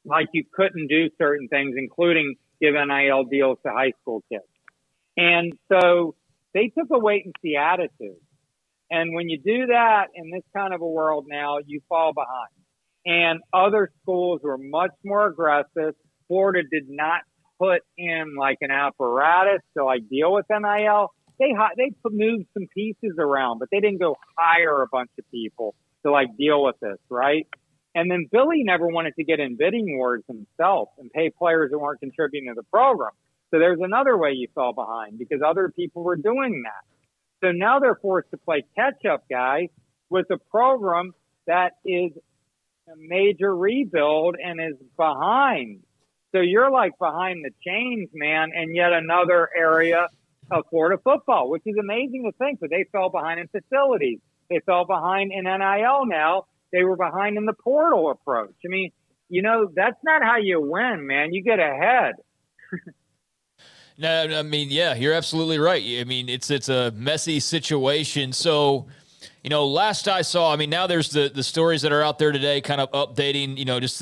Like you couldn't do certain things, including give NIL deals to high school kids. And so they took a wait and see attitude. And when you do that in this kind of a world now, you fall behind. And other schools were much more aggressive. Florida did not put in like an apparatus to like deal with NIL. They moved some pieces around, but they didn't go hire a bunch of people to like deal with this, right? And then Billy never wanted to get in bidding wars himself and pay players that weren't contributing to the program. So there's another way you fell behind, because other people were doing that. So now they're forced to play catch up, guys, with a program that is a major rebuild and is behind. So you're like behind the chains, man, and yet another area of Florida football, which is amazing to think, but they fell behind in facilities. They fell behind in NIL now. They were behind in the portal approach. I mean, that's not how you win, man. You get ahead. No, I mean, yeah, you're absolutely right. I mean, it's a messy situation. So, last I saw, now there's the stories that are out there today kind of updating, just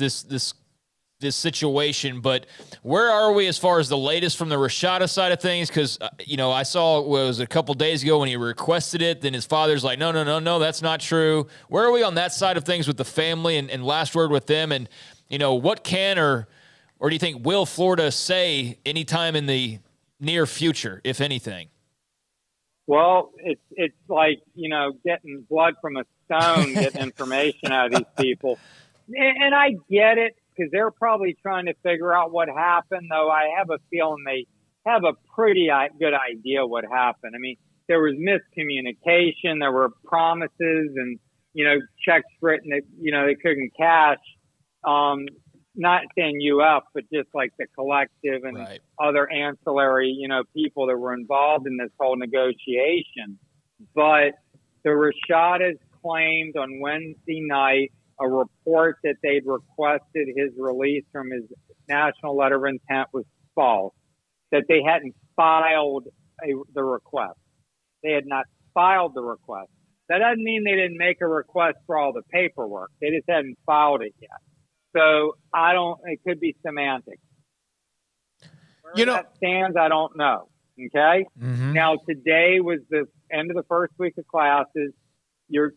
this situation, but where are we as far as the latest from the Rashada side of things? Because, I saw it was a couple days ago when he requested it, then his father's like, no, that's not true. Where are we on that side of things with the family and last word with them? And, what can or do you think will Florida say anytime in the near future, if anything? Well, it's like, getting blood from a stone, getting information out of these people. And I get it, because they're probably trying to figure out what happened, though I have a feeling they have a pretty good idea what happened. There was miscommunication, there were promises and, checks written that, they couldn't cash. Not saying UF, but just like the collective and other ancillary, people that were involved in this whole negotiation. But the Rashadas claimed on Wednesday night a report that they'd requested his release from his national letter of intent was false, that they hadn't filed the request. They had not filed the request. That doesn't mean they didn't make a request for all the paperwork. They just hadn't filed it yet. So it could be semantics. Where that stands, I don't know. Okay? Mm-hmm. Now, today was the end of the first week of classes. You're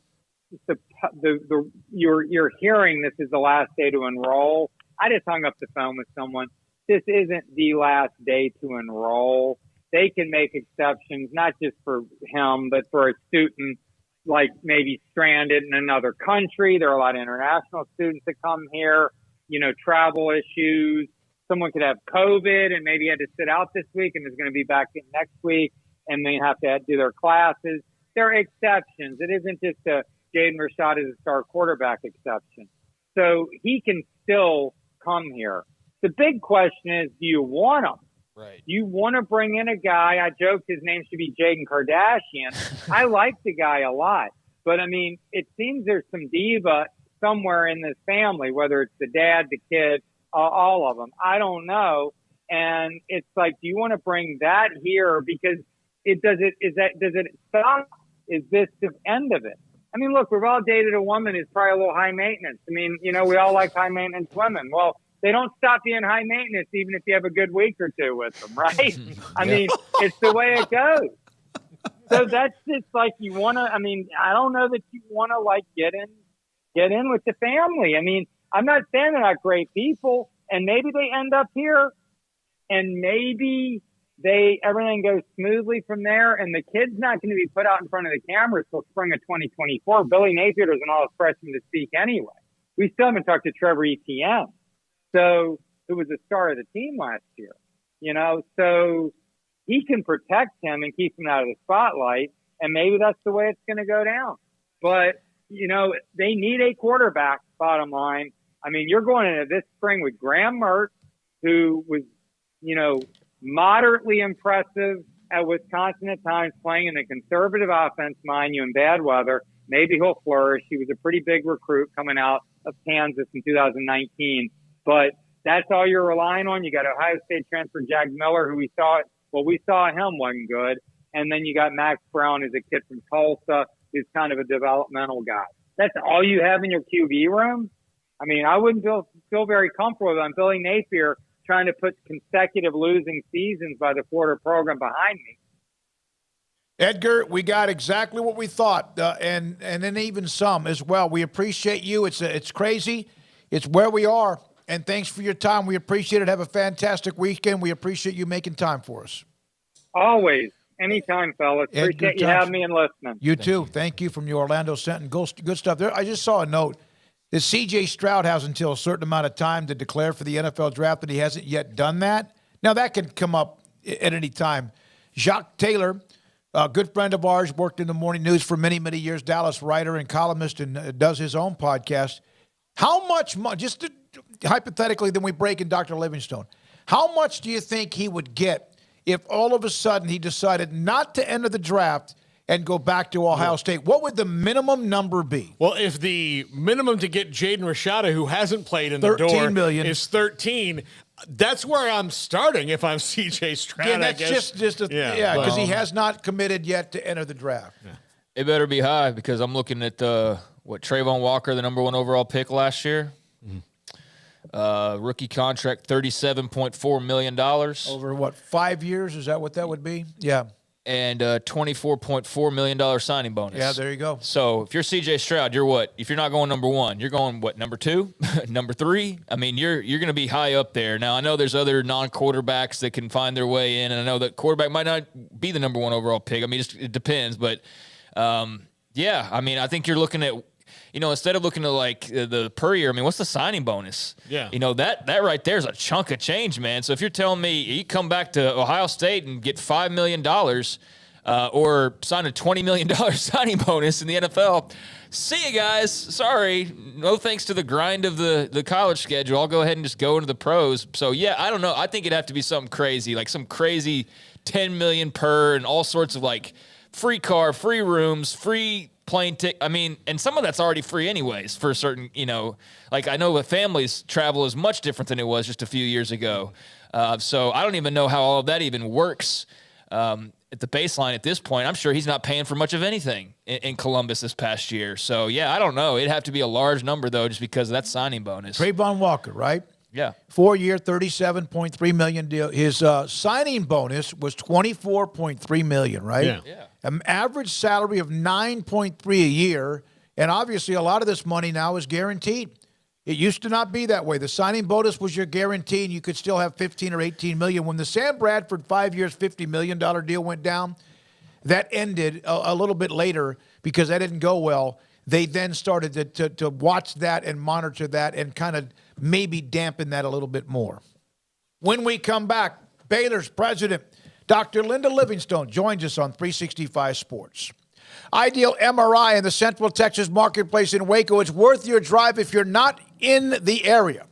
hearing this is the last day to enroll. I just hung up the phone with someone. This isn't the last day to enroll. They can make exceptions, not just for him, but for a student like maybe stranded in another country. There are a lot of international students that come here, travel issues. Someone could have COVID and maybe had to sit out this week and is going to be back in next week and they have to do their classes. There are exceptions. It isn't just Jaden Rashada is a star quarterback exception. So he can still come here. The big question is, do you want him? Right. Do you want to bring in a guy? I joked his name should be Jaden Kardashian. I like the guy a lot. But, it seems there's some diva somewhere in this family, whether it's the dad, the kid, all of them. I don't know. And it's like, do you want to bring that here? Because does it stop? Is this the end of it? Look, we've all dated a woman who's probably a little high maintenance. We all like high maintenance women. Well, they don't stop being high maintenance even if you have a good week or two with them, right? It's the way it goes. So that's just like you want to, I don't know that you want to get in with the family. I'm not saying they're not great people, and maybe they end up here and maybe everything goes smoothly from there, and the kid's not going to be put out in front of the cameras till spring of 2024. Billy Napier doesn't allow his freshmen to speak anyway. We still haven't talked to Trevor Etienne, who was the star of the team last year. So he can protect him and keep him out of the spotlight, and maybe that's the way it's going to go down. But they need a quarterback. Bottom line, you're going into this spring with Graham Mertz, who was moderately impressive at Wisconsin at times, playing in a conservative offense, mind you, in bad weather. Maybe he'll flourish. He was a pretty big recruit coming out of Kansas in 2019. But that's all you're relying on. You got Ohio State transfer Jack Miller, who we saw him wasn't good. And then you got Max Brown, who's a kid from Tulsa, who's kind of a developmental guy. That's all you have in your QB room? I wouldn't feel very comfortable with Billy Napier trying to put consecutive losing seasons by the Florida program behind me. Edgar, we got exactly what we thought, and then even some as well. We appreciate you. It's crazy. It's where we are, and thanks for your time. We appreciate it. Have a fantastic weekend. We appreciate you making time for us. Always. Anytime, fellas. Appreciate you having me and listening. You too. Thank you from the Orlando Sentinel. Good stuff there. I just saw a note that C.J. Stroud has until a certain amount of time to declare for the NFL draft, and he hasn't yet done that. Now, that can come up at any time. Jacques Taylor, a good friend of ours, worked in the morning news for many, many years, Dallas writer and columnist, and does his own podcast. How much, hypothetically, then we break in Dr. Livingstone, how much do you think he would get if all of a sudden he decided not to enter the draft and go back to Ohio State? What would the minimum number be? Well, if the minimum to get Jaden Rashada, who hasn't played in the door, $13 million, is 13, that's where I'm starting if I'm CJ Stroud. Yeah, that's just because he has not committed yet to enter the draft. Yeah. It better be high because I'm looking at Trayvon Walker, the number 1 overall pick last year. Rookie contract, $37.4 million. Over what, 5 years? Is that what that would be? Yeah. And $24.4 million signing bonus. Yeah, there you go. So if you're CJ Stroud, you're what? If you're not going number 1, you're going what, number 2, number 3? I mean, you're going to be high up there. Now, I know there's other non-quarterbacks that can find their way in, and I know that quarterback might not be the number 1 overall pick. I mean, it depends. But, yeah, I mean, I think you're looking at, instead of looking at like the per year, I mean, what's the signing bonus? Yeah. That right there is a chunk of change, man. So if you're telling me you come back to Ohio State and get $5 million or sign a $20 million signing bonus in the NFL, see you guys. Sorry. No thanks to the grind of the college schedule. I'll go ahead and just go into the pros. So, yeah, I don't know. I think it'd have to be something crazy, like some crazy $10 million per and all sorts of like free car, free rooms, free plane ticket. I mean, and some of that's already free anyways for certain, like I know with families, travel is much different than it was just a few years ago. So I don't even know how all of that even works at the baseline at this point. I'm sure he's not paying for much of anything in Columbus this past year. So, yeah, I don't know. It'd have to be a large number, though, just because of that signing bonus. Trayvon Walker, right? Yeah. 4-year, $37.3 million deal. His signing bonus was $24.3 million, right? Yeah. An average salary of $9.3 a year, and obviously a lot of this money now is guaranteed. It used to not be that way. The signing bonus was your guarantee, and you could still have $15 or $18 million. When the Sam Bradford 5 years, $50 million deal went down, that ended a little bit later because that didn't go well. They then started to watch that and monitor that and kind of maybe dampen that a little bit more. When we come back, Baylor's president, Dr. Linda Livingstone, joins us on 365 Sports. Ideal MRI in the Central Texas Marketplace in Waco. It's worth your drive if you're not in the area.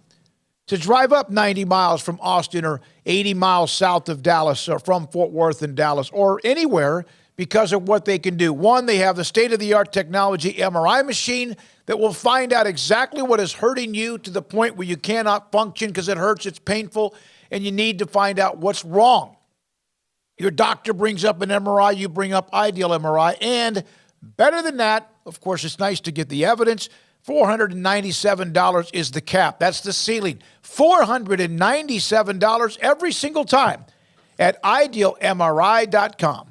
To drive up 90 miles from Austin or 80 miles south of Dallas or from Fort Worth and Dallas or anywhere because of what they can do. One, they have the state-of-the-art technology MRI machine that will find out exactly what is hurting you to the point where you cannot function because it hurts, it's painful, and you need to find out what's wrong. Your doctor brings up an MRI, you bring up Ideal MRI, and better than that, of course, it's nice to get the evidence, $497 is the cap. That's the ceiling. $497 every single time at idealmri.com.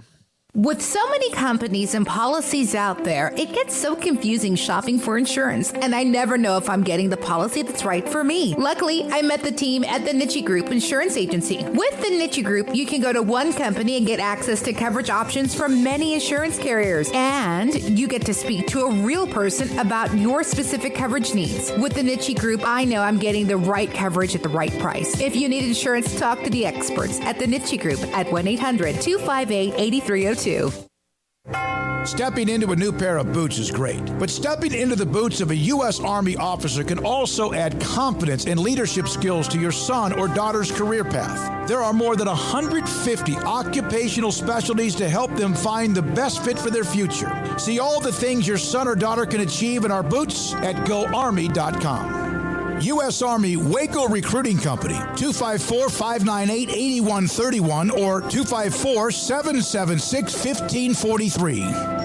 With so many companies and policies out there, it gets so confusing shopping for insurance, and I never know if I'm getting the policy that's right for me. Luckily, I met the team at the Niche Group Insurance Agency. With the Niche Group, you can go to one company and get access to coverage options from many insurance carriers, and you get to speak to a real person about your specific coverage needs. With the Niche Group, I know I'm getting the right coverage at the right price. If you need insurance, talk to the experts at the Niche Group at 1-800-258-8302. Stepping into a new pair of boots is great, but stepping into the boots of a U.S. Army officer can also add confidence and leadership skills to your son or daughter's career path. There are more than 150 occupational specialties to help them find the best fit for their future. See all the things your son or daughter can achieve in our boots at GoArmy.com. U.S. Army Waco Recruiting Company, 254-598-8131 or 254-776-1543.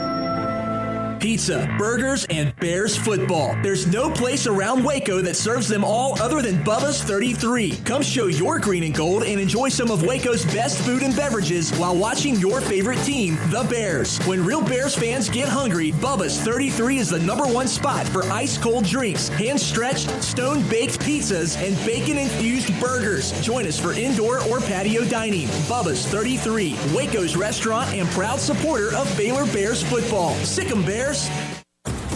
Pizza, burgers, and Bears football. There's no place around Waco that serves them all other than Bubba's 33. Come show your green and gold and enjoy some of Waco's best food and beverages while watching your favorite team, the Bears. When real Bears fans get hungry, Bubba's 33 is the #1 spot for ice-cold drinks, hand-stretched, stone-baked pizzas, and bacon-infused burgers. Join us for indoor or patio dining. Bubba's 33, Waco's restaurant and proud supporter of Baylor Bears football. Sick 'em, Bears.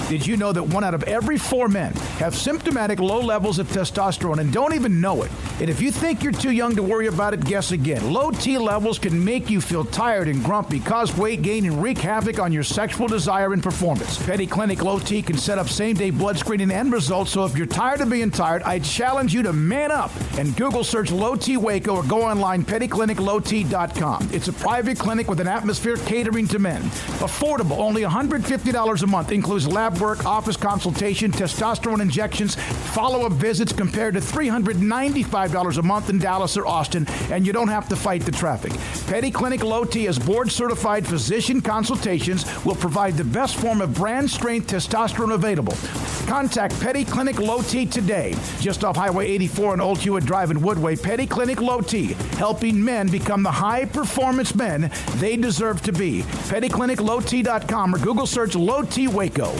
Did you know that 1 out of every 4 men have symptomatic low levels of testosterone and don't even know it? And if you think you're too young to worry about it, guess again. Low T levels can make you feel tired and grumpy, cause weight gain, and wreak havoc on your sexual desire and performance. Petty Clinic Low T can set up same-day blood screening and results, so if you're tired of being tired, I challenge you to man up and Google search Low T Waco or go online pettycliniclowt.com. It's a private clinic with an atmosphere catering to men. Affordable, only $150 a month, includes lab lab work, office consultation, testosterone injections, follow-up visits compared to $395 a month in Dallas or Austin, and you don't have to fight the traffic. Petty Clinic Low T as board-certified physician consultations will provide the best form of brand-strength testosterone available. Contact Petty Clinic Low T today. Just off Highway 84 and Old Hewitt Drive in Woodway, Petty Clinic Low T, helping men become the high-performance men they deserve to be. PettyClinicLowT.com or Google search Low T Waco.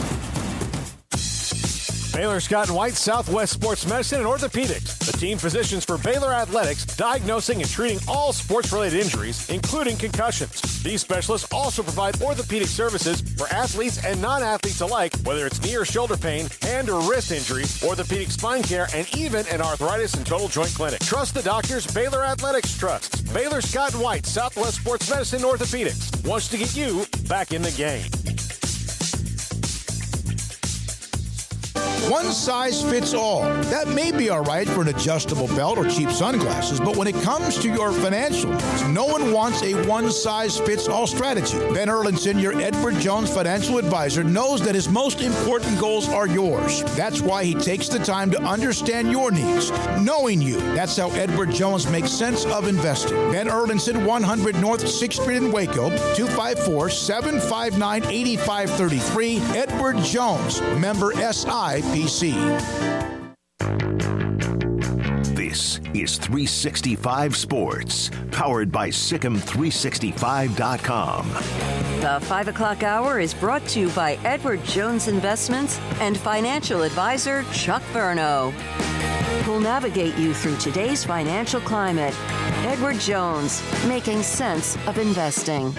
Baylor Scott & White Southwest Sports Medicine and Orthopedics, the team physicians for Baylor Athletics, diagnosing and treating all sports-related injuries, including concussions. These specialists also provide orthopedic services for athletes and non-athletes alike, whether it's knee or shoulder pain, hand or wrist injury, orthopedic spine care, and even an arthritis and total joint clinic. Trust the doctors Baylor Athletics trusts. Baylor Scott & White Southwest Sports Medicine and Orthopedics wants to get you back in the game. One size fits all. That may be all right for an adjustable belt or cheap sunglasses, but when it comes to your financial needs, no one wants a one-size-fits-all strategy. Ben Erlinson, your Edward Jones financial advisor, knows that his most important goals are yours. That's why he takes the time to understand your needs, knowing you. That's how Edward Jones makes sense of investing. Ben Erlinson, 100 North 6th Street in Waco, 254-759-8533. Edward Jones, member SIPC. This is 365 Sports, powered by Sikkim365.com. The 5 o'clock hour is brought to you by Edward Jones Investments and financial advisor Chuck Verno, who'll navigate you through today's financial climate. Edward Jones, making sense of investing.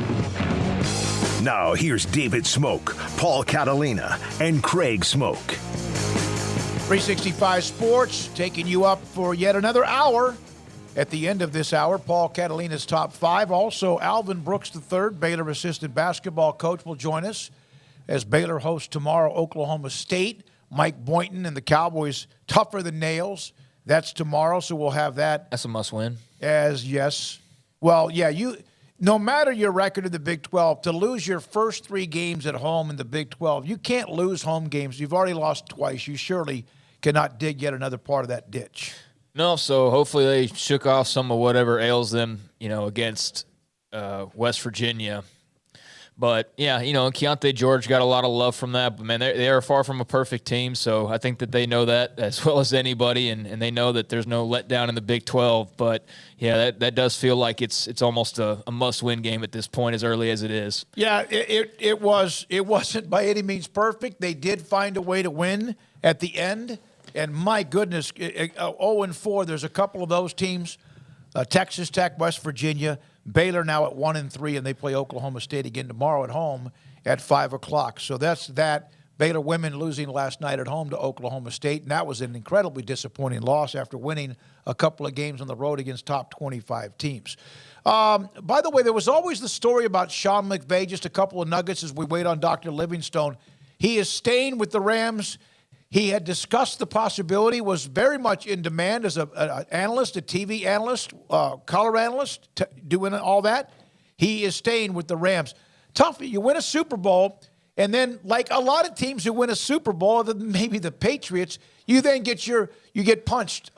Now here's David Smoak, Paul Catalina, and Craig Smoak. 365 Sports taking you up for yet another hour. At the end of this hour, Paul Catalina's top five. Also, Alvin Brooks III, Baylor assistant basketball coach, will join us as Baylor hosts tomorrow Oklahoma State. Mike Boynton and the Cowboys tougher than nails. That's tomorrow, so we'll have that. That's a must-win. Yes. Well, yeah, no matter your record in the Big 12, to lose your first three games at home in the Big 12, you can't lose home games. You've already lost twice. You surely cannot dig yet another part of that ditch. No, so hopefully they shook off some of whatever ails them, against West Virginia. But, yeah, Keontae George got a lot of love from that. But, man, they are far from a perfect team, so I think that they know that as well as anybody, and they know that there's no letdown in the Big 12. But, yeah, that does feel like it's almost a must-win game at this point, as early as it is. Yeah, it wasn't by any means perfect. They did find a way to win at the end. And, my goodness, 0-4, there's a couple of those teams, Texas Tech, West Virginia, Baylor now at 1-3, and they play Oklahoma State again tomorrow at home at 5 o'clock. So that's that. Baylor women losing last night at home to Oklahoma State, and that was an incredibly disappointing loss after winning a couple of games on the road against top 25 teams. By the way, there was always the story about Sean McVay, just a couple of nuggets as we wait on Dr. Livingstone. He is staying with the Rams. He had discussed the possibility, was very much in demand as an analyst, a TV analyst, color analyst, doing all that. He is staying with the Rams. Tough. You win a Super Bowl, and then like a lot of teams who win a Super Bowl, other than maybe the Patriots, you then get punched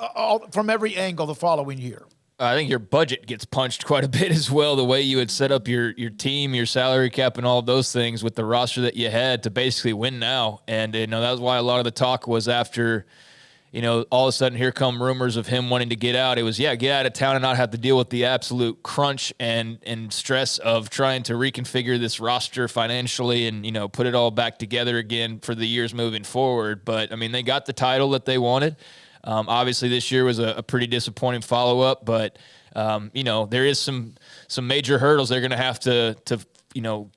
from every angle the following year. I think your budget gets punched quite a bit as well, the way you had set up your team, your salary cap, and all of those things with the roster that you had to basically win now. And, that was why a lot of the talk was after, all of a sudden here come rumors of him wanting to get out. It was, get out of town and not have to deal with the absolute crunch and stress of trying to reconfigure this roster financially and, put it all back together again for the years moving forward. But, they got the title that they wanted. Obviously, this year was a pretty disappointing follow-up, but, there is some major hurdles they're going to have to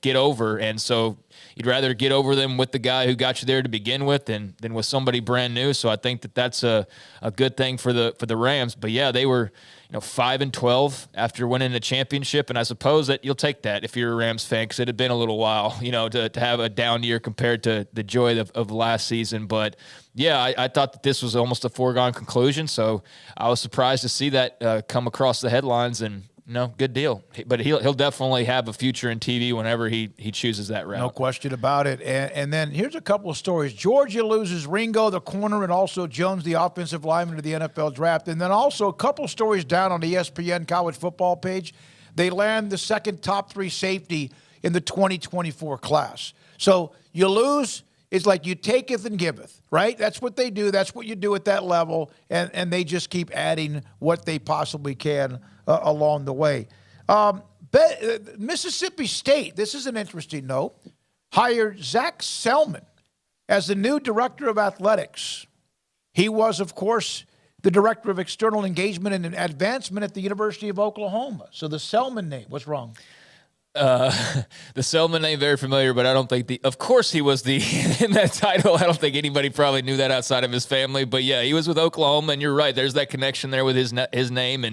get over. And so you'd rather get over them with the guy who got you there to begin with than with somebody brand new. So I think that's a good thing for the Rams. But, yeah, they were 5-12 after winning a championship, and I suppose that you'll take that if you're a Rams fan because it had been a little while, to have a down year compared to the joy of last season. But, yeah, I thought that this was almost a foregone conclusion, so I was surprised to see that come across the headlines. And, No, good deal. But he'll definitely have a future in TV whenever he chooses that route. No question about it. And then here's a couple of stories. Georgia loses Ringo, the corner, and also Jones, the offensive lineman, to the NFL draft. And then also a couple of stories down on the ESPN college football page. They land the second top 3 safety in the 2024 class. So you lose, it's like you taketh and giveth, right? That's what they do. That's what you do at that level. And they just keep adding what they possibly can along the way. Mississippi State, this is an interesting note, hired Zach Selman as the new director of athletics. He was, of course, the director of external engagement and advancement at the University of Oklahoma. So the Selman name, what's wrong? The Selman name very familiar, but I don't think of course he was in that title. I don't think anybody probably knew that outside of his family, but yeah, he was with Oklahoma, and you're right. There's that connection there with his name,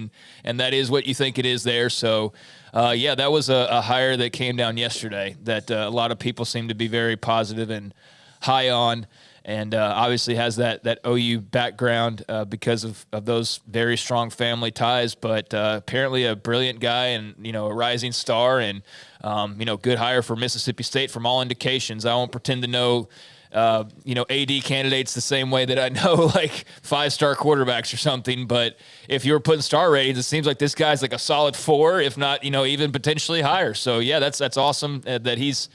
and that is what you think it is there. So, yeah, that was a hire that came down yesterday that a lot of people seem to be very positive and high on. And obviously has that OU background because of those very strong family ties, but apparently a brilliant guy and, a rising star and, good hire for Mississippi State from all indications. I won't pretend to know, AD candidates the same way that I know like 5-star quarterbacks or something. But if you were putting star ratings, it seems like this guy's like a solid 4, if not, even potentially higher. So, yeah, that's awesome that he's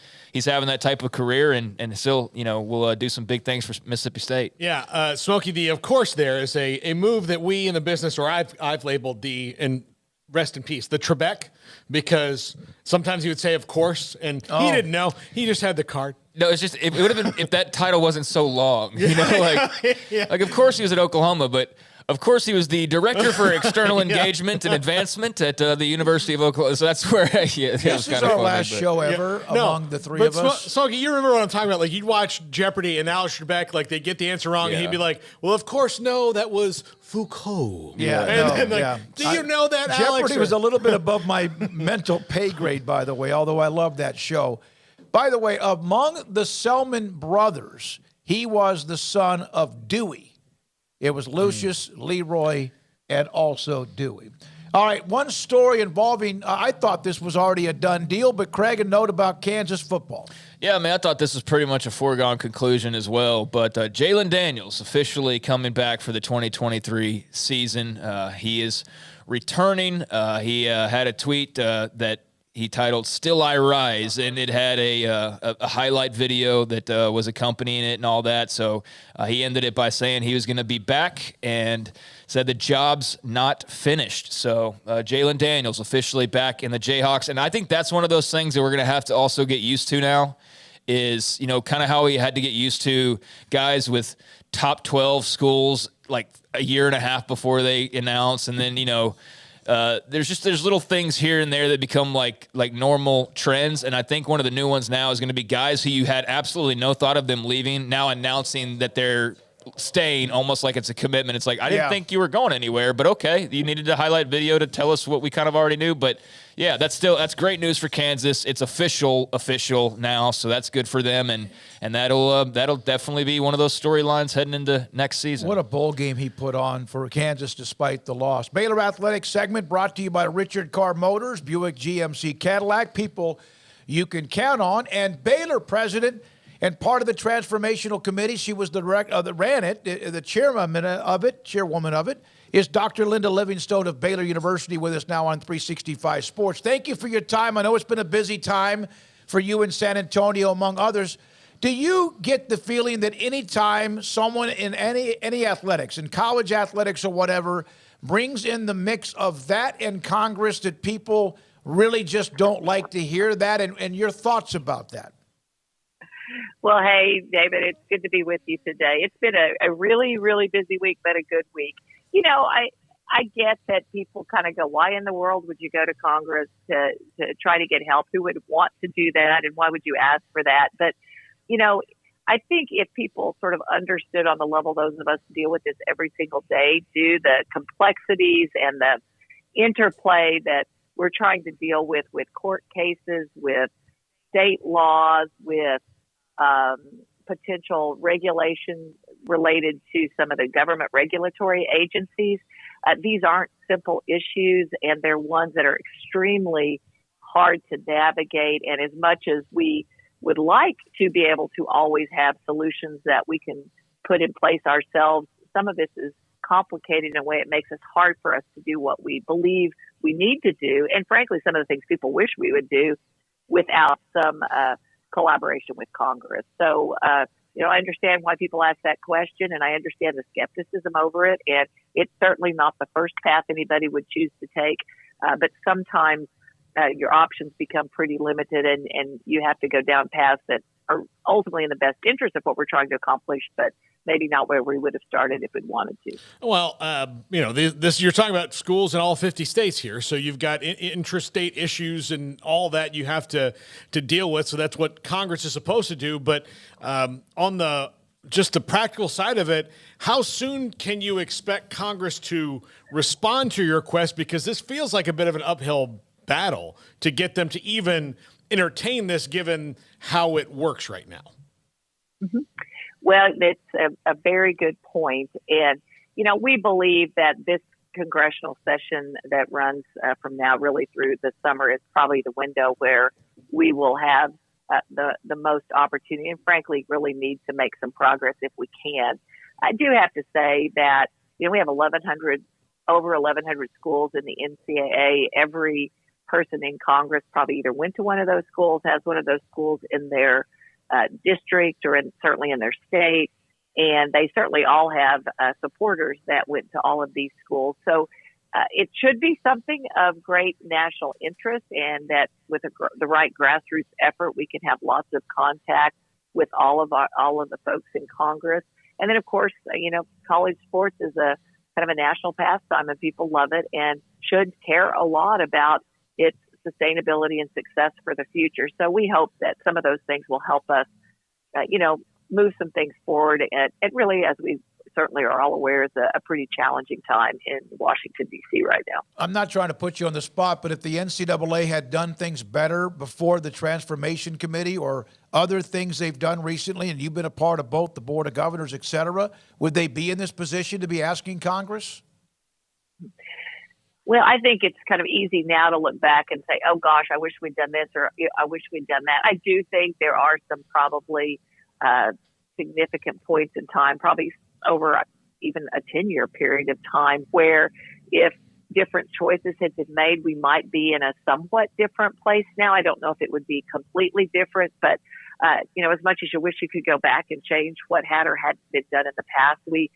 having that type of career and still, will do some big things for Mississippi State. Yeah, Smokey, the of course there is a move that we in the business, or I've labeled and rest in peace, the Trebek, because sometimes he would say of course, and he didn't know. He just had the card. No, it's just, it would have been if that title wasn't so long, like of course he was at Oklahoma, but of course, he was the director for external engagement and advancement at the University of Oklahoma. So that's where this is our last show ever among the three of us. Smokey, you remember what I'm talking about? Like, you'd watch Jeopardy and Alex Trebek, like, they'd get the answer wrong, and he'd be like, well, of course, no, that was Foucault. Yeah. Do you know that, Jeopardy Alex? Jeopardy was a little bit above my mental pay grade, by the way, although I love that show. By the way, among the Selman brothers, he was the son of Dewey. It was Lucius, Leroy, and also Dewey. All right, one story involving, I thought this was already a done deal, but Craig, a note about Kansas football. Yeah, man, I thought this was pretty much a foregone conclusion as well. But Jalen Daniels officially coming back for the 2023 season. He is returning. He had a tweet that he titled "Still I Rise," and it had a highlight video that was accompanying it and all that. So he ended it by saying he was going to be back and said the job's not finished. So Jalen Daniels officially back in the Jayhawks. And I think that's one of those things that we're going to have to also get used to now is, kind of how we had to get used to guys with top 12 schools like a year and a half before they announce. And then, there's little things here and there that become like normal trends. And I think one of the new ones now is going to be guys who you had absolutely no thought of them leaving, now announcing that they're staying almost like it's a commitment. It's like, I didn't think you were going anywhere, but okay. You needed a highlight video to tell us what we kind of already knew. But yeah, that's great news for Kansas. It's official now. So that's good for them. And that'll definitely be one of those storylines heading into next season. What a bowl game he put on for Kansas despite the loss. Baylor Athletics segment brought to you by Richard Carr Motors, Buick GMC Cadillac, people you can count on. And Baylor President and part of the transformational committee, she was that ran it, the chairwoman of it, is Dr. Linda Livingstone of Baylor University with us now on 365 Sports. Thank you for your time. I know it's been a busy time for you in San Antonio, among others. Do you get the feeling that any time someone in any athletics, in college athletics or whatever, brings in the mix of that in Congress that people really just don't like to hear that? And your thoughts about that? Well, hey, David, it's good to be with you today. It's been a really, really busy week, but a good week. I get that people kind of go, why in the world would you go to Congress to try to get help? Who would want to do that? And why would you ask for that? But, I think if people sort of understood on the level those of us deal with this every single day, do the complexities and the interplay that we're trying to deal with court cases, with state laws, with potential regulations related to some of the government regulatory agencies. these aren't simple issues, and they're ones that are extremely hard to navigate. And as much as we would like to be able to always have solutions that we can put in place ourselves, some of this is complicated in a way it makes it hard for us to do what we believe we need to do. And frankly, some of the things people wish we would do without some collaboration with Congress. So, I understand why people ask that question, and I understand the skepticism over it. And it's certainly not the first path anybody would choose to take. But sometimes your options become pretty limited, and you have to go down paths that are ultimately in the best interest of what we're trying to accomplish, but maybe not where we would have started if we'd wanted to. Well, this you're talking about schools in all 50 states here, so you've got intrastate issues and all that you have to deal with. So that's what Congress is supposed to do. But on the practical side of it, how soon can you expect Congress to respond to your request? Because this feels like a bit of an uphill battle to get them to even entertain this, given how it works right now. Mm-hmm. Well, it's a very good point. And, we believe that this congressional session that runs from now really through the summer is probably the window where we will have the most opportunity and, frankly, really need to make some progress if we can. I do have to say that, we have over 1,100 schools in the NCAA. Every person in Congress probably either went to one of those schools, has one of those schools in their district or certainly in their state. And they certainly all have supporters that went to all of these schools. So it should be something of great national interest, and that with the right grassroots effort, we can have lots of contact with all of the folks in Congress. And then, of course, college sports is a kind of a national pastime, and people love it and should care a lot about its sustainability and success for the future. So we hope that some of those things will help us, move some things forward. And it really, as we certainly are all aware, is a pretty challenging time in Washington, D.C. right now. I'm not trying to put you on the spot, but if the NCAA had done things better before the Transformation Committee or other things they've done recently, and you've been a part of both the Board of Governors, et cetera, would they be in this position to be asking Congress? Well, I think it's kind of easy now to look back and say, oh, gosh, I wish we'd done this or I wish we'd done that. I do think there are some probably significant points in time, probably over even a 10-year period of time, where if different choices had been made, we might be in a somewhat different place now. I don't know if it would be completely different, but, as much as you wish you could go back and change what had or hadn't been done in the past, we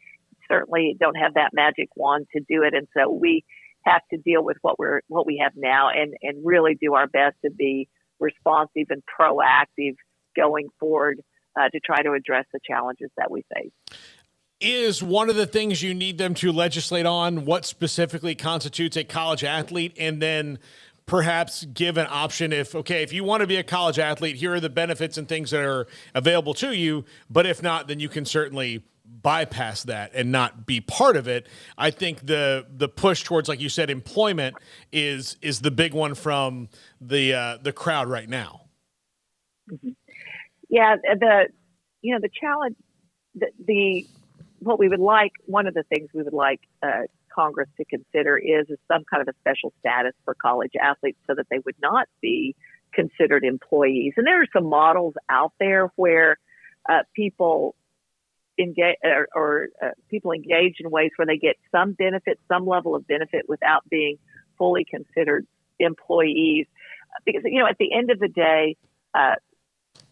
certainly don't have that magic wand to do it. And so we have to deal with what we have now and really do our best to be responsive and proactive going forward to try to address the challenges that we face. Is one of the things you need them to legislate on what specifically constitutes a college athlete, and then perhaps give an option if you want to be a college athlete, here are the benefits and things that are available to you, but if not, then you can certainly bypass that and not be part of it. I think the push towards, like you said, employment is the big one from the crowd right now. Mm-hmm. Yeah, the challenge, what we would like, one of the things we would like Congress to consider is some kind of a special status for college athletes so that they would not be considered employees. And there are some models out there where people engage people engage in ways where they get some benefit, some level of benefit without being fully considered employees. Because, at the end of the day,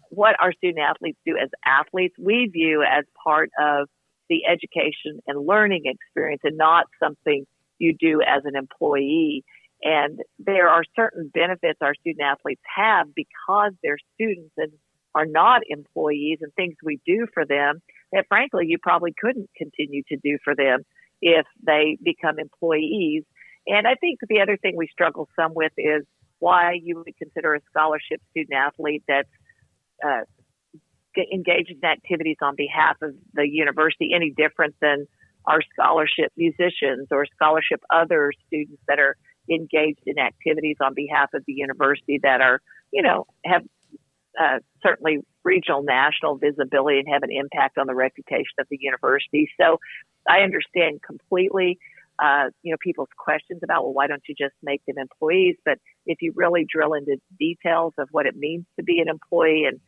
what our student athletes do as athletes, we view as part of the education and learning experience and not something you do as an employee. And there are certain benefits our student athletes have because they're students and are not employees, and things we do for them that, frankly, you probably couldn't continue to do for them if they become employees. And I think the other thing we struggle some with is why you would consider a scholarship student athlete that's engaged in activities on behalf of the university any different than our scholarship musicians or scholarship other students that are engaged in activities on behalf of the university that are, have certainly regional, national visibility and have an impact on the reputation of the university. So I understand completely people's questions about, well, why don't you just make them employees? But if you really drill into details of what it means to be an employee and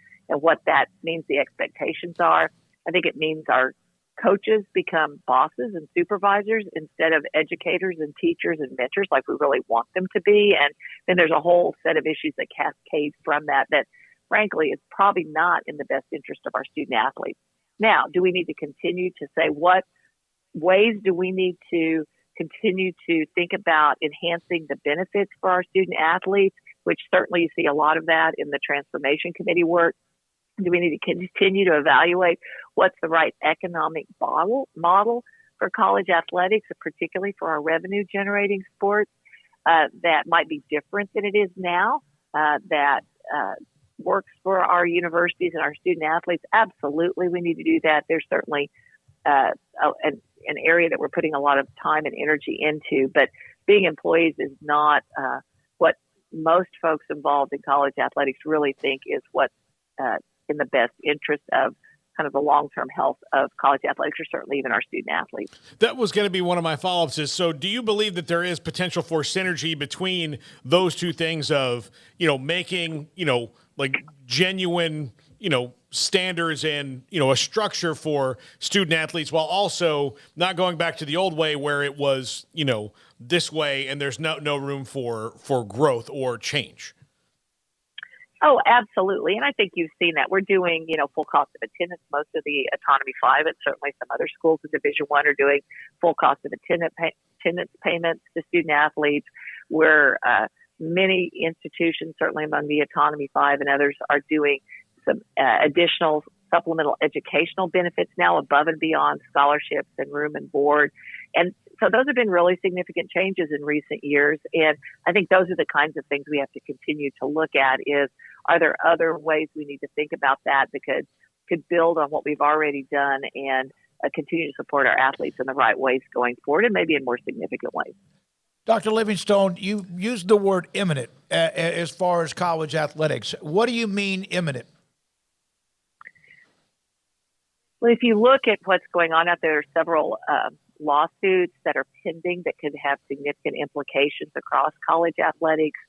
what that means, the expectations are, I think it means our coaches become bosses and supervisors instead of educators and teachers and mentors like we really want them to be. And then there's a whole set of issues that cascade from that frankly is probably not in the best interest of our student athletes. Now, do we need to continue to say what ways do we need to continue to think about enhancing the benefits for our student athletes, which certainly you see a lot of that in the transformation committee work? Do we need to continue to evaluate what's the right economic model for college athletics, particularly for our revenue generating sports, that might be different than it is now, that works for our universities and our student athletes? Absolutely, we need to do that. There's certainly an area that we're putting a lot of time and energy into, but being employees is not what most folks involved in college athletics really think is what's in the best interest of kind of the long-term health of college athletics, or certainly even our student athletes. That was going to be one of my follow-ups is, so do you believe that there is potential for synergy between those two things of, making, like genuine, standards and, a structure for student athletes while also not going back to the old way where it was, this way and there's no room for growth or change? Oh, absolutely. And I think you've seen that. We're doing, full cost of attendance. Most of the Autonomy 5 and certainly some other schools in Division I are doing full cost of attendance payments to student athletes, where many institutions, certainly among the Autonomy 5 and others, are doing some additional supplemental educational benefits now above and beyond scholarships and room and board. And so those have been really significant changes in recent years. And I think those are the kinds of things we have to continue to look at is, are there other ways we need to think about that could build on what we've already done and continue to support our athletes in the right ways going forward and maybe in more significant ways. Dr. Livingstone, you used the word imminent as far as college athletics. What do you mean imminent? Well, if you look at what's going on out there are several lawsuits that are pending that could have significant implications across college athletics.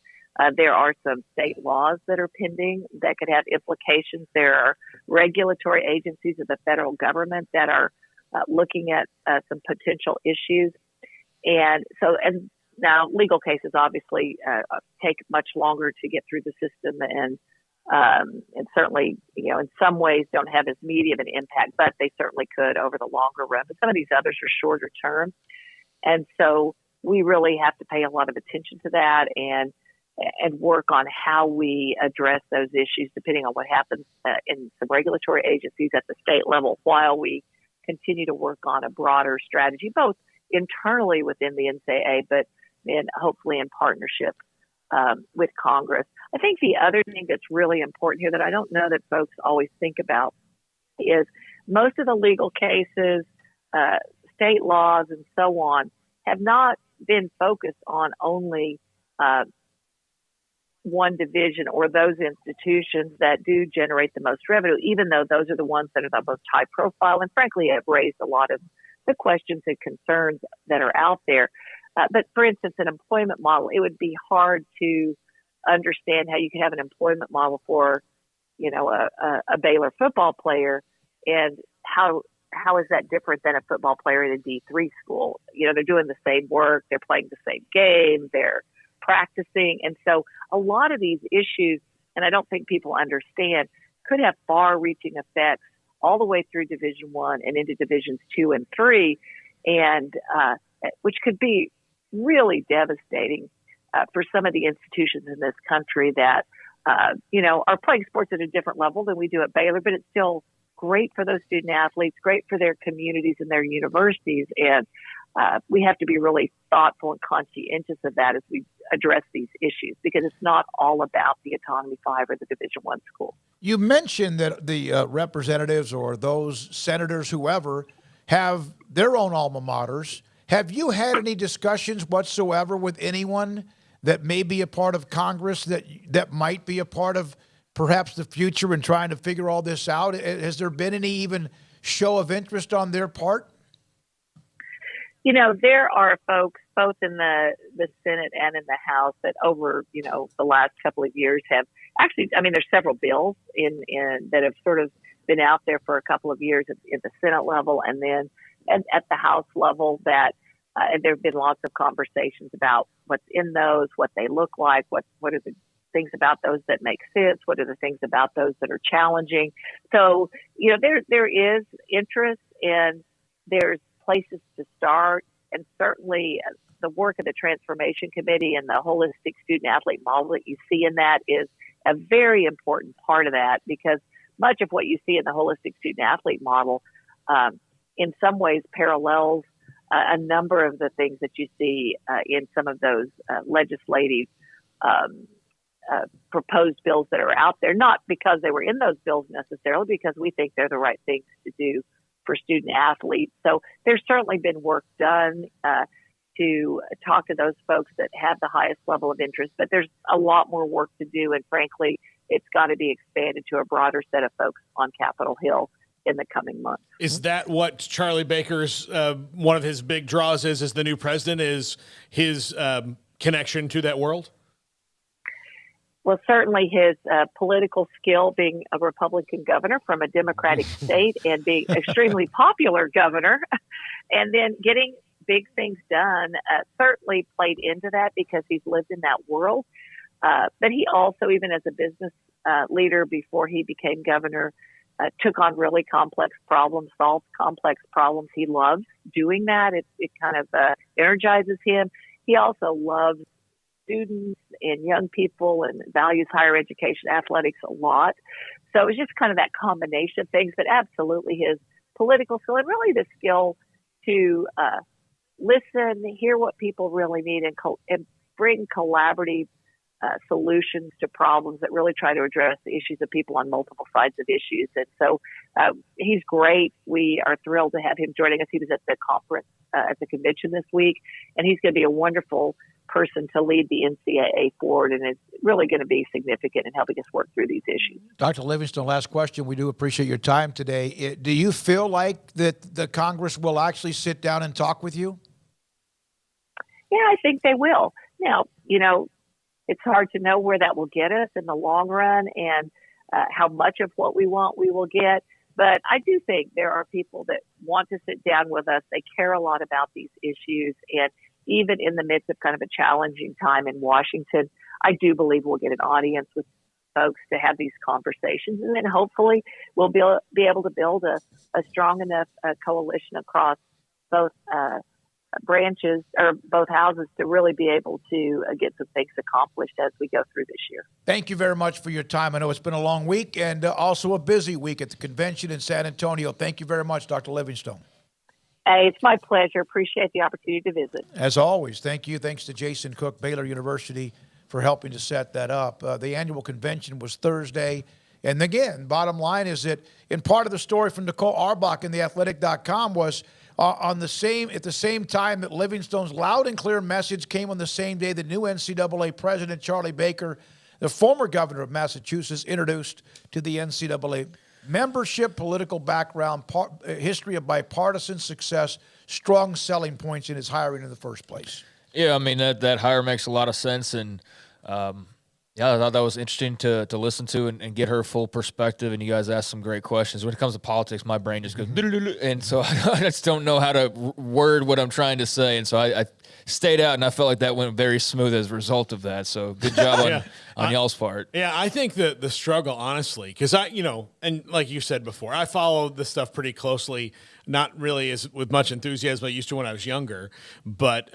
There are some state laws that are pending that could have implications. There are regulatory agencies of the federal government that are looking at some potential issues. And so, and now legal cases obviously take much longer to get through the system and certainly, in some ways don't have as immediate of an impact, but they certainly could over the longer run. But some of these others are shorter term. And so we really have to pay a lot of attention to that and work on how we address those issues depending on what happens in some regulatory agencies at the state level while we continue to work on a broader strategy, both internally within the NCAA, but then hopefully in partnership with Congress. I think the other thing that's really important here that I don't know that folks always think about is most of the legal cases, state laws, and so on have not been focused on only one division or those institutions that do generate the most revenue, even though those are the ones that are the most high profile and frankly have raised a lot of the questions and concerns that are out there. But for instance, an employment model, it would be hard to understand how you could have an employment model for, a Baylor football player and how is that different than a football player in a D3 school? They're doing the same work, they're playing the same game, they're practicing. And so a lot of these issues, and I don't think people understand, could have far-reaching effects all the way through Division I and into Divisions 2 and 3, and which could be really devastating for some of the institutions in this country that, are playing sports at a different level than we do at Baylor, but it's still great for those student athletes, great for their communities and their universities. And we have to be really thoughtful and conscientious of that as we address these issues, because it's not all about the Autonomy 5 or the Division I school. You mentioned that the representatives or those senators, whoever, have their own alma maters. Have you had any discussions whatsoever with anyone that may be a part of Congress that might be a part of perhaps the future in trying to figure all this out? Has there been any even show of interest on their part? There are folks both in the Senate and in the House that over, the last couple of years have actually, there's several bills in that have sort of been out there for a couple of years at the Senate level and then at the House level that and there have been lots of conversations about what's in those, what they look like, what are the things about those that make sense, what are the things about those that are challenging. So, there is interest and there's places to start, and certainly the work of the Transformation Committee and the holistic student-athlete model that you see in that is a very important part of that, because much of what you see in the holistic student-athlete model in some ways parallels a number of the things that you see in some of those legislative proposed bills that are out there, not because they were in those bills necessarily, because we think they're the right things to do for student athletes. So there's certainly been work done to talk to those folks that have the highest level of interest, but there's a lot more work to do. And frankly, it's got to be expanded to a broader set of folks on Capitol Hill in the coming months. Is that what Charlie Baker's, one of his big draws is as the new president, is his connection to that world? Well, certainly his political skill, being a Republican governor from a Democratic state and being extremely popular governor, and then getting big things done certainly played into that because he's lived in that world. But he also, even as a business leader before he became governor, took on really complex problems, solved complex problems. He loves doing that. It kind of energizes him. He also loves students and young people and values higher education, athletics a lot. So it's just kind of that combination of things, but absolutely his political skill and really the skill to listen, hear what people really need, and bring collaborative solutions to problems that really try to address the issues of people on multiple sides of issues. And so he's great. We are thrilled to have him joining us. He was at the conference at the convention this week, and he's going to be a wonderful person to lead the NCAA forward, and it's really going to be significant in helping us work through these issues. Dr. Livingstone, last question. We do appreciate your time today. Do you feel like that the Congress will actually sit down and talk with you? Yeah, I think they will. Now, it's hard to know where that will get us in the long run and how much of what we want we will get. But I do think there are people that want to sit down with us. They care a lot about these issues. And even in the midst of kind of a challenging time in Washington, I do believe we'll get an audience with folks to have these conversations. And then hopefully we'll be able to build a strong enough coalition across both branches or both houses to really be able to get some things accomplished as we go through this year. Thank you very much for your time. I know it's been a long week and also a busy week at the convention in San Antonio. Thank you very much, Dr. Livingstone. Hey, it's my pleasure. Appreciate the opportunity to visit. As always, thank you. Thanks to Jason Cook, Baylor University, for helping to set that up. The annual convention was Thursday. And again, bottom line is that in part of the story from Nicole Arbach in theathletic.com was at the same time that Livingstone's loud and clear message came on the same day the new NCAA president, Charlie Baker, the former governor of Massachusetts, introduced to the NCAA membership, political background, history of bipartisan success, strong selling points in his hiring in the first place. Yeah, I mean, that hire makes a lot of sense. And, yeah, I thought that was interesting to listen to and get her full perspective. And you guys asked some great questions. When it comes to politics, my brain just goes, and so I just don't know how to word what I'm trying to say. And so I stayed out, and I felt like that went very smooth as a result of that. So good job on y'all's part. Yeah, I think the struggle, honestly, because and like you said before, I follow this stuff pretty closely, not really with much enthusiasm I used to when I was younger, but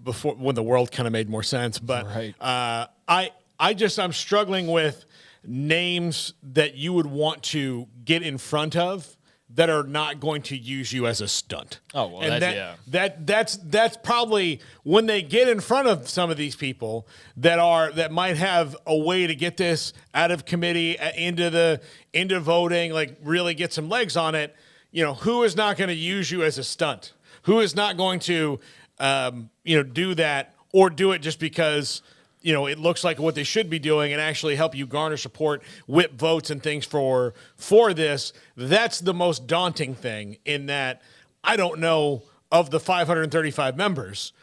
before when the world kind of made more sense. But right. I'm struggling with names that you would want to get in front of that are not going to use you as a stunt. Oh, well, and that's probably when they get in front of some of these people that might have a way to get this out of committee into voting, like really get some legs on it. Who is not going to use you as a stunt? Who is not going to do that or do it just because it looks like what they should be doing and actually help you garner support, whip votes and things for this. That's the most daunting thing, in that I don't know of the 535 members,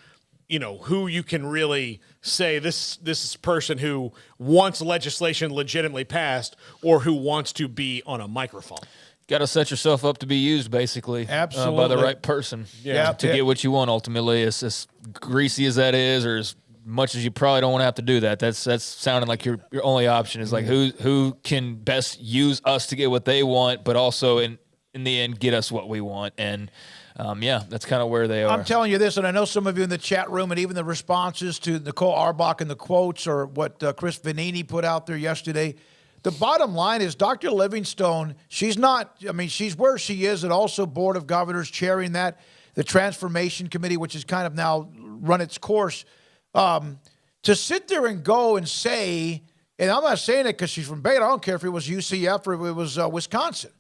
who you can really say this is a person who wants legislation legitimately passed or who wants to be on a microphone. Got to set yourself up to be used, basically, absolutely, by the right person to get what you want. Ultimately, as greasy as that is, or as much as you probably don't want to have to do that. That's sounding like your only option is like who can best use us to get what they want, but also in the end get us what we want. And that's kind of where they are. I'm telling you this, and I know some of you in the chat room, and even the responses to Nicole Arbach and the quotes, or what Chris Vanini put out there yesterday. The bottom line is Dr. Livingstone, she's where she is, and also Board of Governors chairing that, the Transformation Committee, which has kind of now run its course. To sit there and go and say, and I'm not saying it because she's from Baylor, I don't care if it was UCF or if it was Wisconsin,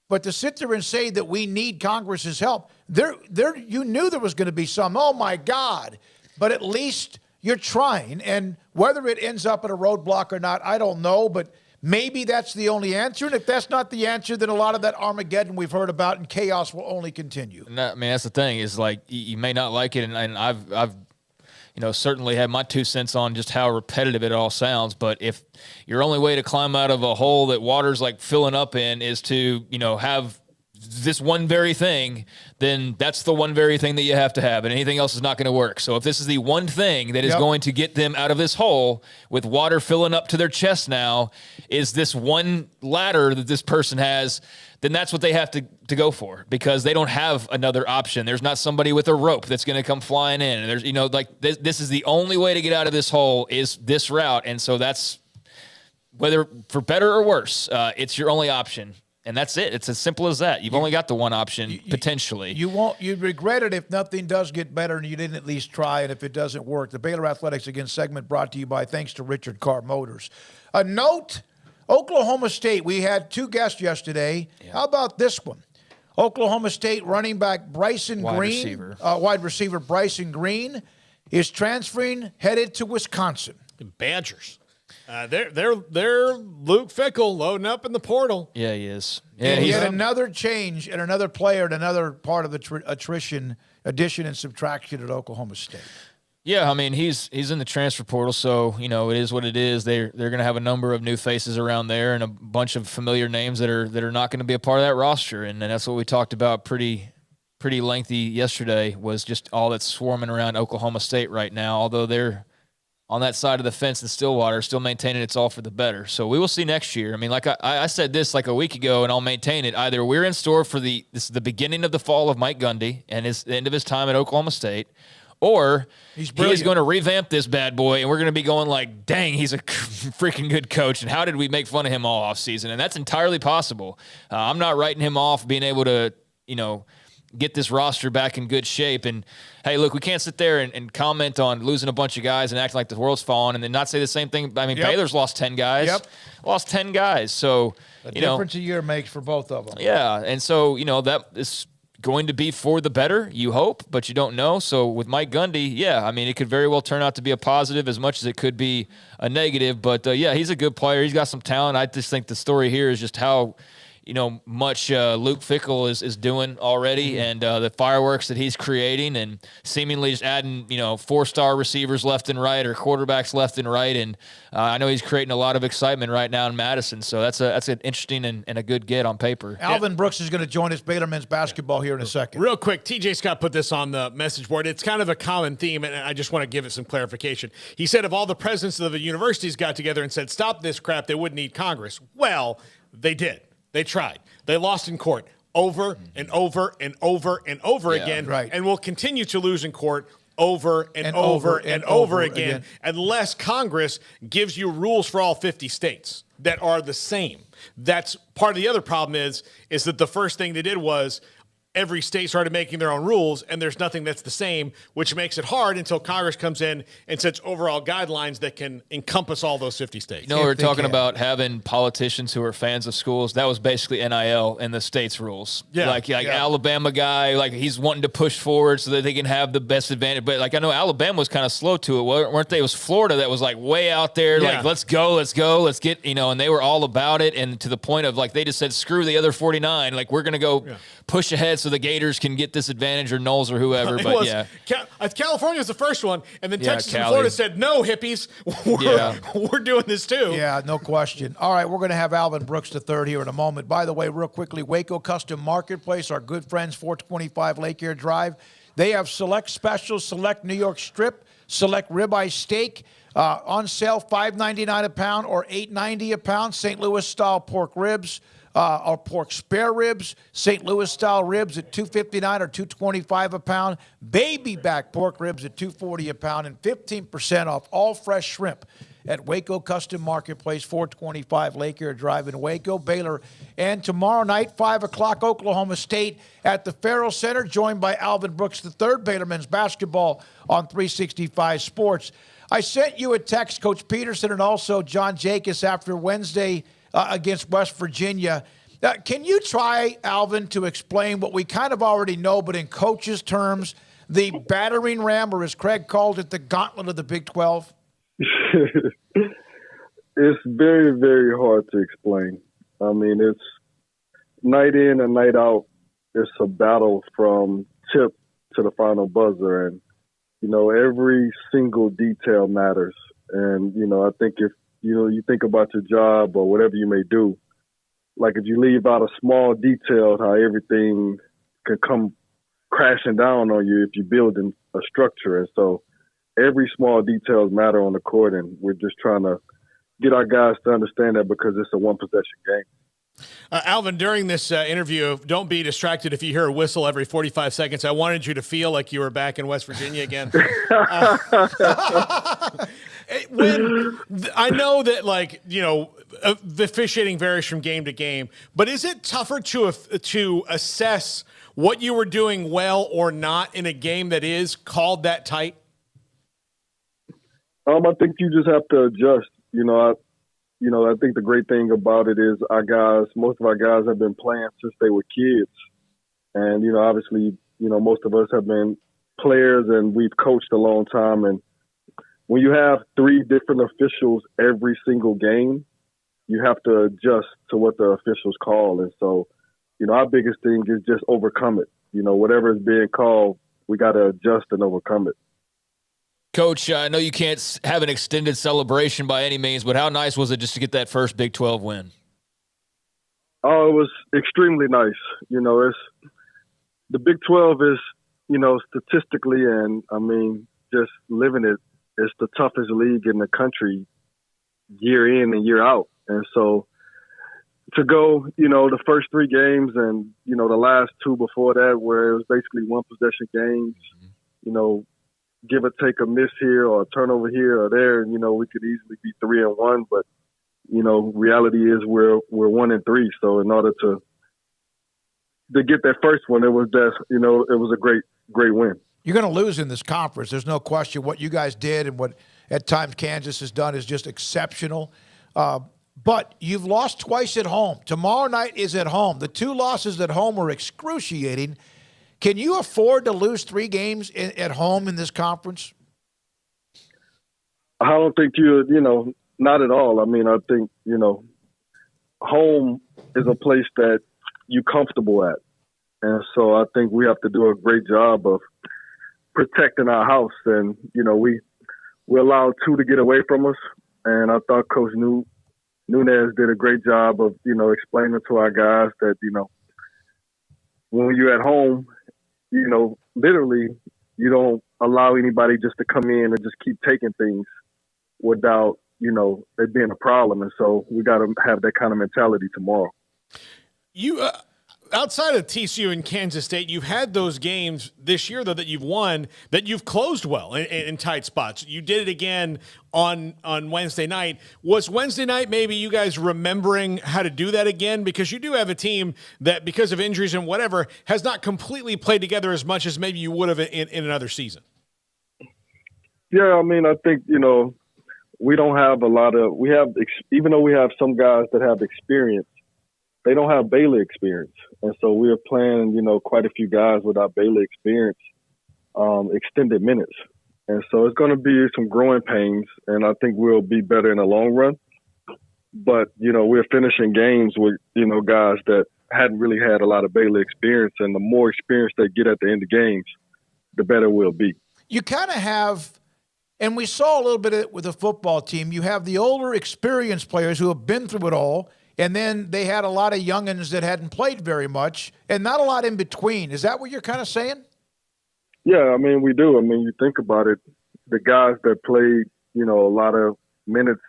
but to sit there and say that we need Congress's help, you knew there was going to be some, oh my God, but at least you're trying, and whether it ends up at a roadblock or not, I don't know, but maybe that's the only answer, and if that's not the answer, then a lot of that Armageddon we've heard about and chaos will only continue. And that's the thing is, like, you may not like it, and I've certainly had my 2 cents on just how repetitive it all sounds, but if your only way to climb out of a hole that water's like filling up in is to, have this one very thing, then that's the one very thing that you have to have, and anything else is not going to work. So if this is the one thing that is going to get them out of this hole with water filling up to their chest now, is this one ladder that this person has, then that's what they have to go for, because they don't have another option. There's not somebody with a rope that's going to come flying in. And there's, this is the only way to get out of this hole is this route. And so that's, whether for better or worse, it's your only option. And that's it. It's as simple as that. You've only got the one option, potentially. You'd regret it if nothing does get better and you didn't at least try it if it doesn't work. The Baylor Athletics Again segment brought to you by thanks to Richard Carr Motors. A note, Oklahoma State. We had 2 guests yesterday. Yeah. How about this one? Oklahoma State running back Bryson Green, wide receiver Bryson Green, is transferring, headed to Wisconsin. The Badgers. They're Luke Fickell loading up in the portal. Yeah, he is. Yeah, and yet another change and another player and another part of the addition and subtraction at Oklahoma State. Yeah, I mean he's in the transfer portal, so it is what it is. They're going to have a number of new faces around there and a bunch of familiar names that are not going to be a part of that roster, and that's what we talked about pretty lengthy yesterday. Was just all that's swarming around Oklahoma State right now. Although they're on that side of the fence in Stillwater, still maintaining it's all for the better. So we will see next year. I mean, like I said this like a week ago, and I'll maintain it. Either we're in store for this is the beginning of the fall of Mike Gundy and the end of his time at Oklahoma State, or he's going to revamp this bad boy, and we're going to be going like, dang, he's a freaking good coach, and how did we make fun of him all offseason? And that's entirely possible. I'm not writing him off being able to, get this roster back in good shape. And, hey, look, we can't sit there and comment on losing a bunch of guys and acting like the world's falling and then not say the same thing. I mean, Baylor's lost 10 guys. Lost 10 guys. So, a difference a year makes for both of them. Yeah, and so, that is going to be for the better, you hope, but you don't know. So with Mike Gundy, I mean, it could very well turn out to be a positive as much as it could be a negative. But, he's a good player. He's got some talent. I just think the story here is just how – much Luke Fickell is doing already, and the fireworks that he's creating, and seemingly just adding, 4-star receivers left and right, or quarterbacks left and right, and I know he's creating a lot of excitement right now in Madison. So that's an interesting and a good get on paper. Alvin Brooks is going to join us, Baylor men's basketball, here in a second. Real quick, TJ Scott put this on the message board. It's kind of a common theme, and I just want to give it some clarification. He said if all the presidents of the universities got together and said, stop this crap, they wouldn't need Congress. Well, they did. They tried. They lost in court over and over and over and over again, and will continue to lose in court over and over again unless Congress gives you rules for all 50 states that are the same. That's part of the other problem is that the first thing they did was every state started making their own rules, and there's nothing that's the same, which makes it hard until Congress comes in and sets overall guidelines that can encompass all those 50 states. We're talking about having politicians who are fans of schools. That was basically NIL and the state's rules. Like Alabama guy, like he's wanting to push forward so that they can have the best advantage. But like I know Alabama was kind of slow to it, weren't they? It was Florida that was like way out there, like let's go, let's get, and they were all about it. And to the point of like they just said, screw the other 49, like we're going to go push ahead so the Gators can get this advantage, or Knowles or whoever. But yeah, California was the first one, and then Yeah, Texas and Cali. Florida said, "No, hippies, we're doing this too." Yeah, no question. All right, we're going to have Alvin Brooks III here in a moment. By the way, real quickly, Waco Custom Marketplace, our good friends, 425 Lake Air Drive. They have select specials, select New York strip, select ribeye steak. On sale, $5.99 a pound or $8.90 a pound. St. Louis style pork ribs or pork spare ribs. St. Louis style ribs at $2.59 or $2.25 a pound. Baby back pork ribs at $2.40 a pound, and 15% off all fresh shrimp at Waco Custom Marketplace, 425 Lake Air Drive in Waco, Baylor. And tomorrow night, 5 o'clock, Oklahoma State at the Farrell Center, joined by Alvin Brooks III, Baylor men's basketball on 365 Sports. I sent you a text, Coach Peterson, and also John Jacobs after Wednesday against West Virginia. Can you try, Alvin, to explain what we kind of already know, but in coaches' terms, the battering ram, or as Craig called it, the gauntlet of the Big 12? It's very, very hard to explain. I mean, it's night in and night out. It's a battle from tip to the final buzzer, and every single detail matters. And, I think if, you think about your job or whatever you may do, like if you leave out a small detail, how everything can come crashing down on you if you're building a structure. And so every small details matter on the court, and we're just trying to get our guys to understand that because it's a one-possession game. Alvin, during this interview, don't be distracted if you hear a whistle every 45 seconds. I wanted you to feel like you were back in West Virginia again. I know that, the officiating varies from game to game, but is it tougher to assess what you were doing well or not in a game that is called that tight? I think you just have to adjust. I think the great thing about it is most of our guys have been playing since they were kids. And, obviously, most of us have been players and we've coached a long time. And when you have 3 different officials every single game, you have to adjust to what the officials call. And so, our biggest thing is just overcome it. Whatever is being called, we got to adjust and overcome it. Coach, I know you can't have an extended celebration by any means, but how nice was it just to get that first Big 12 win? Oh, it was extremely nice. The Big 12 is, statistically and, just living it, it's the toughest league in the country year in and year out. And so to go, the first 3 games and, the last 2 before that where it was basically one-possession games, give or take a miss here or a turnover here or there, and we could easily be 3-1. But reality is we're 1-3. So in order to get that first one, it was it was a great win. You're going to lose in this conference. There's no question. What you guys did and what at times Kansas has done is just exceptional. But you've lost twice at home. Tomorrow night is at home. The 2 losses at home were excruciating. Can you afford to lose 3 games at home in this conference? I don't think not at all. I think, home is a place that you're comfortable at. And so I think we have to do a great job of protecting our house. And, we allowed 2 to get away from us. And I thought Coach Nunez did a great job of, explaining to our guys that, when you're at home, literally you don't allow anybody just to come in and just keep taking things without, it being a problem. And so we got to have that kind of mentality tomorrow. You, outside of TCU and Kansas State, you've had those games this year, though, that you've won, that you've closed well in tight spots. You did it again on Wednesday night. Was Wednesday night maybe you guys remembering how to do that again? Because you do have a team that, because of injuries and whatever, has not completely played together as much as maybe you would have in another season. Yeah, I think, we don't have even though we have some guys that have experience, they don't have Baylor experience. And so we're playing, quite a few guys without Baylor experience, extended minutes. And so it's going to be some growing pains, and I think we'll be better in the long run. But, we're finishing games with, guys that hadn't really had a lot of Baylor experience, and the more experience they get at the end of games, the better we'll be. You kind of have, and we saw a little bit of it with the football team, you have the older experienced players who have been through it all, and then they had a lot of youngins that hadn't played very much, and not a lot in between. Is that what you're kind of saying? Yeah, I mean, we do. I mean, you think about it, the guys that played, a lot of minutes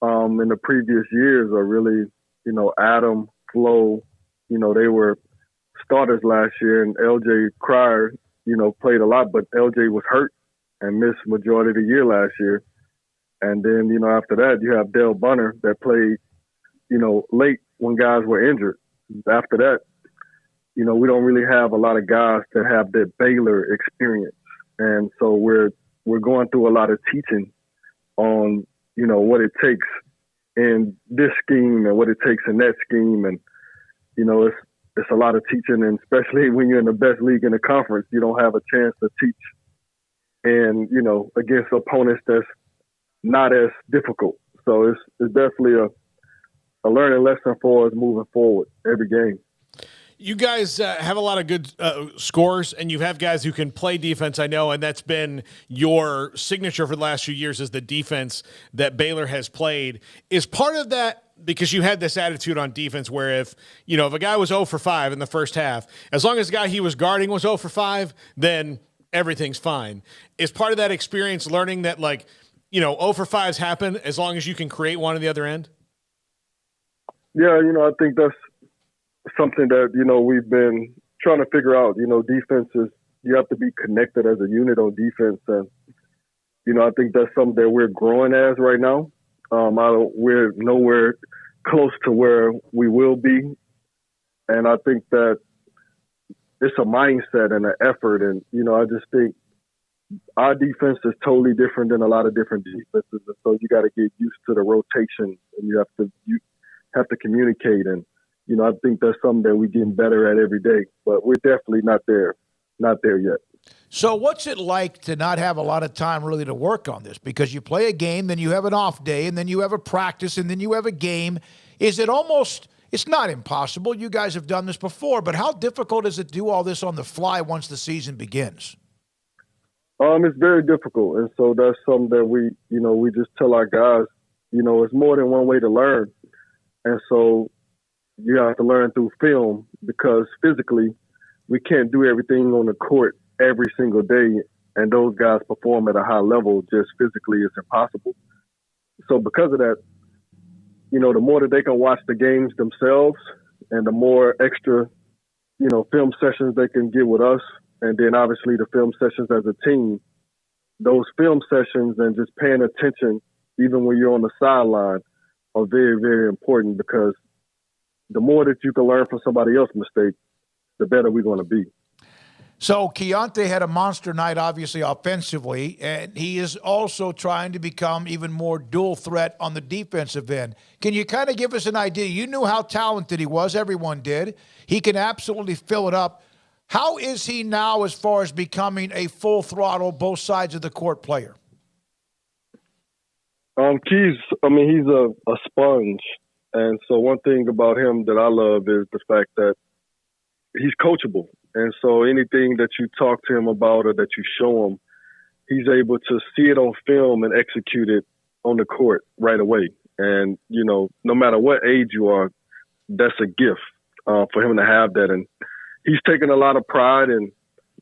in the previous years are really, Adam, Flo, they were starters last year, and LJ Cryer, played a lot, but LJ was hurt and missed majority of the year last year. And then, after that, you have Dale Bunner that played, late when guys were injured. After that, we don't really have a lot of guys that have that Baylor experience. And so we're going through a lot of teaching on, what it takes in this scheme and what it takes in that scheme. And, it's a lot of teaching, and especially when you're in the best league in the conference, you don't have a chance to teach and, against opponents that's not as difficult. So it's definitely a learning lesson for us moving forward every game. You guys have a lot of good scores, and you have guys who can play defense, I know, and that's been your signature for the last few years is the defense that Baylor has played. Is part of that because you had this attitude on defense where if a guy was 0 for 5 in the first half, as long as the guy he was guarding was 0 for 5, then everything's fine. Is part of that experience learning that, 0 for 5s happen as long as you can create one on the other end? Yeah, I think that's something that, we've been trying to figure out. Defense is, you have to be connected as a unit on defense. And, I think that's something that we're growing as right now. We're nowhere close to where we will be. And I think that it's a mindset and an effort. And, I just think our defense is totally different than a lot of different defenses. And so you got to get used to the rotation, and you have to communicate. And, I think that's something that we're getting better at every day, but we're definitely not there yet. So what's it like to not have a lot of time really to work on this? Because you play a game, then you have an off day, and then you have a practice, and then you have a game. Is it almost, it's not impossible. You guys have done this before, but how difficult is it to do all this on the fly once the season begins? It's very difficult. And so that's something that we just tell our guys, it's more than one way to learn. And so you have to learn through film, because physically we can't do everything on the court every single day, and those guys perform at a high level. Just physically, it's impossible. So because of that, the more that they can watch the games themselves, and the more extra, film sessions they can get with us, and then obviously the film sessions as a team, those film sessions and just paying attention, even when you're on the sideline, are very, very important, because the more that you can learn from somebody else's mistake, the better we're going to be. So Keontae had a monster night, obviously, offensively, and he is also trying to become even more dual threat on the defensive end. Can you kind of give us an idea? You knew how talented he was. Everyone did. He can absolutely fill it up. How is he now as far as becoming a full throttle, both sides of the court player? He's a sponge. And so one thing about him that I love is the fact that he's coachable. And so anything that you talk to him about or that you show him, he's able to see it on film and execute it on the court right away. And, no matter what age you are, that's a gift for him to have that. And he's taken a lot of pride in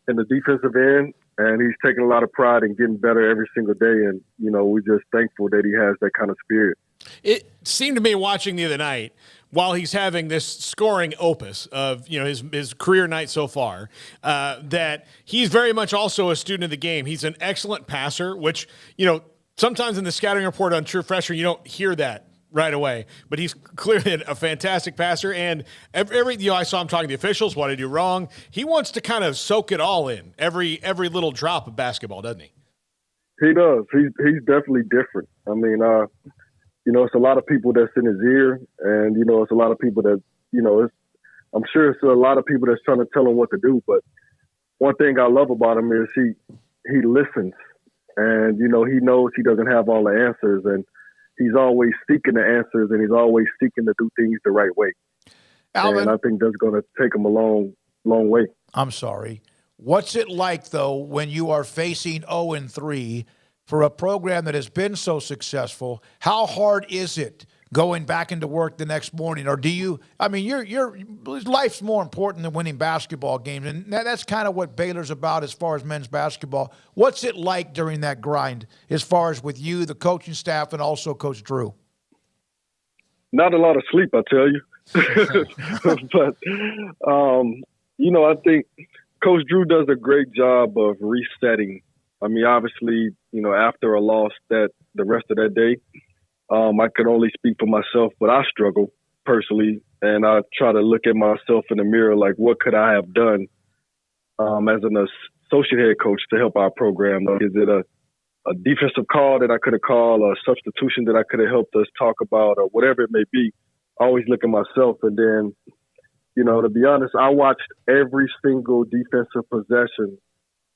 the defensive end, and he's taking a lot of pride in getting better every single day. And, we're just thankful that he has that kind of spirit. It seemed to me watching the other night, while he's having this scoring opus of his career night so far, that he's very much also a student of the game. He's an excellent passer, which sometimes in the scouting report on True Freshman you don't hear that right away, but he's clearly a fantastic passer. And every I saw him talking to the officials, what I do wrong. He wants to kind of soak it all in, every little drop of basketball, doesn't he? He does. He's definitely different. I mean, it's a lot of people that's in his ear, and, it's a lot of people that, I'm sure it's a lot of people that's trying to tell him what to do. But one thing I love about him is he listens, and, he knows he doesn't have all the answers, and he's always seeking the answers, and he's always seeking to do things the right way. Alvin, and I think that's going to take them a long way. I'm sorry. What's it like, though, when you are facing 0-3 for a program that has been so successful? How hard is it going back into work the next morning? Or do you, I mean, your life's more important than winning basketball games. And that's kind of what Baylor's about as far as men's basketball. What's it like during that grind as far as with you, the coaching staff, and also Coach Rhule? Not a lot of sleep, I tell you. But, I think Coach Rhule does a great job of resetting. I mean, obviously, after a loss that the rest of that day, I could only speak for myself, but I struggle personally, and I try to look at myself in the mirror like, what could I have done as an associate head coach to help our program? Like, is it a defensive call that I could have called, or a substitution that I could have helped us talk about, or whatever it may be? I always look at myself, and then, to be honest, I watched every single defensive possession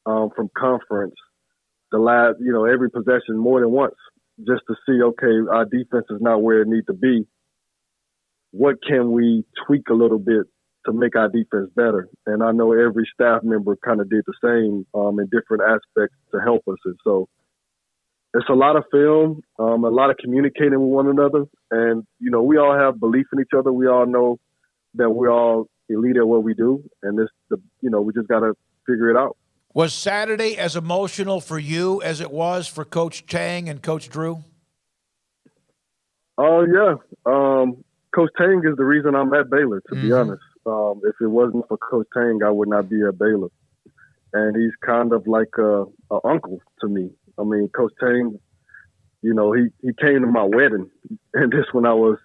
from conference, every possession more than once, just to see, okay, our defense is not where it needs to be. What can we tweak a little bit to make our defense better? And I know every staff member kind of did the same in different aspects to help us. And so it's a lot of film, a lot of communicating with one another. And, we all have belief in each other. We all know that we're all elite at what we do. And we just got to figure it out. Was Saturday as emotional for you as it was for Coach Tang and Coach Rhule? Oh, yeah. Coach Tang is the reason I'm at Baylor, to be honest. If it wasn't for Coach Tang, I would not be at Baylor. And he's kind of like a uncle to me. I mean, Coach Tang, he came to my wedding, and this when I was,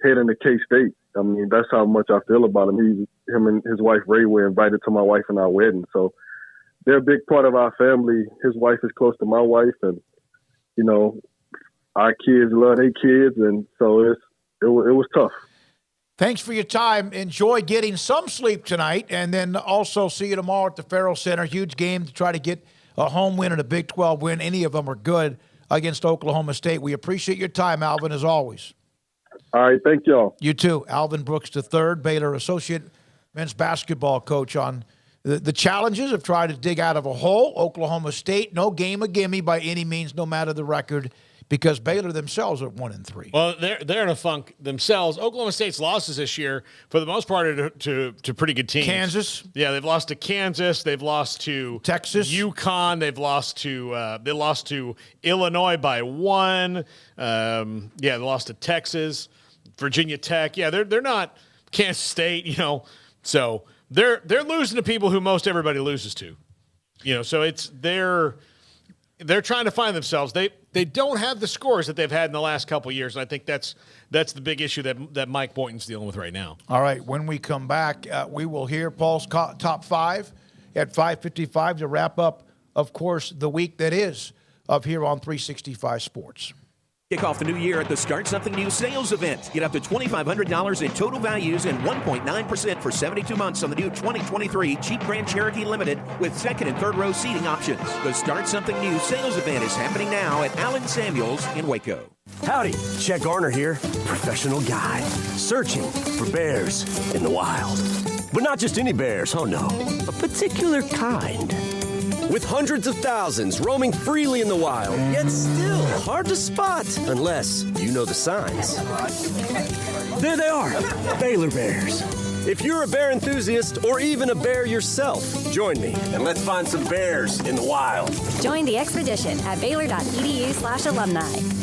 heading to K-State. I mean, that's how much I feel about him. Him and his wife, Ray, were invited to my wife and our wedding. So they're a big part of our family. His wife is close to my wife, and, our kids love their kids. And so it was tough. Thanks for your time. Enjoy getting some sleep tonight, and then also see you tomorrow at the Farrell Center. Huge game to try to get a home win and a Big 12 win. Any of them are good against Oklahoma State. We appreciate your time, Alvin, as always. All right, thank y'all. You too. Alvin Brooks III, Baylor associate men's basketball coach, on the challenges of trying to dig out of a hole. Oklahoma State, no game a gimme by any means, no matter the record, because Baylor themselves are 1-3. Well, they're in a funk themselves. Oklahoma State's losses this year, for the most part, are to pretty good teams. Kansas. Yeah, they've lost to Kansas. They've lost to Texas. UConn. They've lost to Illinois by 1. They lost to Texas, Virginia Tech. Yeah, they're not Kansas State. So they're losing to people who most everybody loses to. So they're trying to find themselves. They don't have the scores that they've had in the last couple of years. And I think that's the big issue that Mike Boynton's dealing with right now. All right, when we come back, we will hear Paul's top 5 at 5:55 to wrap up, of course, the week that is of here on 365 Sports. Kick off the new year at the Start Something New sales event. Get up to $2,500 in total values and 1.9% for 72 months on the new 2023 Jeep Grand Cherokee Limited with second and third row seating options. The Start Something New sales event is happening now at Allen Samuels in Waco. Howdy, Chet Garner here, professional guide, searching for bears in the wild. But not just any bears, oh no, a particular kind. With hundreds of thousands roaming freely in the wild, yet still hard to spot unless you know the signs. There they are, Baylor Bears. If you're a bear enthusiast or even a bear yourself, join me and let's find some bears in the wild. Join the expedition at baylor.edu/alumni.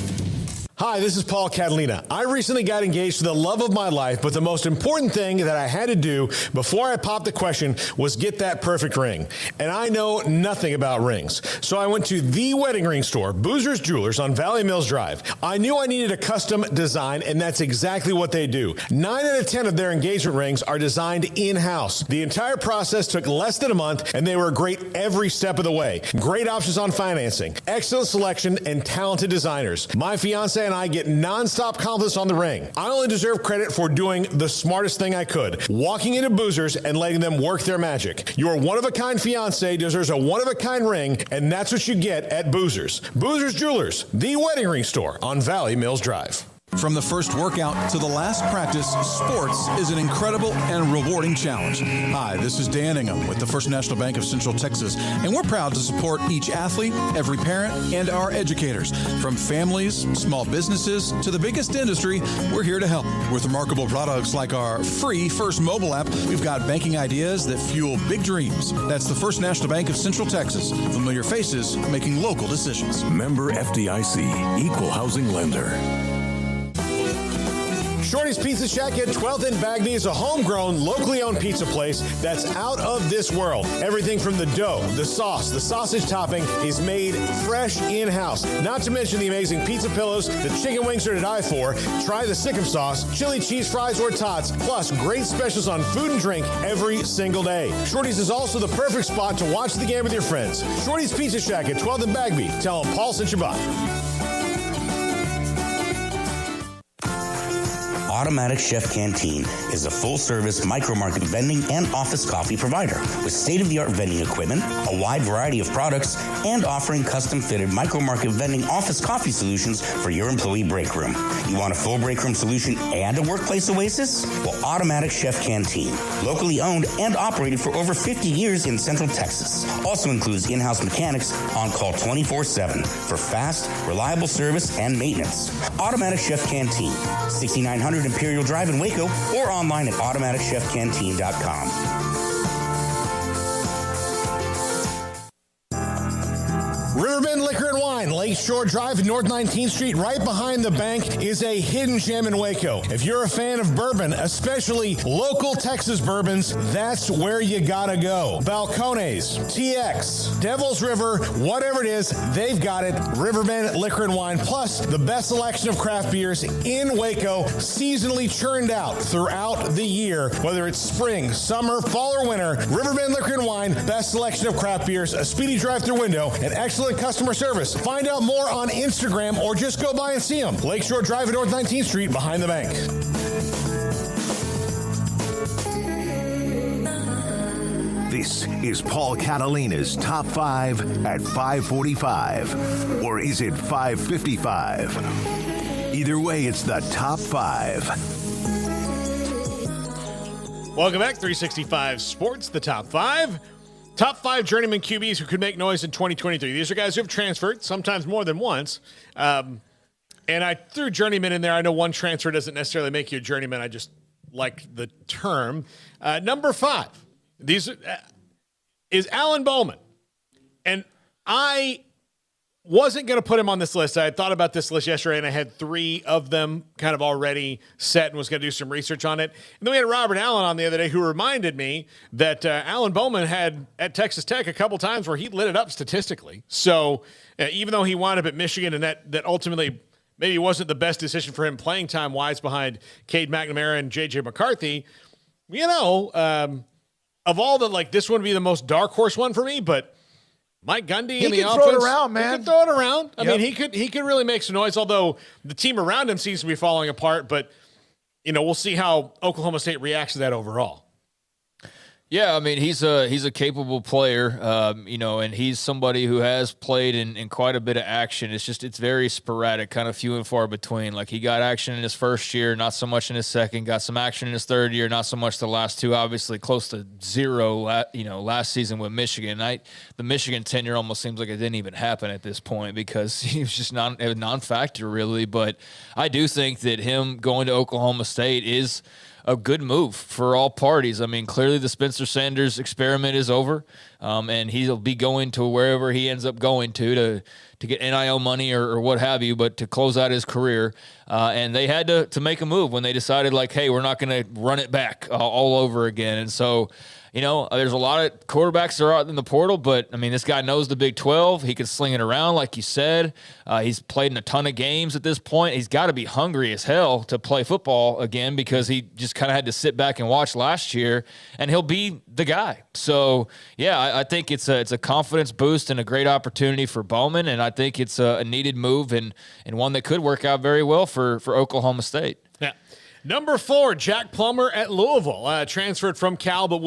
Hi, this is Paul Catalina. I recently got engaged to the love of my life, but the most important thing that I had to do before I popped the question was get that perfect ring. And I know nothing about rings. So I went to the wedding ring store, Boozer's Jewelers on Valley Mills Drive. I knew I needed a custom design, and that's exactly what they do. 9 out of 10 of their engagement rings are designed in-house. The entire process took less than a month, and they were great every step of the way. Great options on financing, excellent selection, and talented designers. My fiance and I get nonstop compliments on the ring. I only deserve credit for doing the smartest thing I could, walking into Boozer's and letting them work their magic. Your one-of-a-kind fiance deserves a one-of-a-kind ring, and that's what you get at Boozer's. Boozer's Jewelers, the wedding ring store on Valley Mills Drive. From the first workout to the last practice, sports is an incredible and rewarding challenge. Hi, this is Dan Ingham with the First National Bank of Central Texas, and we're proud to support each athlete, every parent, and our educators. From families, small businesses, to the biggest industry, we're here to help. With remarkable products like our free First mobile app, we've got banking ideas that fuel big dreams. That's the First National Bank of Central Texas. Familiar faces making local decisions. Member FDIC, Equal Housing Lender. Shorty's Pizza Shack at 12th and Bagby is a homegrown, locally owned pizza place that's out of this world. Everything from the dough, the sauce, the sausage topping is made fresh in-house. Not to mention the amazing pizza pillows, the chicken wings are to die for. Try the Sikkim sauce, chili cheese fries or tots, plus great specials on food and drink every single day. Shorty's is also the perfect spot to watch the game with your friends. Shorty's Pizza Shack at 12th and Bagby. Tell them Paul sent you by. Automatic Chef Canteen is a full-service micro-market vending and office coffee provider with state-of-the-art vending equipment, a wide variety of products, and offering custom-fitted micro-market vending office coffee solutions for your employee break room. You want a full break room solution and a workplace oasis? Well, Automatic Chef Canteen, locally owned and operated for over 50 years in Central Texas, also includes in-house mechanics on call 24/7 for fast, reliable service and maintenance. Automatic Chef Canteen, 6900 Imperial Drive in Waco, or online at automaticchefcanteen.com. Riverbend Liquor and Wine, Lakeshore Drive and North 19th Street, right behind the bank, is a hidden gem in Waco. If you're a fan of bourbon, especially local Texas bourbons, that's where you gotta go. Balcones, TX, Devil's River, whatever it is, they've got it. Riverbend Liquor and Wine, plus the best selection of craft beers in Waco, seasonally churned out throughout the year. Whether it's spring, summer, fall, or winter, Riverbend Liquor and Wine, best selection of craft beers, a speedy drive-through window, and excellent customer service. Find out more on Instagram or just go by and see them. Lakeshore Drive at North 19th Street behind the bank. This is Paul Catalina's Top 5 at 5:45. Or is it 5:55? Either way, it's the Top 5. Welcome back, 365 Sports, the Top 5. Top 5 journeyman QBs who could make noise in 2023. These are guys who have transferred, sometimes more than once. And I threw journeyman in there. I know one transfer doesn't necessarily make you a journeyman. I just like the term. Number 5 is Alan Bowman. And I wasn't going to put him on this list. I had thought about this list yesterday, and I had 3 of them kind of already set and was going to do some research on it. And then we had Robert Allen on the other day who reminded me that Alan Bowman had at Texas Tech a couple times where he lit it up statistically. So even though he wound up at Michigan and that ultimately maybe wasn't the best decision for him playing time-wise behind Cade McNamara and J.J. McCarthy, of all the, this would be the most dark horse one for me, but Mike Gundy in the offense. He can throw it around, man. He can throw it around. I mean, he could really make some noise, although the team around him seems to be falling apart. But, we'll see how Oklahoma State reacts to that overall. Yeah, I mean, he's a capable player, and he's somebody who has played in quite a bit of action. It's very sporadic, kind of few and far between. Like, he got action in his first year, not so much in his second, got some action in his third year, not so much the last 2, obviously close to 0, last season with Michigan. The Michigan tenure almost seems like it didn't even happen at this point because he was just a non-factor, really. But I do think that him going to Oklahoma State is a good move for all parties. I mean, clearly the Spencer Sanders experiment is over, and he'll be going to wherever he ends up going to get NIL money or what have you, but to close out his career. And they had to make a move when they decided, hey, we're not going to run it back all over again. And so, there's a lot of quarterbacks that are out in the portal, but, I mean, this guy knows the Big 12. He can sling it around, like you said. He's played in a ton of games at this point. He's got to be hungry as hell to play football again because he just kind of had to sit back and watch last year, and he'll be the guy. So, yeah, I think it's a confidence boost and a great opportunity for Bowman, and I think it's a needed move and one that could work out very well for Oklahoma State. Yeah. Number 4, Jack Plummer at Louisville. Transferred from Cal, but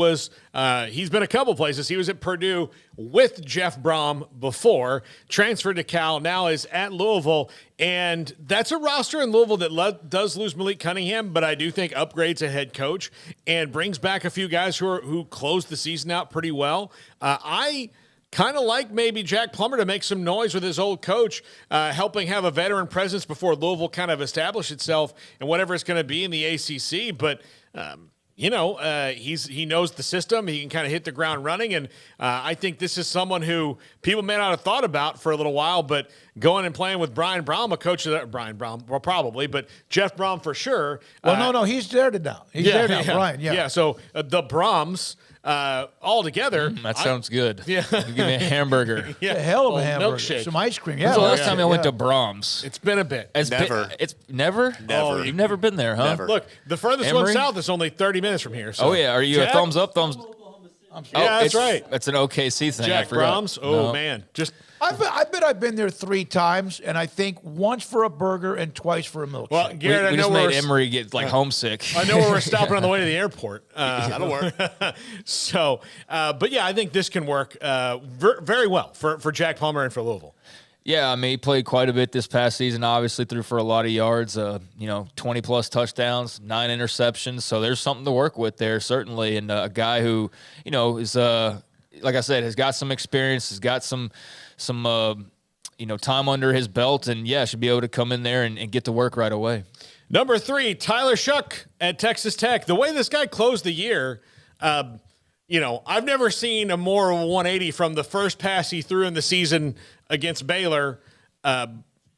he's been a couple places. He was at Purdue with Jeff Brom before. Transferred to Cal, now is at Louisville. And that's a roster in Louisville that does lose Malik Cunningham, but I do think upgrades a head coach and brings back a few guys who closed the season out pretty well. I kind of like maybe Jack Plummer to make some noise with his old coach, helping have a veteran presence before Louisville kind of establish itself in whatever it's going to be in the ACC. But, he knows the system. He can kind of hit the ground running. And I think this is someone who people may not have thought about for a little while, but going and playing with Brian Brom, a coach of Brian Brom, well, probably, but Jeff Brom for sure. Well, no, he's there now. He's there now, Brian. Yeah. Yeah. So the Broms, all together. That sounds good. Yeah. You give me a hamburger. Yeah, a hell of a hamburger. Milkshake. Some ice cream. When's the last time I went to Brahms? It's been a bit. Never. It's never? Never. You've never been there, huh? Never. Look, the furthest one south is only 30 minutes from here. So. Oh, yeah. Are you a thumbs up, thumbs? Yeah, that's right. That's an OKC thing. Jack I forgot. Brahms. Oh, man. Just. I bet I've been there 3 times, and I think once for a burger and twice for a milkshake. Well, Garrett, we just made Emery get homesick. I know where we're stopping on the way to the airport. That'll work. So, but yeah, I think this can work very well for Jack Plummer and for Louisville. Yeah, I mean, he played quite a bit this past season, obviously threw for a lot of yards, 20-plus touchdowns, 9 interceptions. So there's something to work with there, certainly. And a guy who, is, like I said, has got some experience, has got some time under his belt, and, should be able to come in there and get to work right away. Number 3, Tyler Shuck at Texas Tech. The way this guy closed the year, I've never seen a more of a 180 from the first pass he threw in the season against Baylor I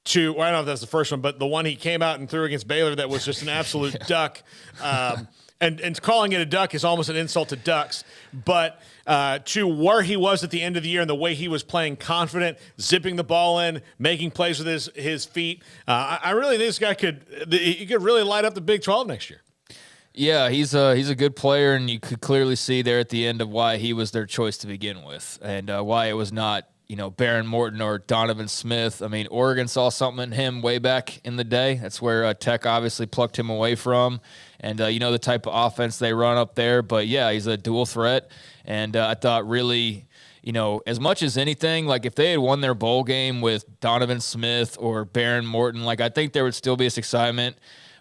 don't know if that's the first one, but the one he came out and threw against Baylor that was just an absolute duck. And calling it a duck is almost an insult to ducks. But to where he was at the end of the year and the way he was playing confident, zipping the ball in, making plays with his feet, I really think this guy could really light up the Big 12 next year. Yeah, he's a good player, and you could clearly see there at the end of why he was their choice to begin with, and why it was not Baron Morton or Donovan Smith. I mean, Oregon saw something in him way back in the day. That's where Tech obviously plucked him away from, and the type of offense they run up there. But yeah, he's a dual threat, and I thought really. As much as anything, like if they had won their bowl game with Donovan Smith or Baron Morton, I think there would still be this excitement.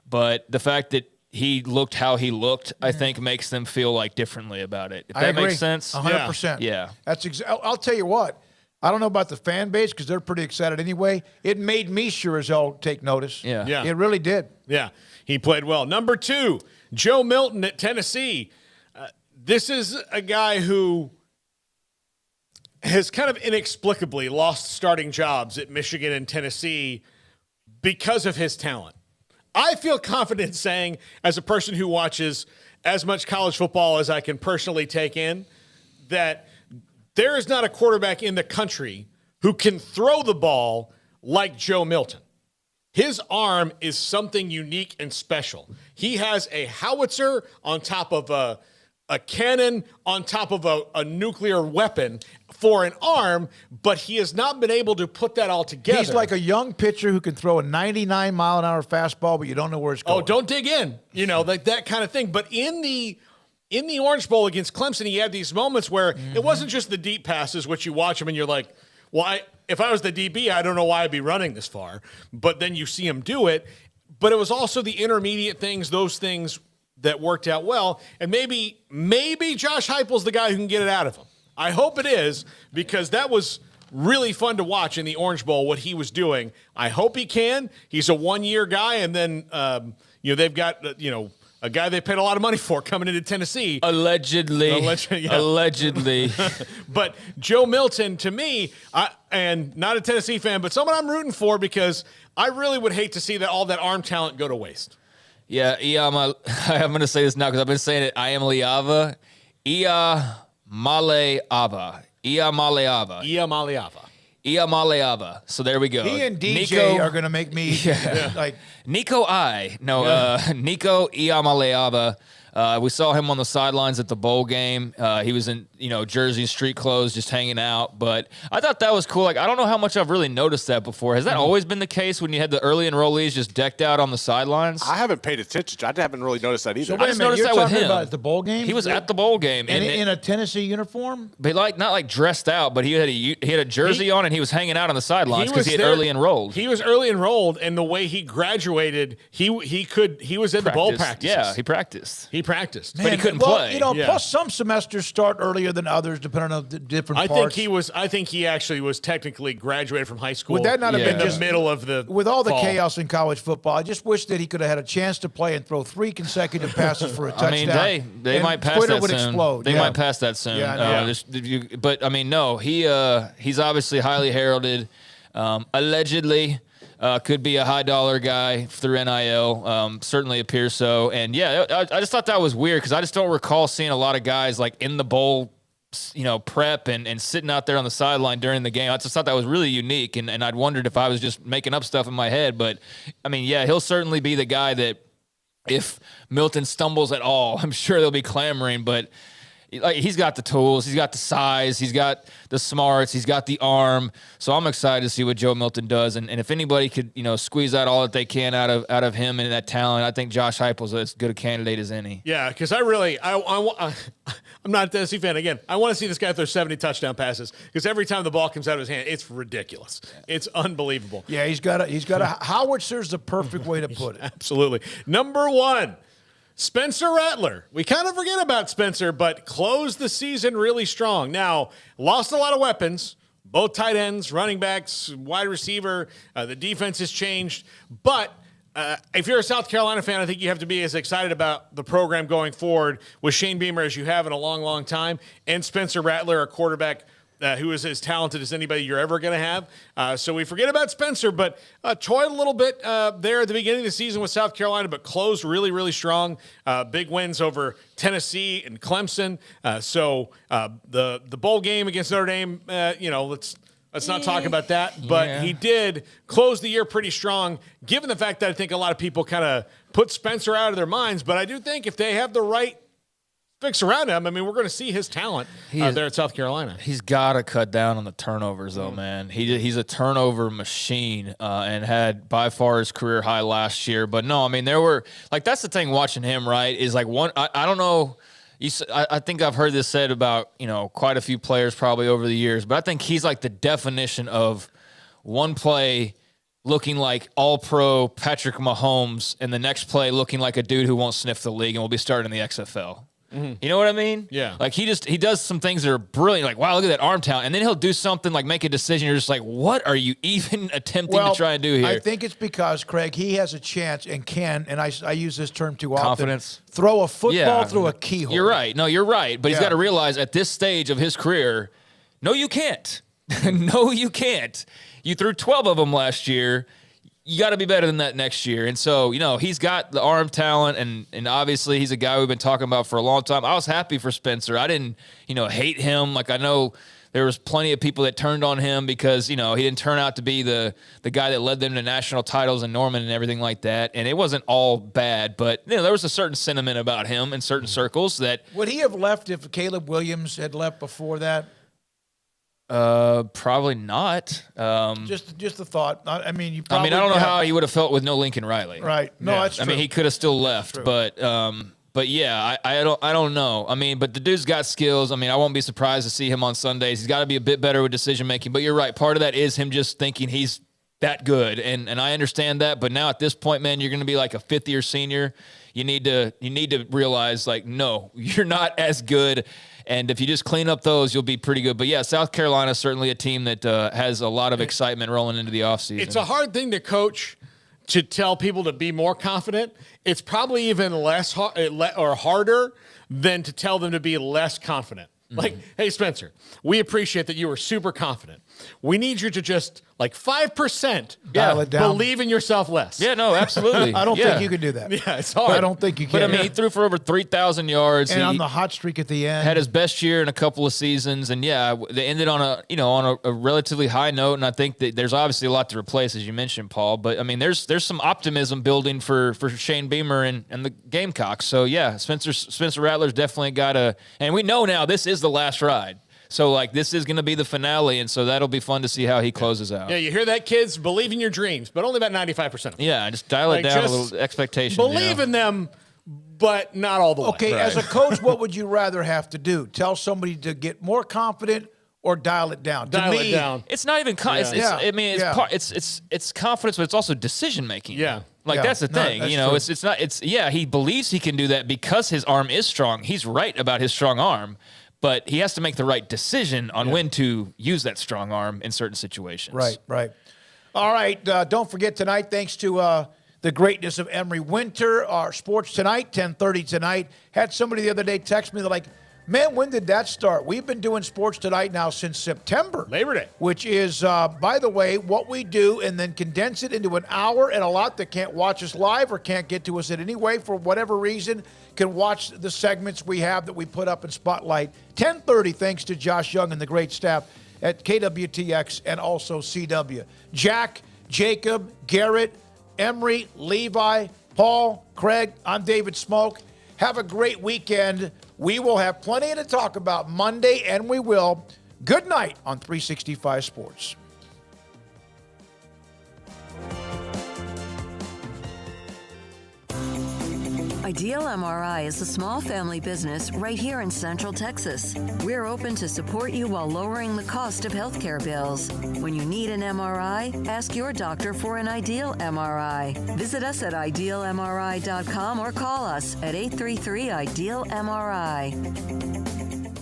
But the fact that he looked how he looked, I think makes them feel differently about it. If that makes sense. 100%. Yeah. That's I'll tell you what. I don't know about the fan base because they're pretty excited anyway. It made me sure as hell take notice. Yeah. It really did. Yeah. He played well. Number 2, Joe Milton at Tennessee. This is a guy who has kind of inexplicably lost starting jobs at Michigan and Tennessee because of his talent. I feel confident saying, as a person who watches as much college football as I can personally take in, that there is not a quarterback in the country who can throw the ball like Joe Milton. His arm is something unique and special. He has a howitzer on top of a cannon on top of a nuclear weapon for an arm, but he has not been able to put that all together. He's like a young pitcher who can throw a 99-mile-an-hour fastball, but you don't know where it's going. Oh, don't dig in, like that kind of thing. But in the Orange Bowl against Clemson, he had these moments where it wasn't just the deep passes, which you watch him and you're like, well, if I was the DB, I don't know why I'd be running this far. But then you see him do it. But it was also the intermediate things, those things that worked out well. And maybe Josh Heupel's the guy who can get it out of him. I hope it is, because that was really fun to watch in the Orange Bowl, what he was doing. I hope he can. He's a one-year guy, and then, they've got, a guy they paid a lot of money for coming into Tennessee. Allegedly. But Joe Milton, to me, and not a Tennessee fan, but someone I'm rooting for, because I really would hate to see all that arm talent go to waste. Yeah, I'm going to say this now because I've been saying it. I am Liava. Iamaleava. So there we go. He and DJ are going to make me Nico Iamaleava. We saw him on the sidelines at the bowl game. He was in, jersey, street clothes, just hanging out. But I thought that was cool. Like, I don't know how much I've really noticed that before. Has that always been the case when you had the early enrollees just decked out on the sidelines? I haven't paid attention. I haven't really noticed that either. So wait a minute, you're talking about at the bowl game? He was at the bowl game. And in a Tennessee uniform? But not like dressed out, but he had a jersey on and he was hanging out on the sidelines because he had early enrolled. He was early enrolled, and the way he graduated, he was in the bowl practice. Yeah, he practiced. Man, but he couldn't play. Plus some semesters start earlier than others, depending on the different parts. I think he actually was technically graduated from high school. Would that not have been in the middle of the with all the fall. chaos in college football? I just wish that he could have had a chance to play and throw 3 consecutive passes for a touchdown. I mean, they might pass Twitter that would soon. explode. They might pass that soon. Yeah, but I mean, no, he's obviously highly heralded. Allegedly. Could be a high dollar guy through NIL. Certainly appears so. And yeah, I just thought that was weird because I just don't recall seeing a lot of guys like in the bowl, prep and sitting out there on the sideline during the game. I just thought that was really unique. And I'd wondered if I was just making up stuff in my head. But I mean, yeah, he'll certainly be the guy that if Milton stumbles at all, I'm sure they'll be clamoring. But he's got the tools, he's got the size, he's got the smarts, he's got the arm. So I'm excited to see what Joe Milton does. And if anybody could, squeeze out all that they can out of him and that talent, I think Josh Heupel's as good a candidate as any. Yeah, because I'm not a Tennessee fan. Again, I want to see this guy throw 70 touchdown passes because every time the ball comes out of his hand, it's ridiculous. It's unbelievable. Yeah, he's got a howitzer's the perfect way to put it. Absolutely. Number 1. Spencer Rattler. We kind of forget about Spencer, but closed the season really strong. Now, lost a lot of weapons, both tight ends, running backs, wide receiver. The defense has changed. But if you're a South Carolina fan, I think you have to be as excited about the program going forward with Shane Beamer as you have in a long, long time, and Spencer Rattler, a quarterback who is as talented as anybody you're ever going to have. So we forget about Spencer, but toyed a little bit there at the beginning of the season with South Carolina, but closed really, really strong. Big wins over Tennessee and Clemson. So the bowl game against Notre Dame, let's not talk about that. But he did close the year pretty strong, given the fact that I think a lot of people kind of put Spencer out of their minds. But I do think if they have the right fix around him, I mean, we're going to see his talent there at South Carolina. He's got to cut down on the turnovers, though, man. He's a turnover machine and had by far his career high last year. But no, I mean, there were that's the thing watching him, right? Is like one. I don't know. I think I've heard this said about quite a few players probably over the years, but I think he's like the definition of one play looking like all-pro Patrick Mahomes, and the next play looking like a dude who won't sniff the league and will be starting in the XFL. Mm-hmm. You know what I mean? Yeah. Like he does some things that are brilliant. Like, wow, look at that arm talent. And then he'll do something like make a decision. You're just like, what are you even attempting to try and do here? I think it's because, Craig, he has a chance and can, and I use this term too often, confidence. Throw a football through a keyhole. You're right. No, you're right. But he's got to realize at this stage of his career, no, you can't. No, you can't. You threw 12 of them last year. You got to be better than that next year. And so, he's got the arm talent, and obviously he's a guy we've been talking about for a long time. I was happy for Spencer. I didn't, hate him. Like, I know there was plenty of people that turned on him because, he didn't turn out to be the guy that led them to national titles in Norman and everything like that. And it wasn't all bad, but, there was a certain sentiment about him in certain circles that. Would he have left if Caleb Williams had left before that? Probably not. Just a thought. I mean, I don't know how he would have felt with no Lincoln Riley. Right. No, that's true. I mean, he could have still left, but yeah, I don't know. I mean, but the dude's got skills. I mean, I won't be surprised to see him on Sundays. He's got to be a bit better with decision making. But you're right. Part of that is him just thinking he's that good, and I understand that. But now at this point, man, you're going to be like a fifth-year senior. You need to realize, like, no, you're not as good. And if you just clean up those, you'll be pretty good. But, yeah, South Carolina is certainly a team that has a lot of excitement rolling into the offseason. It's a hard thing to coach, to tell people to be more confident. It's probably even less or harder than to tell them to be less confident. Like, hey, Spencer, we appreciate that you were super confident. We need you to just, 5% dial it down. Believe in yourself less. Yeah, no, absolutely. I don't think you can do that. Yeah, it's hard. I don't think you can. But, I mean, he threw for over 3,000 yards. And on the hot streak at the end. Had his best year in a couple of seasons. And, yeah, they ended on a relatively high note. And I think that there's obviously a lot to replace, as you mentioned, Paul. But, I mean, there's some optimism building for Shane Beamer and the Gamecocks. So, yeah, Spencer Rattler's definitely got a – and we know now this is the last ride. So, this is going to be the finale, and so that'll be fun to see how he closes out. Yeah, you hear that, kids? Believe in your dreams, but only about 95% of them. Yeah, just dial it down a little expectation. Believe in them, but not all the way. Okay, as a coach, what would you rather have to do? Tell somebody to get more confident or dial it down? Dial it down. It's not even it's confidence, but it's also decision making. Yeah. That's the thing. He believes he can do that because his arm is strong. He's right about his strong arm. But he has to make the right decision on when to use that strong arm in certain situations. Right. All right. Don't forget tonight, thanks to the greatness of Emery Winter, our Sports Tonight, 10:30 tonight. Had somebody the other day text me, they're like, man, when did that start? We've been doing Sports Tonight now since September. Labor Day. Which is, by the way, what we do and then condense it into an hour, and a lot that can't watch us live or can't get to us in any way for whatever reason can watch the segments we have that we put up in Spotlight. 10:30, thanks to Josh Young and the great staff at KWTX and also CW. Jack, Jacob, Garrett, Emery, Levi, Paul, Craig, I'm David Smoak. Have a great weekend. We will have plenty to talk about Monday, and we will. Good night on 365 Sports. Ideal MRI is a small family business right here in Central Texas. We're open to support you while lowering the cost of healthcare bills. When you need an MRI, ask your doctor for an Ideal MRI. Visit us at idealmri.com or call us at 833-IDEAL-MRI.